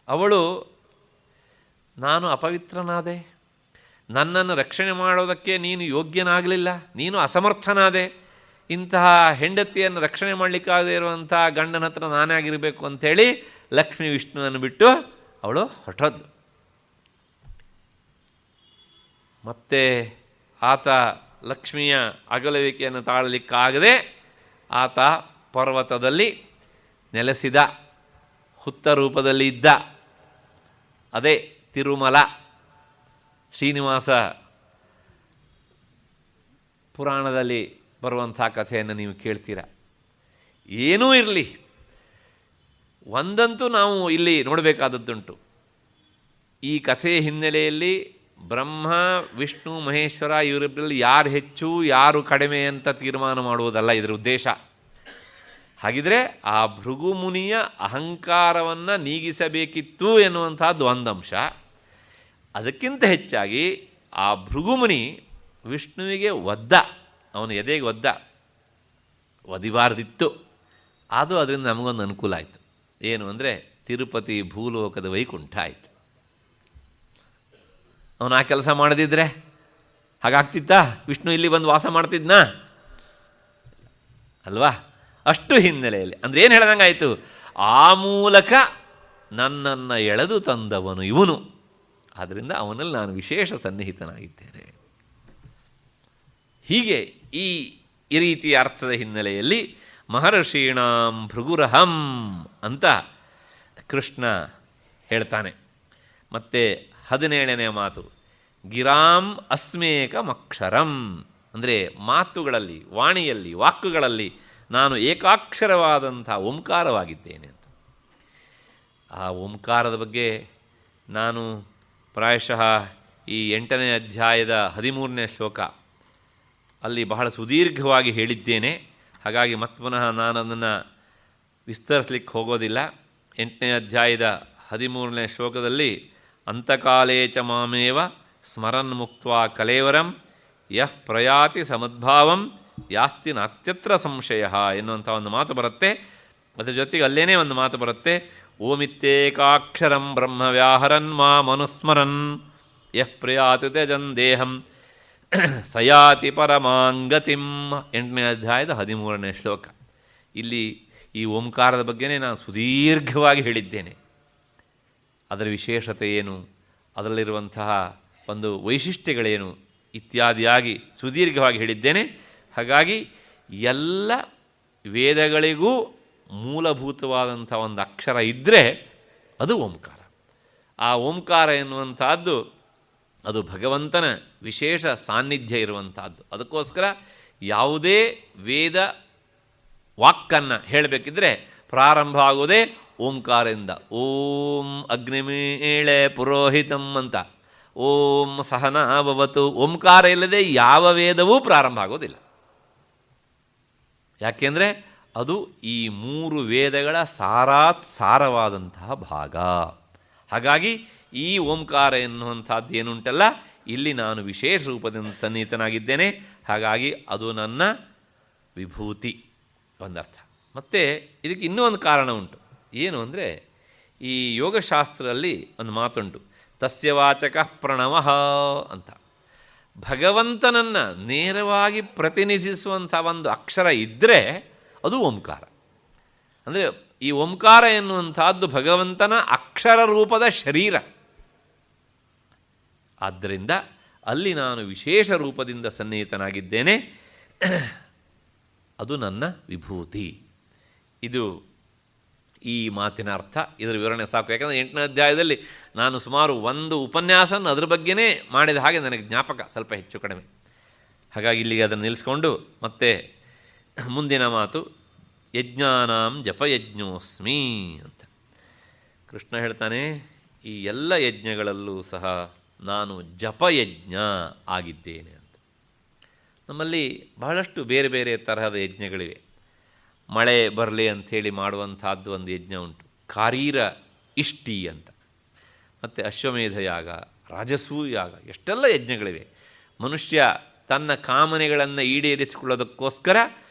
ಅವಳು, ನಾನು ಅಪವಿತ್ರನಾದೆ, ನನ್ನನ್ನು ರಕ್ಷಣೆ ಮಾಡೋದಕ್ಕೆ ನೀನು ಯೋಗ್ಯನಾಗಲಿಲ್ಲ, ನೀನು ಅಸಮರ್ಥನಾದೆ, ಇಂತಹ ಹೆಂಡತಿಯನ್ನು ರಕ್ಷಣೆ ಮಾಡಲಿಕ್ಕಾಗದೇ ಇರುವಂಥ ಗಂಡನ ಹತ್ರ ನಾನೇ ಆಗಿರಬೇಕು ಅಂಥೇಳಿ ಲಕ್ಷ್ಮೀ ವಿಷ್ಣುವನ್ನು ಬಿಟ್ಟು ಅವಳು ಹೊರಟೋದ್ಲು. ಮತ್ತೆ ಆತ ಲಕ್ಷ್ಮಿಯ ಅಗಲುವಿಕೆಯನ್ನು ತಾಳಲಿಕ್ಕಾಗದೆ ಆತ ಪರ್ವತದಲ್ಲಿ ನೆಲೆಸಿದ, ಹುತ್ತ ರೂಪದಲ್ಲಿ ಇದ್ದ. ಅದೇ ತಿರುಮಲ ಶ್ರೀನಿವಾಸ ಪುರಾಣದಲ್ಲಿ ಬರುವಂಥ ಕಥೆಯನ್ನು ನೀವು ಕೇಳ್ತೀರ. ಏನೂ ಇರಲಿ, ಒಂದಂತೂ ನಾವು ಇಲ್ಲಿ ನೋಡಬೇಕಾದದ್ದುಂಟು. ಈ ಕಥೆಯ ಹಿನ್ನೆಲೆಯಲ್ಲಿ ಬ್ರಹ್ಮ, ವಿಷ್ಣು, ಮಹೇಶ್ವರ ಇವರಿಬ್ಬರಲ್ಲಿ ಯಾರು ಹೆಚ್ಚು ಯಾರು ಕಡಿಮೆ ಅಂತ ತೀರ್ಮಾನ ಮಾಡುವುದಲ್ಲ ಇದರ ಉದ್ದೇಶ. ಹಾಗಿದ್ರೆ ಆ ಭೃಗು ಮುನಿಯ ಅಹಂಕಾರವನ್ನು ನೀಗಿಸಬೇಕಿತ್ತು ಎನ್ನುವಂಥದ್ದು ಒಂದಂಶ. ಅದಕ್ಕಿಂತ ಹೆಚ್ಚಾಗಿ ಆ ಭೃಗುಮುನಿ ವಿಷ್ಣುವಿಗೆ ಒದ್ದ, ಅವನು ಎದೆಗೆ ಒದ್ದ, ಒದಿಬಾರ್ದಿತ್ತು. ಅದು ಅದರಿಂದ ನಮಗೊಂದು ಅನುಕೂಲ ಆಯಿತು. ಏನು ಅಂದರೆ ತಿರುಪತಿ ಭೂಲೋಕದ ವೈಕುಂಠ ಆಯಿತು. ಅವನು ಆ ಕೆಲಸ ಮಾಡದಿದ್ದರೆ ಹಾಗಾಗ್ತಿತ್ತಾ? ವಿಷ್ಣು ಇಲ್ಲಿ ಬಂದು ವಾಸ ಮಾಡ್ತಿದ್ನಾ? ಅಲ್ವಾ? ಅಷ್ಟು ಹಿನ್ನೆಲೆಯಲ್ಲಿ ಅಂದರೆ ಏನು ಹೇಳ್ದಂಗಾಯಿತು, ಆ ಮೂಲಕ ನನ್ನನ್ನು ಎಳೆದು ತಂದವನು ಇವನು, ಆದ್ದರಿಂದ ಅವನಲ್ಲಿ ನಾನು ವಿಶೇಷ ಸನ್ನಿಹಿತನಾಗಿದ್ದೇನೆ. ಹೀಗೆ ಈ ರೀತಿಯ ಅರ್ಥದ ಹಿನ್ನೆಲೆಯಲ್ಲಿ ಮಹರ್ಷೀಣಾಂ ಭೃಗುರಹಂ ಅಂತ ಕೃಷ್ಣ ಹೇಳ್ತಾನೆ. ಮತ್ತು 17ನೇ ಮಾತು, ಗಿರಾಂ ಅಸ್ಮೇಕಮಕ್ಷರಂ, ಅಂದರೆ ಮಾತುಗಳಲ್ಲಿ, ವಾಣಿಯಲ್ಲಿ, ವಾಕ್ಕುಗಳಲ್ಲಿ ನಾನು ಏಕಾಕ್ಷರವಾದಂಥ ಓಂಕಾರವಾಗಿದ್ದೇನೆ ಅಂತ. ಆ ಓಂಕಾರದ ಬಗ್ಗೆ ನಾನು ಪ್ರಾಯಶಃ ಈ 8ನೇ ಅಧ್ಯಾಯದ 13ನೇ ಶ್ಲೋಕ ಅಲ್ಲಿ ಬಹಳ ಸುದೀರ್ಘವಾಗಿ ಹೇಳಿದ್ದೇನೆ. ಹಾಗಾಗಿ ಮತ್ತೆ ಪುನಃ ನಾನು ಅದನ್ನು ವಿಸ್ತರಿಸಲಿಕ್ಕೆ ಹೋಗೋದಿಲ್ಲ. 8ನೇ ಅಧ್ಯಾಯದ 13ನೇ ಶ್ಲೋಕದಲ್ಲಿ ಅಂತಕಾಲೇ ಚ ಮಾಮೇವ ಸ್ಮರನ್ ಮುಕ್ತ್ವಾ ಕಲೇವರಂ ಯಃ ಪ್ರಯಾತಿ ಸಮದ್ಭಾವಂ ಯಾಸ್ತಿ ನಾತ್ಯತ್ರ ಸಂಶಯ ಎನ್ನುವಂಥ ಒಂದು ಮಾತು ಬರುತ್ತೆ. ಅದರ ಜೊತೆಗೆ ಅಲ್ಲೇನೇ ಒಂದು ಮಾತು ಬರುತ್ತೆ, ಓಮಿತ್ಯೇಕಾಕ್ಷರಂ ಬ್ರಹ್ಮ ವ್ಯಾಹರನ್ ಮಾ ಮನುಸ್ಮರನ್ ಯಃ ಪ್ರಯಾತಿ ತ್ಯಜನ್ ದೇಹಂ ಸಯಾತಿ ಪರಮಾಂಗತಿಂ. 8ನೇ ಅಧ್ಯಾಯದ 13ನೇ ಶ್ಲೋಕ. ಇಲ್ಲಿ ಈ ಓಂಕಾರದ ಬಗ್ಗೆನೇ ನಾನು ಸುದೀರ್ಘವಾಗಿ ಹೇಳಿದ್ದೇನೆ. ಅದರ ವಿಶೇಷತೆ ಏನು, ಅದರಲ್ಲಿರುವಂತಹ ಒಂದು ವೈಶಿಷ್ಟ್ಯಗಳೇನು ಇತ್ಯಾದಿಯಾಗಿ ಸುದೀರ್ಘವಾಗಿ ಹೇಳಿದ್ದೇನೆ. ಹಾಗಾಗಿ ಎಲ್ಲ ವೇದಗಳಿಗೂ ಮೂಲಭೂತವಾದಂಥ ಒಂದು ಅಕ್ಷರ ಇದ್ದರೆ ಅದು ಓಂಕಾರ. ಆ ಓಂಕಾರ ಎನ್ನುವಂಥದ್ದು ಅದು ಭಗವಂತನ ವಿಶೇಷ ಸಾನ್ನಿಧ್ಯ ಇರುವಂಥದ್ದು. ಅದಕ್ಕೋಸ್ಕರ ಯಾವುದೇ ವೇದ ವಾಕ್ಕನ್ನು ಹೇಳಬೇಕಿದ್ರೆ ಪ್ರಾರಂಭ ಆಗೋದೇ ಓಂಕಾರದಿಂದ. ಓಂ ಅಗ್ನಿಮೇಳೆ ಪುರೋಹಿತಂ ಅಂತ, ಓಂ ಸಹನಾಭವತು. ಓಂಕಾರ ಇಲ್ಲದೆ ಯಾವ ವೇದವೂ ಪ್ರಾರಂಭ ಆಗೋದಿಲ್ಲ. ಯಾಕೆಂದರೆ ಅದು ಈ 3 ವೇದಗಳ ಸಾರವಾದಂತಹ ಭಾಗ. ಹಾಗಾಗಿ ಈ ಓಂಕಾರ ಎನ್ನುವಂಥದ್ದು ಏನುಂಟಲ್ಲ, ಇಲ್ಲಿ ನಾನು ವಿಶೇಷ ರೂಪದಿಂದ ಸನ್ನಿಹಿತನಾಗಿದ್ದೇನೆ. ಹಾಗಾಗಿ ಅದು ನನ್ನ ವಿಭೂತಿ ಒಂದರ್ಥ. ಮತ್ತು ಇದಕ್ಕೆ ಇನ್ನೂ ಒಂದು ಕಾರಣ ಉಂಟು. ಏನು ಅಂದರೆ, ಈ ಯೋಗಶಾಸ್ತ್ರದಲ್ಲಿ ಒಂದು ಮಾತುಂಟು, ತಸ್ಯ ವಾಚಕ ಪ್ರಣವಃ ಅಂತ. ಭಗವಂತನನ್ನು ನೇರವಾಗಿ ಪ್ರತಿನಿಧಿಸುವಂಥ ಒಂದು ಅಕ್ಷರ ಇದ್ದರೆ ಅದು ಓಂಕಾರ. ಅಂದರೆ ಈ ಓಂಕಾರ ಎನ್ನುವಂಥದ್ದು ಭಗವಂತನ ಅಕ್ಷರ ರೂಪದ ಶರೀರ. ಆದ್ದರಿಂದ ಅಲ್ಲಿ ನಾನು ವಿಶೇಷ ರೂಪದಿಂದ ಸನ್ನಿಹಿತನಾಗಿದ್ದೇನೆ, ಅದು ನನ್ನ ವಿಭೂತಿ. ಇದು ಈ ಮಾತಿನ ಅರ್ಥ. ಇದರ ವಿವರಣೆ ಸಾಕು. ಯಾಕಂದರೆ 8ನೇ ಅಧ್ಯಾಯದಲ್ಲಿ ನಾನು ಸುಮಾರು ಒಂದು ಉಪನ್ಯಾಸನ ಅದ್ರ ಬಗ್ಗೆನೇ ಮಾಡಿದ ಹಾಗೆ ನನಗೆ ಜ್ಞಾಪಕ ಸ್ವಲ್ಪ ಹೆಚ್ಚು ಕಡಿಮೆ. ಹಾಗಾಗಿ ಇಲ್ಲಿಗೆ ಅದನ್ನು ನಿಲ್ಲಿಸ್ಕೊಂಡು ಮತ್ತೆ ಮುಂದಿನ ಮಾತು ಯಜ್ಞಾನಾಂ ಜಪಯಜ್ಞೋಸ್ಮಿ ಅಂತ ಕೃಷ್ಣ ಹೇಳ್ತಾನೆ. ಈ ಎಲ್ಲ ಯಜ್ಞಗಳಲ್ಲೂ ಸಹ ನಾನು ಜಪಯಜ್ಞ ಆಗಿದ್ದೇನೆ ಅಂತ. ನಮ್ಮಲ್ಲಿ ಬಹಳಷ್ಟು ಬೇರೆ ಬೇರೆ ತರಹದ ಯಜ್ಞಗಳಿವೆ. ಮಳೆ ಬರಲಿ ಅಂಥೇಳಿ ಮಾಡುವಂಥದ್ದು ಒಂದು ಯಜ್ಞ ಉಂಟು, ಕಾರೀರ ಇಷ್ಟಿ ಅಂತ. ಮತ್ತು ಅಶ್ವಮೇಧ ಯಾಗ, ರಾಜಸೂಯ ಯಾಗ, ಎಷ್ಟೆಲ್ಲ ಯಜ್ಞಗಳಿವೆ. ಮನುಷ್ಯ ತನ್ನ ಕಾಮನೆಗಳನ್ನು ಈಡೇರಿಸಿಕೊಳ್ಳೋದಕ್ಕೋಸ್ಕರ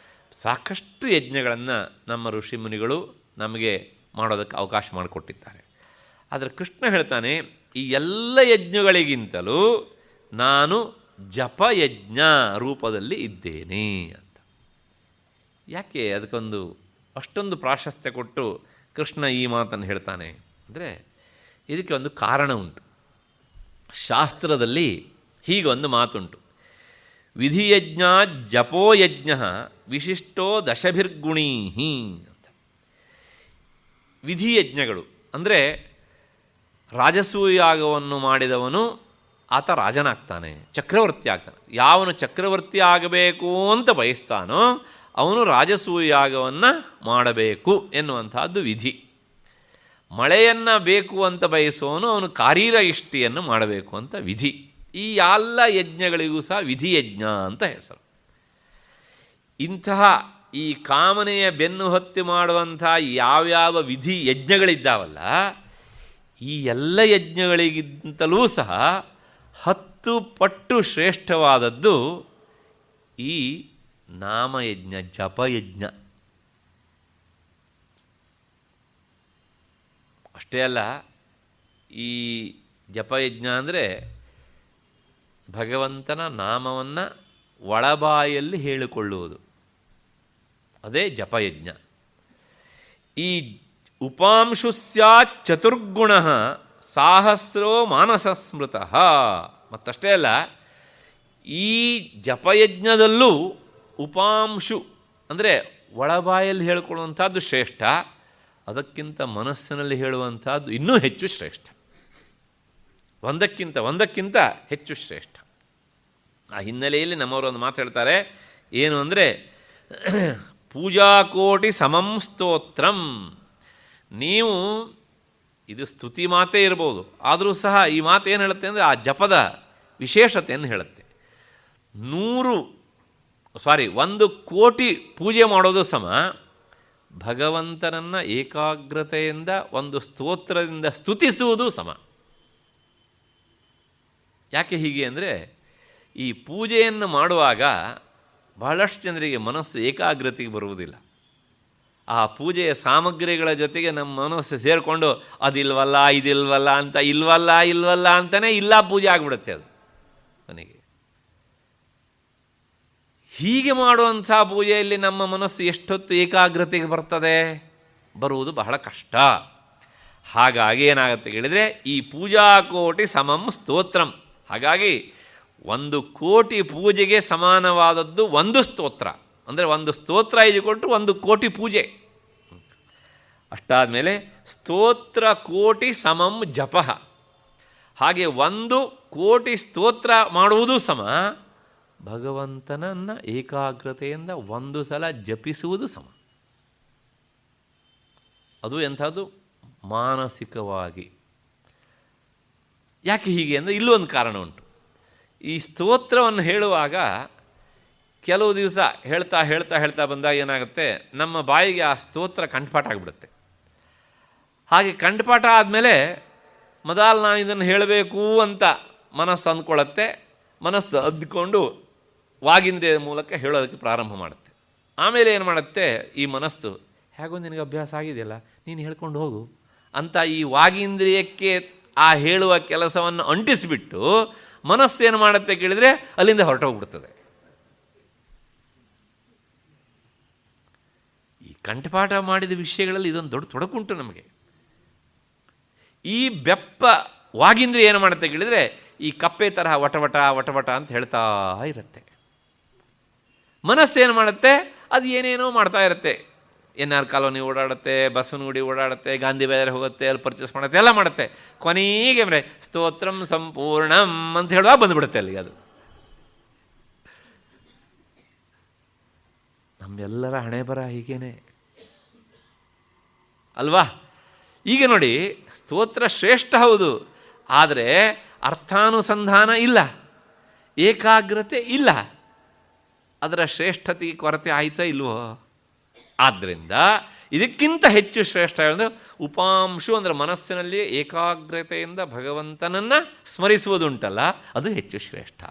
ಸಾಕಷ್ಟು ಯಜ್ಞಗಳನ್ನು ನಮ್ಮ ಋಷಿಮುನಿಗಳು ನಮಗೆ ಮಾಡೋದಕ್ಕೆ ಅವಕಾಶ ಮಾಡಿಕೊಟ್ಟಿದ್ದಾರೆ. ಆದರೆ ಕೃಷ್ಣ ಹೇಳ್ತಾನೆ, ಈ ಎಲ್ಲ ಯಜ್ಞಗಳಿಗಿಂತಲೂ ನಾನು ಜಪಯಜ್ಞ ರೂಪದಲ್ಲಿ ಇದ್ದೇನೆ ಅಂತ. ಯಾಕೆ ಅದಕ್ಕೊಂದು ಅಷ್ಟೊಂದು ಪ್ರಾಶಸ್ತ್ಯ ಕೊಟ್ಟು ಕೃಷ್ಣ ಈ ಮಾತನ್ನು ಹೇಳ್ತಾನೆ ಅಂದರೆ ಇದಕ್ಕೆ ಒಂದು ಕಾರಣ ಉಂಟು. ಶಾಸ್ತ್ರದಲ್ಲಿ ಹೀಗೊಂದು ಮಾತುಂಟು, ವಿಧಿಯಜ್ಞ ಜಪೋಯಜ್ಞ ವಿಶಿಷ್ಟೋ ದಶಭಿರ್ಗುಣೀ ಅಂತ. ವಿಧಿಯಜ್ಞಗಳು ಅಂದರೆ ರಾಜಸೂಯಾಗವನ್ನು ಮಾಡಿದವನು ಆತ ರಾಜನಾಗ್ತಾನೆ, ಚಕ್ರವರ್ತಿ ಆಗ್ತಾನೆ. ಯಾವನು ಚಕ್ರವರ್ತಿ ಆಗಬೇಕು ಅಂತ ಬಯಸ್ತಾನೋ ಅವನು ರಾಜಸೂಯಾಗವನ್ನು ಮಾಡಬೇಕು ಎನ್ನುವಂಥದ್ದು ವಿಧಿ. ಮಳೆಯನ್ನು ಬೇಕು ಅಂತ ಬಯಸುವವನು ಅವನು ಕಾರೀರ ಇಷ್ಟಿಯನ್ನು ಮಾಡಬೇಕು ಅಂತ ವಿಧಿ. ಈ ಎಲ್ಲ ಯಜ್ಞಗಳಿಗೂ ಸಹ ವಿಧಿಯಜ್ಞ ಅಂತ ಹೆಸರು. ಇಂತಹ ಈ ಕಾಮನೆಯ ಬೆನ್ನು ಹತ್ತಿ ಮಾಡುವಂಥ ಯಾವ್ಯಾವ ವಿಧಿ ಯಜ್ಞಗಳಿದ್ದಾವಲ್ಲ, ಈ ಎಲ್ಲ ಯಜ್ಞಗಳಿಗಿಂತಲೂ ಸಹ 10 ಪಟ್ಟು ಶ್ರೇಷ್ಠವಾದದ್ದು ಈ ನಾಮಯಜ್ಞ, ಜಪಯಜ್ಞ. ಅಷ್ಟೇ ಅಲ್ಲ, ಈ ಜಪಯಜ್ಞ ಅಂದರೆ ಭಗವಂತನ ನಾಮವನ್ನು ಒಳಬಾಯಲ್ಲಿ ಹೇಳಿಕೊಳ್ಳುವುದು, ಅದೇ ಜಪಯಜ್ಞ. ಈ ಉಪಾಂಶು ಸ್ಯಾತ್ ಚತುರ್ಗುಣ ಸಾಹಸ್ರೋ ಮಾನಸ ಸ್ಮೃತ. ಮತ್ತಷ್ಟೇ ಅಲ್ಲ, ಈ ಜಪಯಜ್ಞದಲ್ಲೂ ಉಪಾಂಶು ಅಂದರೆ ಒಳಬಾಯಲ್ಲಿ ಹೇಳಿಕೊಳ್ಳುವಂಥದ್ದು ಶ್ರೇಷ್ಠ, ಅದಕ್ಕಿಂತ ಮನಸ್ಸಿನಲ್ಲಿ ಹೇಳುವಂಥದ್ದು ಇನ್ನೂ ಹೆಚ್ಚು ಶ್ರೇಷ್ಠ, ಒಂದಕ್ಕಿಂತ ಹೆಚ್ಚು ಶ್ರೇಷ್ಠ. ಆ ಹಿನ್ನೆಲೆಯಲ್ಲಿ ನಮ್ಮವರು ಒಂದು ಮಾತು ಹೇಳ್ತಾರೆ, ಏನು ಅಂದರೆ ಪೂಜಾಕೋಟಿ ಸಮಂ ಸ್ತೋತ್ರಂ. ನೀವು ಇದು ಸ್ತುತಿ ಮಾತೇ ಇರ್ಬೋದು, ಆದರೂ ಸಹ ಈ ಮಾತು ಏನು ಹೇಳುತ್ತೆ ಅಂದರೆ ಆ ಜಪದ ವಿಶೇಷತೆಯನ್ನು ಹೇಳುತ್ತೆ. 1 ಕೋಟಿ ಪೂಜೆ ಮಾಡೋದು ಸಮ ಭಗವಂತನನ್ನು ಏಕಾಗ್ರತೆಯಿಂದ ಒಂದು ಸ್ತೋತ್ರದಿಂದ ಸ್ತುತಿಸುವುದು ಸಮ. ಯಾಕೆ ಹೀಗೆ ಅಂದರೆ ಈ ಪೂಜೆಯನ್ನು ಮಾಡುವಾಗ ಬಹಳಷ್ಟು ಜನರಿಗೆ ಮನಸ್ಸು ಏಕಾಗ್ರತೆಗೆ ಬರುವುದಿಲ್ಲ. ಆ ಪೂಜೆಯ ಸಾಮಗ್ರಿಗಳ ಜೊತೆಗೆ ನಮ್ಮ ಮನಸ್ಸು ಸೇರಿಕೊಂಡು ಅದಿಲ್ವಲ್ಲ ಇದಿಲ್ವಲ್ಲ ಅಂತ ಇಲ್ವಲ್ಲ ಅಂತಲೇ ಇಲ್ಲ ಪೂಜೆ ಆಗಿಬಿಡುತ್ತೆ ಅದು ಮನೆಗೆ. ಹೀಗೆ ಮಾಡುವಂಥ ಪೂಜೆಯಲ್ಲಿ ನಮ್ಮ ಮನಸ್ಸು ಎಷ್ಟೊತ್ತು ಏಕಾಗ್ರತೆಗೆ ಬರ್ತದೆ? ಬರುವುದು ಬಹಳ ಕಷ್ಟ. ಹಾಗಾಗಿ ಏನಾಗುತ್ತೆ ಹೇಳಿದರೆ ಈ ಪೂಜಾಕೋಟಿ ಸಮಂ ಸ್ತೋತ್ರಂ. ಹಾಗಾಗಿ 1 ಕೋಟಿ ಪೂಜೆಗೆ ಸಮಾನವಾದದ್ದು ಒಂದು ಸ್ತೋತ್ರ. ಅಂದರೆ ಒಂದು ಸ್ತೋತ್ರ ಇದ್ದುಕೊಟ್ಟು 1 ಕೋಟಿ ಪೂಜೆ. ಅಷ್ಟಾದ ಮೇಲೆ ಸ್ತೋತ್ರ ಕೋಟಿ ಸಮಂ ಜಪ. ಹಾಗೆ 1 ಕೋಟಿ ಸ್ತೋತ್ರ ಮಾಡುವುದು ಸಮ ಭಗವಂತನನ್ನು ಏಕಾಗ್ರತೆಯಿಂದ 1 ಸಲ ಜಪಿಸುವುದು ಸಮ. ಅದು ಎಂಥದ್ದು? ಮಾನಸಿಕವಾಗಿ. ಯಾಕೆ ಹೀಗೆ ಅಂದರೆ ಇಲ್ಲೂ ಒಂದು ಕಾರಣ ಉಂಟು. ಈ ಸ್ತೋತ್ರವನ್ನು ಹೇಳುವಾಗ ಕೆಲವು ದಿವಸ ಹೇಳ್ತಾ ಬಂದಾಗ ಏನಾಗುತ್ತೆ, ನಮ್ಮ ಬಾಯಿಗೆ ಆ ಸ್ತೋತ್ರ ಕಂಠಪಾಠ ಆಗಿಬಿಡುತ್ತೆ. ಹಾಗೆ ಕಂಠಪಾಠ ಆದಮೇಲೆ ನಾನು ಇದನ್ನು ಹೇಳಬೇಕು ಅಂತ ಮನಸ್ಸು ಅಂದ್ಕೊಳ್ಳುತ್ತೆ. ಮನಸ್ಸು ಅದ್ಕೊಂಡು ವಾಗಿಂದ್ರಿಯದ ಮೂಲಕ ಹೇಳೋದಕ್ಕೆ ಪ್ರಾರಂಭ ಮಾಡುತ್ತೆ. ಆಮೇಲೆ ಏನು ಮಾಡುತ್ತೆ, ಈ ಮನಸ್ಸು ಹೇಗೋ ನಿನಗೆ ಅಭ್ಯಾಸ ಆಗಿದೆಯಲ್ಲ, ನೀನು ಹೇಳ್ಕೊಂಡು ಹೋಗು ಅಂತ ಈ ವಾಗಿಂದ್ರಿಯಕ್ಕೆ ಆ ಹೇಳುವ ಕೆಲಸವನ್ನು ಅಂಟಿಸಿಬಿಟ್ಟು ಮನಸ್ಸೇನು ಮಾಡುತ್ತೆ ಕೇಳಿದರೆ ಅಲ್ಲಿಂದ ಹೊರಟೋಗ್ಬಿಡ್ತದೆ. ಈ ಕಂಠಪಾಠ ಮಾಡಿದ ವಿಷಯಗಳಲ್ಲಿ ಇದೊಂದು ದೊಡ್ಡ ತೊಡಕುಂಟು ನಮಗೆ. ಈ ಬೆಪ್ಪ ವಾಗಿಂದ್ರೆ ಏನು ಮಾಡುತ್ತೆ ಕೇಳಿದರೆ ಈ ಕಪ್ಪೆ ತರಹ ವಟವಟ ವಟವಟ ಅಂತ ಹೇಳ್ತಾ ಇರುತ್ತೆ. ಮನಸ್ಸೇನು ಮಾಡುತ್ತೆ, ಅದು ಏನೇನೋ ಮಾಡ್ತಾ ಇರುತ್ತೆ. NR ಕಾಲೋನಿ ಓಡಾಡುತ್ತೆ, ಬಸವನಗುಡಿ ಓಡಾಡುತ್ತೆ, ಗಾಂಧಿ ಬಜಾರ್ ಹೋಗುತ್ತೆ, ಅಲ್ಲಿ ಪರ್ಚೇಸ್ ಮಾಡುತ್ತೆ, ಎಲ್ಲ ಮಾಡುತ್ತೆ. ಕೊನೆಗೆ ಅಂದರೆ ಸ್ತೋತ್ರಂ ಸಂಪೂರ್ಣಂ ಅಂತ ಹೇಳುವಾಗ ಬಂದುಬಿಡುತ್ತೆ ಅಲ್ಲಿಗೆ. ಅದು ನಮ್ಮೆಲ್ಲರ ಹಣೆ ಬರ ಹೀಗೇನೆ ಅಲ್ವಾ? ಈಗ ನೋಡಿ, ಸ್ತೋತ್ರ ಶ್ರೇಷ್ಠ ಹೌದು, ಆದರೆ ಅರ್ಥಾನುಸಂಧಾನ ಇಲ್ಲ, ಏಕಾಗ್ರತೆ ಇಲ್ಲ. ಅದರ ಶ್ರೇಷ್ಠತೆಗೆ ಕೊರತೆ ಆಯ್ತಾ ಇಲ್ವೋ? ಆದ್ದರಿಂದ ಇದಕ್ಕಿಂತ ಹೆಚ್ಚು ಶ್ರೇಷ್ಠ ಅಂದರೆ ಉಪಾಂಶು ಅಂದರೆ ಮನಸ್ಸಿನಲ್ಲಿ ಏಕಾಗ್ರತೆಯಿಂದ ಭಗವಂತನನ್ನು ಸ್ಮರಿಸುವುದುಂಟಲ್ಲ, ಅದು ಹೆಚ್ಚು ಶ್ರೇಷ್ಠ.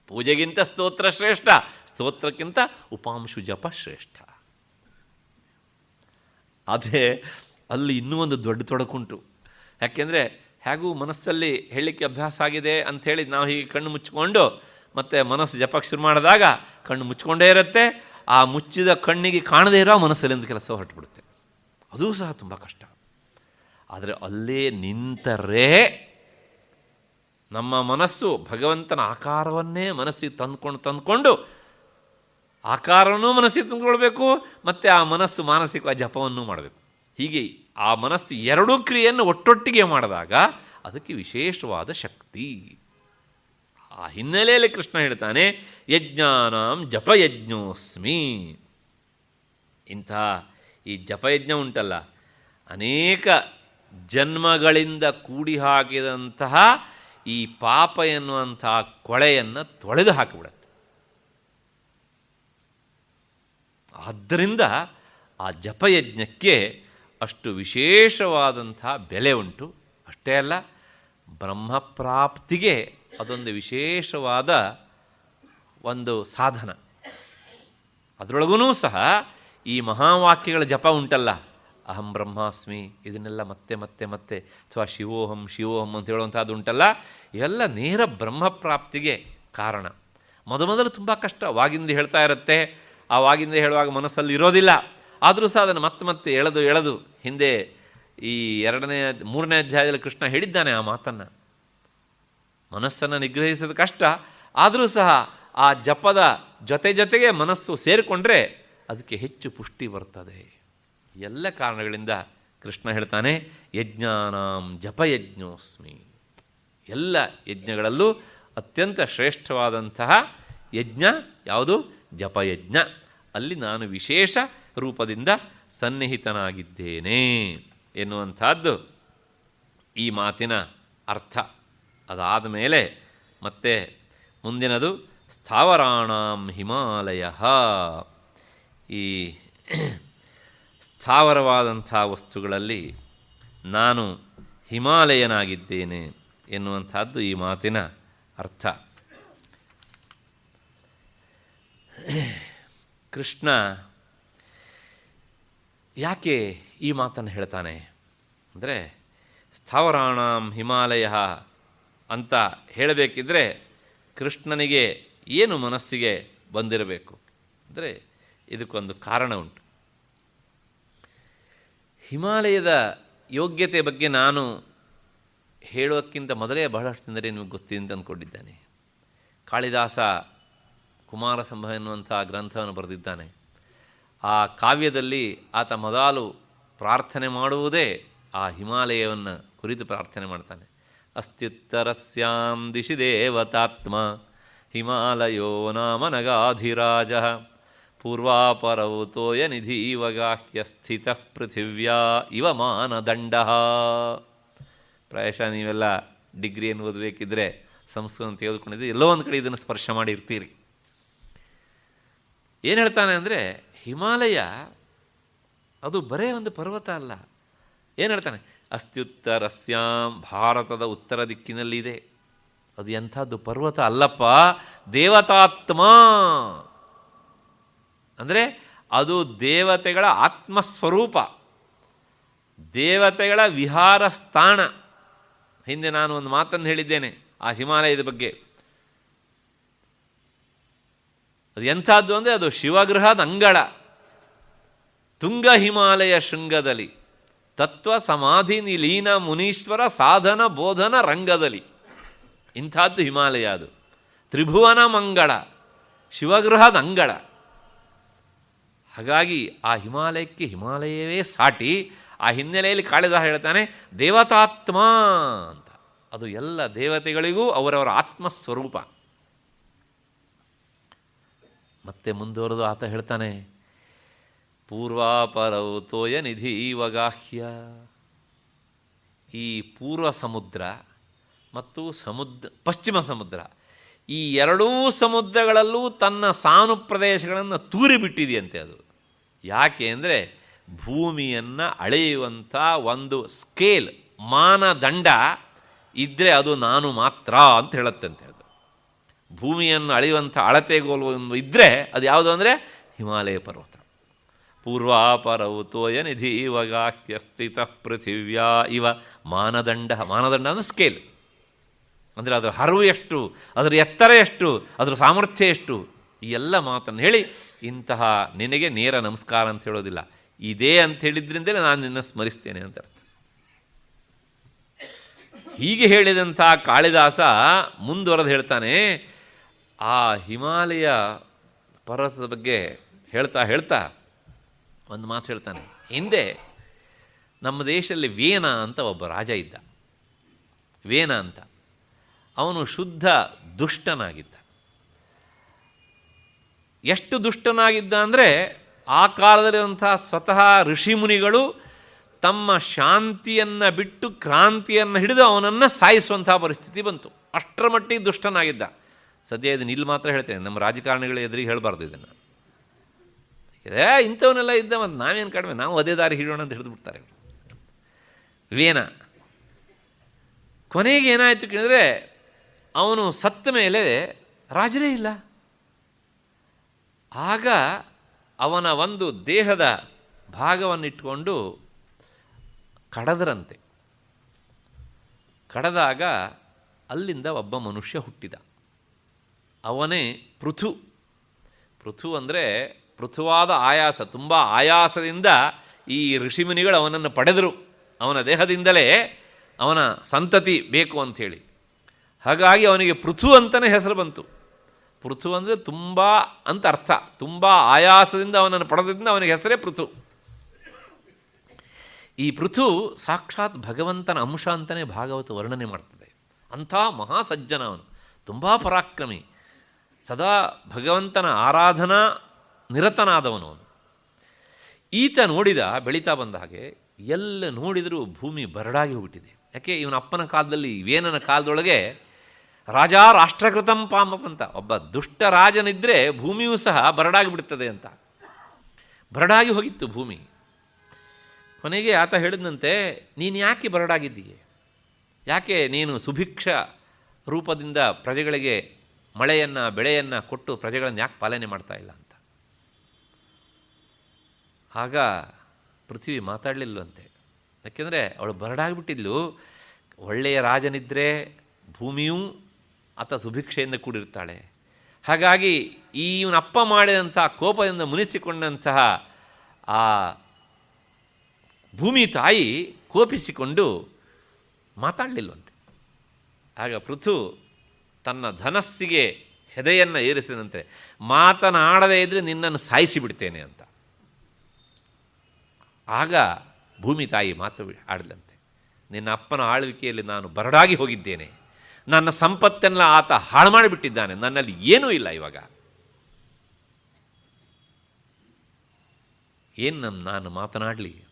ಪೂಜೆಗಿಂತ ಸ್ತೋತ್ರ ಶ್ರೇಷ್ಠ, ಸ್ತೋತ್ರಕ್ಕಿಂತ ಉಪಾಂಶು ಜಪ ಶ್ರೇಷ್ಠ. ಆದರೆ ಅಲ್ಲಿ ಇನ್ನೂ ಒಂದು ದೊಡ್ಡ ತೊಡಕುಂಟು. ಯಾಕೆಂದರೆ ಹೇಗೂ ಮನಸ್ಸಲ್ಲಿ ಹೇಳಲಿಕ್ಕೆ ಅಭ್ಯಾಸ ಆಗಿದೆ ಅಂಥೇಳಿ ನಾವು ಹೀಗೆ ಕಣ್ಣು ಮುಚ್ಚಿಕೊಂಡು ಮತ್ತು ಮನಸ್ಸು ಜಪಕ್ಕೆ ಶುರು ಮಾಡಿದಾಗ ಕಣ್ಣು ಮುಚ್ಚಿಕೊಂಡೇ ಇರುತ್ತೆ. ಆ ಮುಚ್ಚಿದ ಕಣ್ಣಿಗೆ ಕಾಣದೇ ಇರೋ ಮನಸ್ಸಲ್ಲಿಂದ ಕೆಲಸ ಹೊರಟುಬಿಡುತ್ತೆ. ಅದೂ ಸಹ ತುಂಬ ಕಷ್ಟ. ಆದರೆ ಅಲ್ಲೇ ನಿಂತರೆ ನಮ್ಮ ಮನಸ್ಸು ಭಗವಂತನ ಆಕಾರವನ್ನೇ ಮನಸ್ಸಿಗೆ ತಂದುಕೊಂಡು ಆಕಾರವನ್ನೂ ಮನಸ್ಸಿಗೆ ತಂದುಕೊಳ್ಬೇಕು, ಮತ್ತು ಆ ಮನಸ್ಸು ಮಾನಸಿಕ ಜಪವನ್ನು ಮಾಡಬೇಕು. ಹೀಗೆ ಆ ಮನಸ್ಸು ಎರಡೂ ಕ್ರಿಯೆಯನ್ನು ಒಟ್ಟೊಟ್ಟಿಗೆ ಮಾಡಿದಾಗ ಅದಕ್ಕೆ ವಿಶೇಷವಾದ ಶಕ್ತಿ. ಆ ಹಿನ್ನೆಲೆಯಲ್ಲಿ ಕೃಷ್ಣ ಹೇಳ್ತಾನೆ, ಯಜ್ಞಾನಾಂ ಜಪಯಜ್ಞೋಸ್ಮಿ. ಇಂಥ ಈ ಜಪಯಜ್ಞ ಉಂಟಲ್ಲ, ಅನೇಕ ಜನ್ಮಗಳಿಂದ ಕೂಡಿ ಹಾಕಿದಂತಹ ಈ ಪಾಪ ಎನ್ನುವಂತಹ ಕೊಳೆಯನ್ನು ತೊಳೆದು ಹಾಕಿಬಿಡುತ್ತೆ. ಆದ್ದರಿಂದ ಆ ಜಪಯಜ್ಞಕ್ಕೆ ಅಷ್ಟು ವಿಶೇಷವಾದಂಥ ಬೆಲೆ ಉಂಟು. ಅಷ್ಟೇ ಅಲ್ಲ, ಬ್ರಹ್ಮಪ್ರಾಪ್ತಿಗೆ ಅದೊಂದು ವಿಶೇಷವಾದ ಒಂದು ಸಾಧನ. ಅದರೊಳಗೂ ಸಹ ಈ ಮಹಾವಾಕ್ಯಗಳ ಜಪ ಉಂಟಲ್ಲ, ಅಹಂ ಬ್ರಹ್ಮಾಸ್ಮಿ, ಇದನ್ನೆಲ್ಲ ಮತ್ತೆ ಮತ್ತೆ ಮತ್ತೆ, ಅಥವಾ ಶಿವೋಹಂ ಶಿವೋಹಂ ಅಂತ ಹೇಳುವಂಥದ್ದು ಉಂಟಲ್ಲ, ಇವೆಲ್ಲ ನೇರ ಬ್ರಹ್ಮಪ್ರಾಪ್ತಿಗೆ ಕಾರಣ. ಮೊದಲು ತುಂಬ ಕಷ್ಟ. ವಾಗಿಂದ ಹೇಳ್ತಾ ಇರುತ್ತೆ, ಆ ವಾಗಿಂದ ಹೇಳುವಾಗ ಮನಸ್ಸಲ್ಲಿ ಇರೋದಿಲ್ಲ. ಆದರೂ ಸಹ ಅದನ್ನು ಮತ್ತೆ ಮತ್ತೆ ಎಳೆದು ಹಿಂದೆ ಈ 3ನೇ ಅಧ್ಯಾಯದಲ್ಲಿ ಕೃಷ್ಣ ಹೇಳಿದ್ದಾನೆ ಆ ಮಾತನ್ನು. ಮನಸ್ಸನ್ನು ನಿಗ್ರಹಿಸೋದು ಕಷ್ಟ, ಆದರೂ ಸಹ ಆ ಜಪದ ಜೊತೆಗೆ ಮನಸ್ಸು ಸೇರಿಕೊಂಡ್ರೆ ಅದಕ್ಕೆ ಹೆಚ್ಚು ಪುಷ್ಟಿ ಬರ್ತದೆ. ಎಲ್ಲ ಕಾರಣಗಳಿಂದ ಕೃಷ್ಣ ಹೇಳ್ತಾನೆ, ಯಜ್ಞಾನಾಂ ಜಪಯಜ್ಞೋಸ್ಮಿ. ಎಲ್ಲ ಯಜ್ಞಗಳಲ್ಲೂ ಅತ್ಯಂತ ಶ್ರೇಷ್ಠವಾದಂತಹ ಯಜ್ಞ ಯಾವುದು? ಜಪಯಜ್ಞ. ಅಲ್ಲಿ ನಾನು ವಿಶೇಷ ರೂಪದಿಂದ ಸನ್ನಿಹಿತನಾಗಿದ್ದೇನೆ ಎನ್ನುವಂಥದ್ದು ಈ ಮಾತಿನ ಅರ್ಥ. ಅದಾದ ಮೇಲೆ ಮತ್ತೆ ಮುಂದಿನದು ಸ್ಥಾವರಾಣಾಂ ಹಿಮಾಲಯ. ಈ ಸ್ಥಾವರವಾದಂಥ ವಸ್ತುಗಳಲ್ಲಿ ನಾನು ಹಿಮಾಲಯನಾಗಿದ್ದೇನೆ ಎನ್ನುವಂಥದ್ದು ಈ ಮಾತಿನ ಅರ್ಥ. ಕೃಷ್ಣ ಯಾಕೆ ಈ ಮಾತನ್ನು ಹೇಳ್ತಾನೆ ಅಂದರೆ, ಸ್ಥಾವರಾಣಾಂ ಹಿಮಾಲಯ ಅಂತ ಹೇಳಬೇಕಿದ್ರೆ ಕೃಷ್ಣನಿಗೆ ಏನು ಮನಸ್ಸಿಗೆ ಬಂದಿರಬೇಕು ಅಂದರೆ ಇದಕ್ಕೊಂದು ಕಾರಣ ಉಂಟು. ಹಿಮಾಲಯದ ಯೋಗ್ಯತೆ ಬಗ್ಗೆ ನಾನು ಹೇಳೋಕ್ಕಿಂತ ಮೊದಲೇ ಬಹಳಷ್ಟು ಅಂದರೆ ನಿಮಗೆ ಗೊತ್ತಿದೆ ಅಂತ ಅಂದ್ಕೊಂಡಿದ್ದಾನೆ. ಕಾಳಿದಾಸ ಕುಮಾರ ಸಂಭವ ಎನ್ನುವಂಥ ಗ್ರಂಥವನ್ನು ಬರೆದಿದ್ದಾನೆ. ಆ ಕಾವ್ಯದಲ್ಲಿ ಆತ ಮೊದಲು ಪ್ರಾರ್ಥನೆ ಮಾಡುವುದೇ ಆ ಹಿಮಾಲಯವನ್ನು ಕುರಿತು ಪ್ರಾರ್ಥನೆ ಮಾಡ್ತಾನೆ. ಅಸ್ತ್ಯುತ್ತರಸ್ಯಾಂ ದಿಶಿ ದೇವತಾತ್ಮ ಹಿಮಾಲಯೋ ನಾಮ ನಗಾಧಿರಾಜ ಪೂರ್ವಾಪರೌ ತೋಯ ನಿಧೀವಗಾಹ್ಯ ಸ್ಥಿತಃ ಪೃಥಿವ್ಯಾ ಇವ ಮಾನದಂಡ. ಪ್ರಾಯಶಃ ನೀವೆಲ್ಲ ಡಿಗ್ರಿಯನ್ನು ಓದಬೇಕಿದ್ರೆ ಸಂಸ್ಕೃತ ತೆಗೆದುಕೊಂಡಿದ್ದು ಎಲ್ಲೋ ಒಂದು ಕಡೆ ಇದನ್ನು ಸ್ಪರ್ಶ ಮಾಡಿರ್ತೀರಿ. ಏನು ಹೇಳ್ತಾನೆ ಅಂದರೆ, ಹಿಮಾಲಯ ಅದು ಬರೇ ಒಂದು ಪರ್ವತ ಅಲ್ಲ. ಏನು ಹೇಳ್ತಾನೆ? ಅಸ್ತ್ಯುತ್ತರಸ್ಯಾಂ, ಭಾರತದ ಉತ್ತರ ದಿಕ್ಕಿನಲ್ಲಿದೆ. ಅದು ಎಂಥದ್ದು ಪರ್ವತ ಅಲ್ಲಪ್ಪ, ದೇವತಾತ್ಮ. ಅಂದರೆ ಅದು ದೇವತೆಗಳ ಆತ್ಮಸ್ವರೂಪ, ದೇವತೆಗಳ ವಿಹಾರ ಸ್ಥಾನ. ಹಿಂದೆ ನಾನು ಒಂದು ಮಾತನ್ನು ಹೇಳಿದ್ದೇನೆ ಆ ಹಿಮಾಲಯದ ಬಗ್ಗೆ. ಅದು ಎಂಥದ್ದು ಅಂದರೆ ಅದು ಶಿವಗೃಹದ ಅಂಗಳ, ತುಂಗ ಹಿಮಾಲಯ ಶೃಂಗದಲ್ಲಿ, ತತ್ವ ಸಮಾಧಿ ನಿಲೀನ ಮುನೀಶ್ವರ ಸಾಧನ ಬೋಧನ ರಂಗದಲ್ಲಿ. ಇಂಥದ್ದು ಹಿಮಾಲಯ. ಅದು ತ್ರಿಭುವನ ಮಂಗಳ, ಶಿವಗೃಹದ ಅಂಗಳ. ಹಾಗಾಗಿ ಆ ಹಿಮಾಲಯಕ್ಕೆ ಹಿಮಾಲಯವೇ ಸಾಟಿ. ಆ ಹಿನ್ನೆಲೆಯಲ್ಲಿ ಕಾಳಿದಾಸ ಹೇಳ್ತಾನೆ ದೇವತಾತ್ಮ ಅಂತ. ಅದು ಎಲ್ಲ ದೇವತೆಗಳಿಗೂ ಅವರವರ ಆತ್ಮಸ್ವರೂಪ. ಮತ್ತೆ ಮುಂದುವರೆದು ಆತ ಹೇಳ್ತಾನೆ ಪೂರ್ವಾಪರೌ ತೋಯ ನಿಧಿ ವಗಾಹ್ಯ. ಈ ಪೂರ್ವ ಸಮುದ್ರ ಮತ್ತು ಪಶ್ಚಿಮ ಸಮುದ್ರ, ಈ ಎರಡೂ ಸಮುದ್ರಗಳಲ್ಲೂ ತನ್ನ ಸಾನು ಪ್ರದೇಶಗಳನ್ನು ತೂರಿಬಿಟ್ಟಿದೆಯಂತೆ. ಅದು ಯಾಕೆ ಅಂದರೆ ಭೂಮಿಯನ್ನು ಅಳೆಯುವಂಥ ಒಂದು ಸ್ಕೇಲ್, ಮಾನದಂಡ ಇದ್ದರೆ ಅದು ನಾನು ಮಾತ್ರ ಅಂತ ಹೇಳುತ್ತಂತೆ. ಅದು ಭೂಮಿಯನ್ನು ಅಳೆಯುವಂಥ ಅಳತೆಗೋಲು ಇದ್ದರೆ ಅದು ಯಾವುದು ಅಂದರೆ ಹಿಮಾಲಯ ಪರ್ವತ. ಪೂರ್ವಾಪರೌ ತೋಯ ನಿಧಿ ವಗಾಹ್ಯ ಸ್ಥಿತಃ ಪೃಥಿವ್ಯಾ ಇವ ಮಾನದಂಡ. ಮಾನದಂಡ ಅಂದರೆ ಸ್ಕೇಲ್, ಅಂದರೆ ಅದರ ಹರಿವು ಎಷ್ಟು, ಅದರ ಎತ್ತರ ಎಷ್ಟು, ಅದರ ಸಾಮರ್ಥ್ಯ ಎಷ್ಟು, ಈ ಎಲ್ಲ ಮಾತನ್ನು ಹೇಳಿ ಇಂತಹ ನಿನಗೆ ನೇರ ನಮಸ್ಕಾರ ಅಂತ ಹೇಳೋದಿಲ್ಲ, ಇದೇ ಅಂತ ಹೇಳಿದ್ರಿಂದಲೇ ನಾನು ನಿನ್ನ ಸ್ಮರಿಸ್ತೇನೆ ಅಂತ ಅರ್ಥ. ಹೀಗೆ ಹೇಳಿದಂಥ ಕಾಳಿದಾಸ ಮುಂದುವರೆದು ಹೇಳ್ತಾನೆ, ಆ ಹಿಮಾಲಯ ಪರ್ವತದ ಬಗ್ಗೆ ಹೇಳ್ತಾ ಹೇಳ್ತಾ ಒಂದು ಮಾತು ಹೇಳ್ತಾನೆ. ಹಿಂದೆ ನಮ್ಮ ದೇಶದಲ್ಲಿ ವೇನ ಅಂತ ಒಬ್ಬ ರಾಜ ಇದ್ದ. ವೇನ ಅಂತ ಅವನು ಶುದ್ಧ ದುಷ್ಟನಾಗಿದ್ದ. ಎಷ್ಟು ದುಷ್ಟನಾಗಿದ್ದ ಅಂದರೆ ಆ ಕಾಲದಲ್ಲಿರುವಂಥ ಸ್ವತಃ ಋಷಿಮುನಿಗಳು ತಮ್ಮ ಶಾಂತಿಯನ್ನು ಬಿಟ್ಟು ಕ್ರಾಂತಿಯನ್ನು ಹಿಡಿದು ಅವನನ್ನು ಸಾಯಿಸುವಂಥ ಪರಿಸ್ಥಿತಿ ಬಂತು. ಅಷ್ಟರ ಮಟ್ಟಿಗೆ ದುಷ್ಟನಾಗಿದ್ದ. ಸದ್ಯ ಇದನ್ನು ಇಲ್ಲಿ ಮಾತ್ರ ಹೇಳ್ತೇನೆ, ನಮ್ಮ ರಾಜಕಾರಣಿಗಳ ಎದುರಿಗೆ ಹೇಳಬಾರ್ದು ಇದನ್ನು. ಇಂಥವನ್ನೆಲ್ಲ ಇದ್ದ, ಮತ್ತು ನಾವೇನು ಕಡಿಮೆ, ನಾವು ಅದೇ ದಾರಿ ಹಿಡಿಯೋಣ ಅಂತ ಹಿಡಿದು ಬಿಡ್ತಾರೆ ವೇನ. ಕೊನೆಗೆ ಏನಾಯಿತು ಕೇಳಿದ್ರೆ, ಅವನು ಸತ್ತ ಮೇಲೆ ರಾಜರೇ ಇಲ್ಲ. ಆಗ ಅವನ ಒಂದು ದೇಹದ ಭಾಗವನ್ನಿಟ್ಕೊಂಡು ಕಡದರಂತೆ. ಕಡದಾಗ ಅಲ್ಲಿಂದ ಒಬ್ಬ ಮನುಷ್ಯ ಹುಟ್ಟಿದ. ಅವನೇ ಪೃಥು. ಪೃಥು ಅಂದರೆ ಪೃಥುವಾದ ಆಯಾಸ, ತುಂಬ ಆಯಾಸದಿಂದ ಈ ಋಷಿಮುನಿಗಳು ಅವನನ್ನು ಪಡೆದರು. ಅವನ ದೇಹದಿಂದಲೇ ಅವನ ಸಂತತಿ ಬೇಕು ಅಂಥೇಳಿ. ಹಾಗಾಗಿ ಅವನಿಗೆ ಪೃಥು ಅಂತಲೇ ಹೆಸರು ಬಂತು. ಪೃಥು ಅಂದರೆ ತುಂಬ ಅಂತ ಅರ್ಥ. ತುಂಬ ಆಯಾಸದಿಂದ ಅವನನ್ನು ಪಡೆದ್ರಿಂದ ಅವನಿಗೆ ಹೆಸರೇ ಪೃಥು. ಈ ಪೃಥು ಸಾಕ್ಷಾತ್ ಭಗವಂತನ ಅಂಶ ಅಂತಲೇ ಭಾಗವತ ವರ್ಣನೆ ಮಾಡ್ತದೆ. ಅಂಥ ಮಹಾಸಜ್ಜನ ಅವನು, ತುಂಬ ಪರಾಕ್ರಮಿ, ಸದಾ ಭಗವಂತನ ಆರಾಧನಾ ನಿರತನಾದವನು ಅವನು. ಈತ ನೋಡಿದ, ಬೆಳೀತಾ ಬಂದ ಹಾಗೆ ಎಲ್ಲ ನೋಡಿದರೂ ಭೂಮಿ ಬರಡಾಗಿ ಹೋಗ್ಬಿಟ್ಟಿದೆ. ಯಾಕೆ, ಇವನ ಅಪ್ಪನ ಕಾಲದಲ್ಲಿ, ವೇನನ ಕಾಲದೊಳಗೆ ರಾಜ ರಾಷ್ಟ್ರಕೃತಂ ಪಾಮಪ್ ಅಂತ ಒಬ್ಬ ದುಷ್ಟ ರಾಜನಿದ್ದರೆ ಭೂಮಿಯೂ ಸಹ ಬರಡಾಗಿ ಬಿಡ್ತದೆ ಅಂತ. ಬರಡಾಗಿ ಹೋಗಿತ್ತು ಭೂಮಿ. ಕೊನೆಗೆ ಆತ ಹೇಳಿದಂತೆ, ನೀನು ಯಾಕೆ ಬರಡಾಗಿದ್ದೀಯೆ, ಯಾಕೆ ನೀನು ಸುಭಿಕ್ಷ ರೂಪದಿಂದ ಪ್ರಜೆಗಳಿಗೆ ಮಳೆಯನ್ನು ಬೆಳೆಯನ್ನು ಕೊಟ್ಟು ಪ್ರಜೆಗಳನ್ನು ಯಾಕೆ ಪಾಲನೆ ಮಾಡ್ತಾ ಇಲ್ಲ ಅಂತ. ಆಗ ಪೃಥ್ವಿ ಮಾತಾಡಲಿಲ್ವಂತೆ. ಯಾಕೆಂದರೆ ಅವಳು ಬರಡಾಗಿಬಿಟ್ಟಿದ್ಲು. ಒಳ್ಳೆಯ ರಾಜನಿದ್ದರೆ ಭೂಮಿಯೂ ಆತ ಸುಭಿಕ್ಷೆಯಿಂದ ಕೂಡಿರ್ತಾಳೆ. ಹಾಗಾಗಿ ಇವನಪ್ಪ ಮಾಡಿದಂಥ ಕೋಪದಿಂದ ಮುನಿಸಿಕೊಂಡಂತಹ ಆ ಭೂಮಿ ತಾಯಿ ಕೋಪಿಸಿಕೊಂಡು ಮಾತಾಡಲಿಲ್ವಂತೆ. ಆಗ ಪೃಥು ತನ್ನ ಧನಸ್ಸಿಗೆ ಹೆದೆಯನ್ನು ಏರಿಸಿದಂತೆ, ಮಾತನಾಡದೇ ಇದ್ದರೆ ನಿನ್ನನ್ನು ಸಾಯಿಸಿಬಿಡ್ತೇನೆ ಅಂತ. ಆಗ ಭೂಮಿ ತಾಯಿ ಮಾತು ಆಡಲಂತೆ, ನಿನ್ನ ಅಪ್ಪನ ಆಳ್ವಿಕೆಯಲ್ಲಿ ನಾನು ಬರಡಾಗಿ ಹೋಗಿದ್ದೇನೆ, ನನ್ನ ಸಂಪತ್ತೆಲ್ಲ ಆತ ಹಾಳು ಮಾಡಿಬಿಟ್ಟಿದ್ದಾನೆ, ನನ್ನಲ್ಲಿ ಏನೂ ಇಲ್ಲ ಇವಾಗ, ಏನು ನಾನು ಮಾತನಾಡಲಿ ಅಂತ.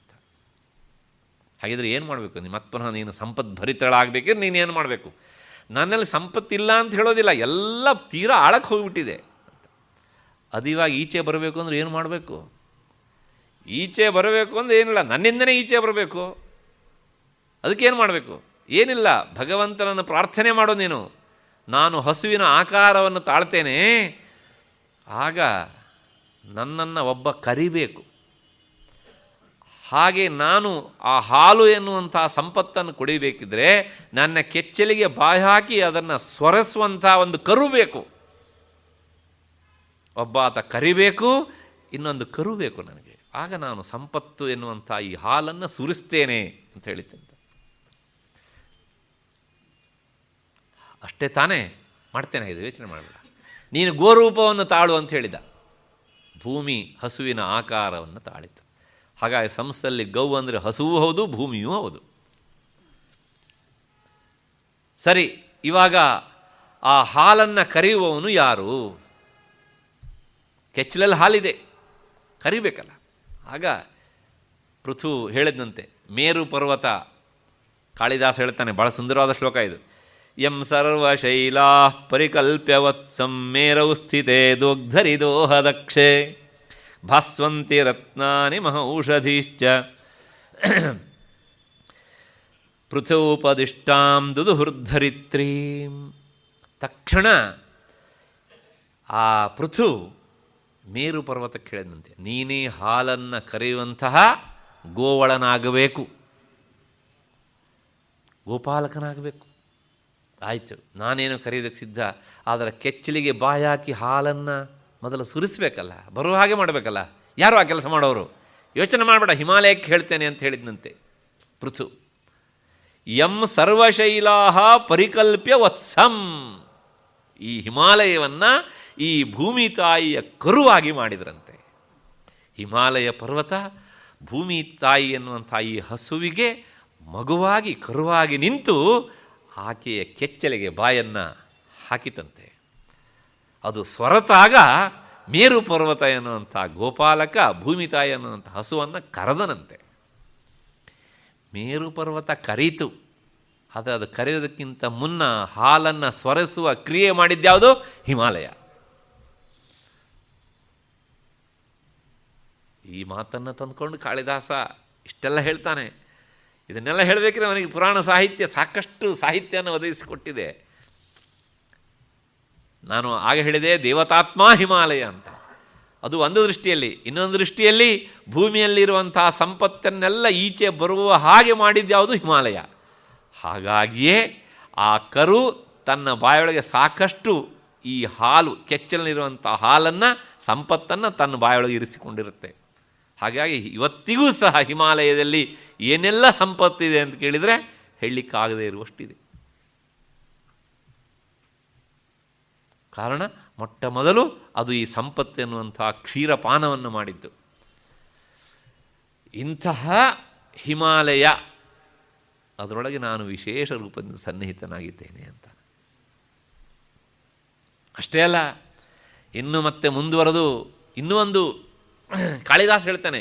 ಹಾಗಿದ್ರೆ ಏನು ಮಾಡಬೇಕು, ನಿಮ್ಮ ಪುನಃ ನೀನು ಸಂಪದ್ಭರಿತಳಾಗಬೇಕಿದ್ರೆ ನೀನೇನು ಮಾಡಬೇಕು, ನನ್ನಲ್ಲಿ ಸಂಪತ್ತಿಲ್ಲ ಅಂತ ಹೇಳೋದಿಲ್ಲ, ಎಲ್ಲ ತೀರಾ ಆಳಕ್ಕೆ ಹೋಗಿಬಿಟ್ಟಿದೆ ಅಂತ. ಅದು ಇವಾಗ ಈಚೆ ಬರಬೇಕು ಅಂದ್ರೆ ಏನು ಮಾಡಬೇಕು, ಈಚೆ ಬರಬೇಕು ಅಂದರೆ ಏನಿಲ್ಲ, ನನ್ನಿಂದನೇ ಈಚೆ ಬರಬೇಕು. ಅದಕ್ಕೇನು ಮಾಡಬೇಕು, ಏನಿಲ್ಲ, ಭಗವಂತನನ್ನು ಪ್ರಾರ್ಥನೆ ಮಾಡೋ ನೀನು, ನಾನು ಹಸುವಿನ ಆಕಾರವನ್ನು ತಾಳ್ತೇನೆ, ಆಗ ನನ್ನನ್ನು ಒಬ್ಬ ಕರಿಬೇಕು, ಹಾಗೆ ನಾನು ಆ ಹಾಲು ಎನ್ನುವಂಥ ಸಂಪತ್ತನ್ನು ಕುಡಿಬೇಕಿದ್ರೆ ನನ್ನ ಕೆಚ್ಚಲಿಗೆ ಬಾಯಿ ಹಾಕಿ ಅದನ್ನು ಸ್ವರಸುವಂಥ ಒಂದು ಕರು ಬೇಕು. ಒಬ್ಬಾತ ಕರಿಬೇಕು, ಇನ್ನೊಂದು ಕರು ಬೇಕು ನನಗೆ. ಆಗ ನಾನು ಸಂಪತ್ತು ಎನ್ನುವಂಥ ಈ ಹಾಲನ್ನು ಸುರಿಸ್ತೇನೆ ಅಂತ ಹೇಳಿದ್ದಂತೆ. ಅಷ್ಟೇ ತಾನೇ, ಮಾಡ್ತೇನೆ, ಇದು ಯೋಚನೆ ಮಾಡಬೇಡ. ನೀನು ಗೋರೂಪವನ್ನು ತಾಳು ಅಂತ ಹೇಳಿದ. ಭೂಮಿ ಹಸುವಿನ ಆಕಾರವನ್ನು ತಾಳಿತು. ಹಾಗಾಗಿ ಸಂಸ್ಥೆಯಲ್ಲಿ ಗೌ ಅಂದರೆ ಹಸುವೂ ಹೌದು, ಭೂಮಿಯೂ ಹೌದು. ಸರಿ, ಇವಾಗ ಆ ಹಾಲನ್ನು ಕರೆಯುವವನು ಯಾರು? ಕೆಚ್ಚಲಲ್ಲಿ ಹಾಲಿದೆ, ಕರಿಬೇಕಲ್ಲ. ಆಗ ಪೃಥು ಹೇಳಿದಂತೆ ಮೇರು ಪರ್ವತ, ಕಾಳಿದಾಸ ಹೇಳ್ತಾನೆ, ಭಾಳ ಸುಂದರವಾದ ಶ್ಲೋಕ ಇದು. ಯಂ ಸರ್ವಶೈಲಾ ಪರಿಕಲ್ಪ್ಯವತ್ಸಂ ಮೇರೌ ಸ್ಥಿತೇ ದೋಗ್ಧರಿದೋಹದಕ್ಷೆ ಭಾಸ್ವಂತಿ ರತ್ನಾನಿ ಮಹೌಷಧೀಶ್ಚ ಪೃಥೂಪದಿಷ್ಟಾಂ ದುದುಹುರ್ಧರಿತ್ರೀಂ. ತಕ್ಷಣ ಆ ಪೃಥು ಮೇರು ಪರ್ವತಕ್ಕೆ ಹೇಳಿದಂತೆ, ನೀನೇ ಹಾಲನ್ನು ಕರೆಯುವಂತಹ ಗೋವಳನಾಗಬೇಕು, ಗೋಪಾಲಕನಾಗಬೇಕು. ಆಯಿತು, ನಾನೇನು ಕರೆಯೋದಕ್ಕೆ ಸಿದ್ಧ, ಆದರೆ ಕೆಚ್ಚಲಿಗೆ ಬಾಯಾಕಿ ಹಾಲನ್ನು ಮೊದಲು ಸುರಿಸ್ಬೇಕಲ್ಲ, ಬರುವ ಹಾಗೆ ಮಾಡಬೇಕಲ್ಲ. ಯಾರು ಆ ಕೆಲಸ ಮಾಡೋರು? ಯೋಚನೆ ಮಾಡಬೇಡ, ಹಿಮಾಲಯಕ್ಕೆ ಹೇಳ್ತೇನೆ ಅಂತ ಹೇಳಿದಂತೆ ಪೃಥು. ಯಂ ಸರ್ವಶೈಲಾ ಪರಿಕಲ್ಪ್ಯ ವತ್ಸಂ. ಈ ಹಿಮಾಲಯವನ್ನು ಈ ಭೂಮಿ ತಾಯಿಯ ಕರುವಾಗಿ ಮಾಡಿದ್ರಂತೆ. ಹಿಮಾಲಯ ಪರ್ವತ ಭೂಮಿ ತಾಯಿ ಎನ್ನುವಂಥ ಈ ಹಸುವಿಗೆ ಮಗುವಾಗಿ ಕರುವಾಗಿ ನಿಂತು ಆಕೆಯ ಕೆಚ್ಚಲಿಗೆ ಬಾಯನ್ನು ಹಾಕಿತಂತೆ. ಅದು ಸ್ವರತಾಗ ಮೇರು ಪರ್ವತ ಎನ್ನುವಂಥ ಗೋಪಾಲಕ ಭೂಮಿ ತಾಯಿ ಅನ್ನುವಂಥ ಹಸುವನ್ನು ಕರೆದನಂತೆ. ಮೇರು ಪರ್ವತ ಕರೀತು, ಆದರೆ ಅದು ಕರೆಯೋದಕ್ಕಿಂತ ಮುನ್ನ ಹಾಲನ್ನು ಸ್ವರಸುವ ಕ್ರಿಯೆ ಮಾಡಿದ್ಯಾವುದು? ಹಿಮಾಲಯ. ಈ ಮಾತನ್ನು ತಂದುಕೊಂಡು ಕಾಳಿದಾಸ ಇಷ್ಟೆಲ್ಲ ಹೇಳ್ತಾನೆ. ಇದನ್ನೆಲ್ಲ ಹೇಳಬೇಕಿದ್ರೆ ಅವನಿಗೆ ಪುರಾಣ ಸಾಹಿತ್ಯ ಸಾಕಷ್ಟು ಸಾಹಿತ್ಯವನ್ನು ಒದಗಿಸಿಕೊಟ್ಟಿದೆ. ನಾನು ಆಗ ಹೇಳಿದೆ ದೇವತಾತ್ಮ ಹಿಮಾಲಯ ಅಂತ. ಅದು ಒಂದು ದೃಷ್ಟಿಯಲ್ಲಿ. ಇನ್ನೊಂದು ದೃಷ್ಟಿಯಲ್ಲಿ ಭೂಮಿಯಲ್ಲಿರುವಂಥ ಸಂಪತ್ತನ್ನೆಲ್ಲ ಈಚೆ ಬರುವ ಹಾಗೆ ಮಾಡಿದ್ಯಾವುದು? ಹಿಮಾಲಯ. ಹಾಗಾಗಿಯೇ ಆ ಕರು ತನ್ನ ಬಾಯೊಳಗೆ ಸಾಕಷ್ಟು ಈ ಹಾಲು, ಕೆಚ್ಚಲಿರುವಂಥ ಹಾಲನ್ನು, ಸಂಪತ್ತನ್ನು ತನ್ನ ಬಾಯೊಳಗೆ ಇರಿಸಿಕೊಂಡಿರುತ್ತೆ. ಹಾಗಾಗಿ ಇವತ್ತಿಗೂ ಸಹ ಹಿಮಾಲಯದಲ್ಲಿ ಏನೆಲ್ಲ ಸಂಪತ್ತಿದೆ ಅಂತ ಕೇಳಿದರೆ ಹೇಳಲಿಕ್ಕಾಗದೇ ಇರುವಷ್ಟಿದೆ. ಕಾರಣ ಮೊಟ್ಟ ಮೊದಲು ಅದು ಈ ಸಂಪತ್ತು ಎನ್ನುವಂಥ ಕ್ಷೀರಪಾನವನ್ನು ಮಾಡಿದ್ದು. ಇಂತಹ ಹಿಮಾಲಯ, ಅದರೊಳಗೆ ನಾನು ವಿಶೇಷ ರೂಪದಿಂದ ಸನ್ನಿಹಿತನಾಗಿದ್ದೇನೆ ಅಂತ. ಅಷ್ಟೇ ಅಲ್ಲ, ಇನ್ನು ಮತ್ತೆ ಮುಂದುವರೆದು ಇನ್ನೂ ಒಂದು ಕಾಳಿದಾಸ ಹೇಳ್ತಾನೆ,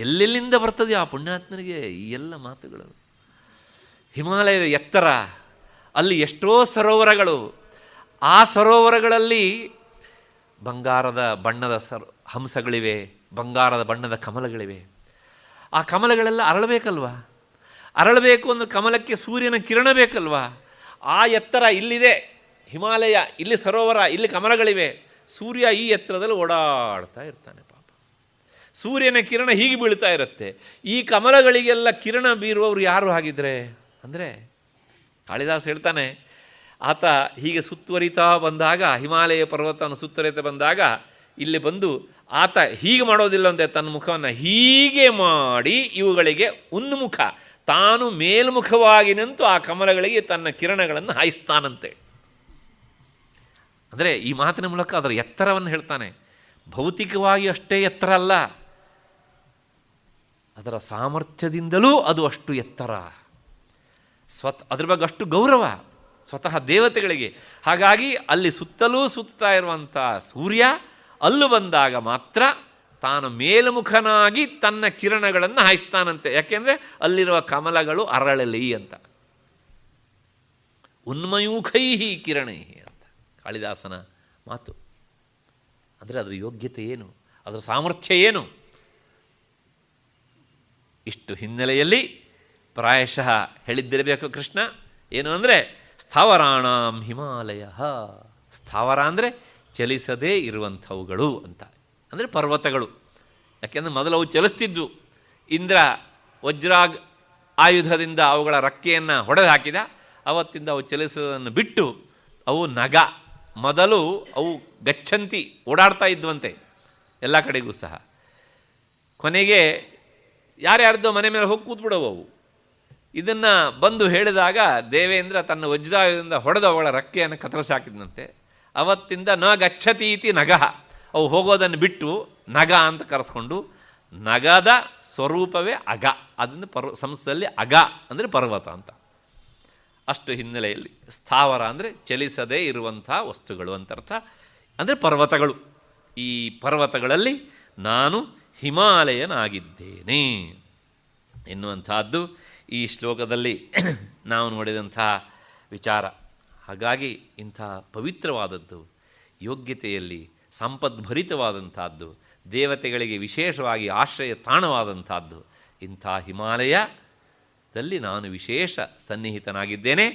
ಎಲ್ಲೆಲ್ಲಿಂದ ಬರ್ತದೆ ಆ ಪುಣ್ಯಾತ್ಮನಿಗೆ ಈ ಎಲ್ಲ ಮಾತುಗಳು. ಹಿಮಾಲಯದ ಎತ್ತರ, ಅಲ್ಲಿ ಎಷ್ಟೋ ಸರೋವರಗಳು, ಆ ಸರೋವರಗಳಲ್ಲಿ ಬಂಗಾರದ ಬಣ್ಣದ ಹಂಸಗಳಿವೆ, ಬಂಗಾರದ ಬಣ್ಣದ ಕಮಲಗಳಿವೆ. ಆ ಕಮಲಗಳೆಲ್ಲ ಅರಳಬೇಕಲ್ವಾ? ಅರಳಬೇಕು ಅಂದರೆ ಕಮಲಕ್ಕೆ ಸೂರ್ಯನ ಕಿರಣ ಬೇಕಲ್ವಾ? ಆ ಎತ್ತರ ಇಲ್ಲಿದೆ ಹಿಮಾಲಯ, ಇಲ್ಲಿ ಸರೋವರ, ಇಲ್ಲಿ ಕಮಲಗಳಿವೆ. ಸೂರ್ಯ ಈ ಎತ್ತರದಲ್ಲಿ ಓಡಾಡ್ತಾ ಇರ್ತಾನೆ ಪಾಪ. ಸೂರ್ಯನ ಕಿರಣ ಹೀಗೆ ಬೀಳ್ತಾ ಇರುತ್ತೆ. ಈ ಕಮಲಗಳಿಗೆಲ್ಲ ಕಿರಣ ಬೀರುವವರು ಯಾರು ಹಾಗಿದ್ರೆ ಅಂದರೆ ಕಾಳಿದಾಸ ಹೇಳ್ತಾನೆ, ಆತ ಹೀಗೆ ಸುತ್ತುವರಿತಾ ಬಂದಾಗ, ಹಿಮಾಲಯ ಪರ್ವತವನ್ನು ಸುತ್ತುವರಿತಾ ಬಂದಾಗ ಇಲ್ಲಿ ಬಂದು ಆತ ಹೀಗೆ ಮಾಡೋದಿಲ್ಲ ಅಂತೆ, ತನ್ನ ಮುಖವನ್ನು ಹೀಗೆ ಮಾಡಿ ಇವುಗಳಿಗೆ ಉನ್ಮುಖ, ತಾನು ಮೇಲ್ಮುಖವಾಗಿ ನಿಂತು ಆ ಕಮಲಗಳಿಗೆ ತನ್ನ ಕಿರಣಗಳನ್ನು ಹಾಯಿಸ್ತಾನಂತೆ. ಅಂದರೆ ಈ ಮಾತಿನ ಮೂಲಕ ಅದರ ಎತ್ತರವನ್ನು ಹೇಳ್ತಾನೆ. ಭೌತಿಕವಾಗಿ ಅಷ್ಟೇ ಎತ್ತರ ಅಲ್ಲ, ಅದರ ಸಾಮರ್ಥ್ಯದಿಂದಲೂ ಅದು ಅಷ್ಟು ಎತ್ತರ. ಅದ್ರ ಬಗ್ಗೆ ಅಷ್ಟು ಗೌರವ ಸ್ವತಃ ದೇವತೆಗಳಿಗೆ. ಹಾಗಾಗಿ ಅಲ್ಲಿ ಸುತ್ತಲೂ ಸುತ್ತಾ ಇರುವಂಥ ಸೂರ್ಯ ಅಲ್ಲೂ ಬಂದಾಗ ಮಾತ್ರ ತಾನು ಮೇಲ್ಮುಖನಾಗಿ ತನ್ನ ಕಿರಣಗಳನ್ನು ಹಾಯಿಸ್ತಾನಂತೆ. ಯಾಕೆಂದರೆ ಅಲ್ಲಿರುವ ಕಮಲಗಳು ಅರಳಲಿ ಅಂತ. ಉನ್ಮಯೂಖೈ ಕಿರಣೈ ಅಂತ ಕಾಳಿದಾಸನ ಮಾತು. ಅಂದರೆ ಅದರ ಯೋಗ್ಯತೆ ಏನು, ಅದರ ಸಾಮರ್ಥ್ಯ ಏನು? ಇಷ್ಟು ಹಿನ್ನೆಲೆಯಲ್ಲಿ ಪ್ರಾಯಶಃ ಹೇಳಿದ್ದಿರಬೇಕು ಕೃಷ್ಣ. ಏನು ಅಂದರೆ ಸ್ಥಾವರಾಣಾಂ ಹಿಮಾಲಯ. ಸ್ಥಾವರ ಅಂದರೆ ಚಲಿಸದೇ ಇರುವಂಥವುಗಳು ಅಂತ, ಅಂದರೆ ಪರ್ವತಗಳು. ಯಾಕೆಂದರೆ ಮೊದಲು ಅವು ಚಲಿಸ್ತಿದ್ವು, ಇಂದ್ರ ವಜ್ರಾಗ್ ಆಯುಧದಿಂದ ಅವುಗಳ ರಕ್ಕೆಯನ್ನು ಹೊಡೆದು ಹಾಕಿದ. ಅವತ್ತಿಂದ ಅವು ಚಲಿಸುವುದನ್ನು ಬಿಟ್ಟು ಅವು ನಗ, ಮೊದಲು ಅವು ಗಚ್ಚಂತಿ ಓಡಾಡ್ತಾ ಇದ್ವಂತೆ ಎಲ್ಲ ಕಡೆಗೂ ಸಹ. ಕೊನೆಗೆ ಯಾರ್ಯಾರ್ದೋ ಮನೆ ಮೇಲೆ ಹೋಗಿ ಕೂತ್ಬಿಡವು ಅವು. ಇದನ್ನು ಬಂದು ಹೇಳಿದಾಗ ದೇವೇಂದ್ರ ತನ್ನ ವಜ್ರಾಯುಧದಿಂದ ಹೊಡೆದು ಅವುಗಳ ರಕ್ಕೆಯನ್ನು ಕತ್ತರಿಸಿ ಹಾಕಿದಂತೆ. ಅವತ್ತಿಂದ ನ ಗಚ್ಚತೀತಿ ನಗಃ, ಅವು ಹೋಗೋದನ್ನು ಬಿಟ್ಟು ನಗ ಅಂತ ಕರೆಸ್ಕೊಂಡು, ನಗದ ಸ್ವರೂಪವೇ ಅಗ, ಅದನ್ನು ಸಂಸ್ಕೃತದಲ್ಲಿ ಅಗ ಅಂದರೆ ಪರ್ವತ ಅಂತ. ಅಷ್ಟು ಹಿನ್ನೆಲೆಯಲ್ಲಿ ಸ್ಥಾವರ ಅಂದರೆ ಚಲಿಸದೇ ಇರುವಂಥ ವಸ್ತುಗಳು ಅಂತರ್ಥ, ಅಂದರೆ ಪರ್ವತಗಳು. ಈ ಪರ್ವತಗಳಲ್ಲಿ ನಾನು ಹಿಮಾಲಯನಾಗಿದ್ದೇನೆ ಎನ್ನುವಂಥದ್ದು ಈ ಶ್ಲೋಕದಲ್ಲಿ ನಾವು ನೋಡಿದಂಥ ವಿಚಾರ. ಹಾಗಾಗಿ ಇಂಥ ಪವಿತ್ರವಾದದ್ದು, ಯೋಗ್ಯತೆಯಲ್ಲಿ ಸಂಪದ್ಭರಿತವಾದಂಥದ್ದು, ದೇವತೆಗಳಿಗೆ ವಿಶೇಷವಾಗಿ ಆಶ್ರಯ ತಾಣವಾದಂಥದ್ದು ಇಂಥ ಹಿಮಾಲಯದಲ್ಲಿ ನಾನು ವಿಶೇಷ ಸನ್ನಿಹಿತನಾಗಿದ್ದೇನೆ.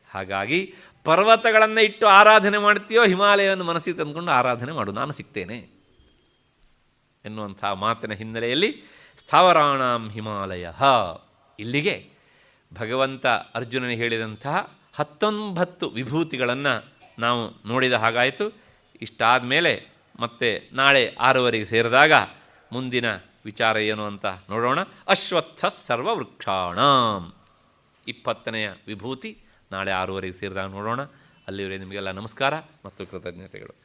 ಹಾಗಾಗಿ ಪರ್ವತಗಳನ್ನು ಇಟ್ಟು ಆರಾಧನೆ ಮಾಡ್ತೀಯೋ, ಹಿಮಾಲಯವನ್ನು ಮನಸ್ಸಿಗೆ ತಂದುಕೊಂಡು ಆರಾಧನೆ ಮಾಡು, ನಾನು ಸಿಗ್ತೇನೆ ಎನ್ನುವಂಥ ಮಾತಿನ ಹಿನ್ನೆಲೆಯಲ್ಲಿ ಸ್ಥಾವರಾಣಾಂ ಹಿಮಾಲಯ. ಇಲ್ಲಿಗೆ ಭಗವಂತ ಅರ್ಜುನನಿಗೆ ಹೇಳಿದಂತಹ 19 ವಿಭೂತಿಗಳನ್ನು ನಾವು ನೋಡಿದ ಹಾಗಾಯಿತು. ಇಷ್ಟಾದ ಮೇಲೆ ಮತ್ತೆ ನಾಳೆ 6ವರೆಗೆ ಸೇರಿದಾಗ ಮುಂದಿನ ವಿಚಾರ ಏನು ಅಂತ ನೋಡೋಣ. ಅಶ್ವತ್ಥ ಸರ್ವವೃಕ್ಷಾಣಾಂ 20ನೆಯ ವಿಭೂತಿ ನಾಳೆ 6ವರೆಗೆ ಸೇರಿದಾಗ ನೋಡೋಣ. ಅಲ್ಲಿವರೆಗೆ ನಿಮಗೆಲ್ಲ ನಮಸ್ಕಾರ ಮತ್ತು ಕೃತಜ್ಞತೆಗಳು.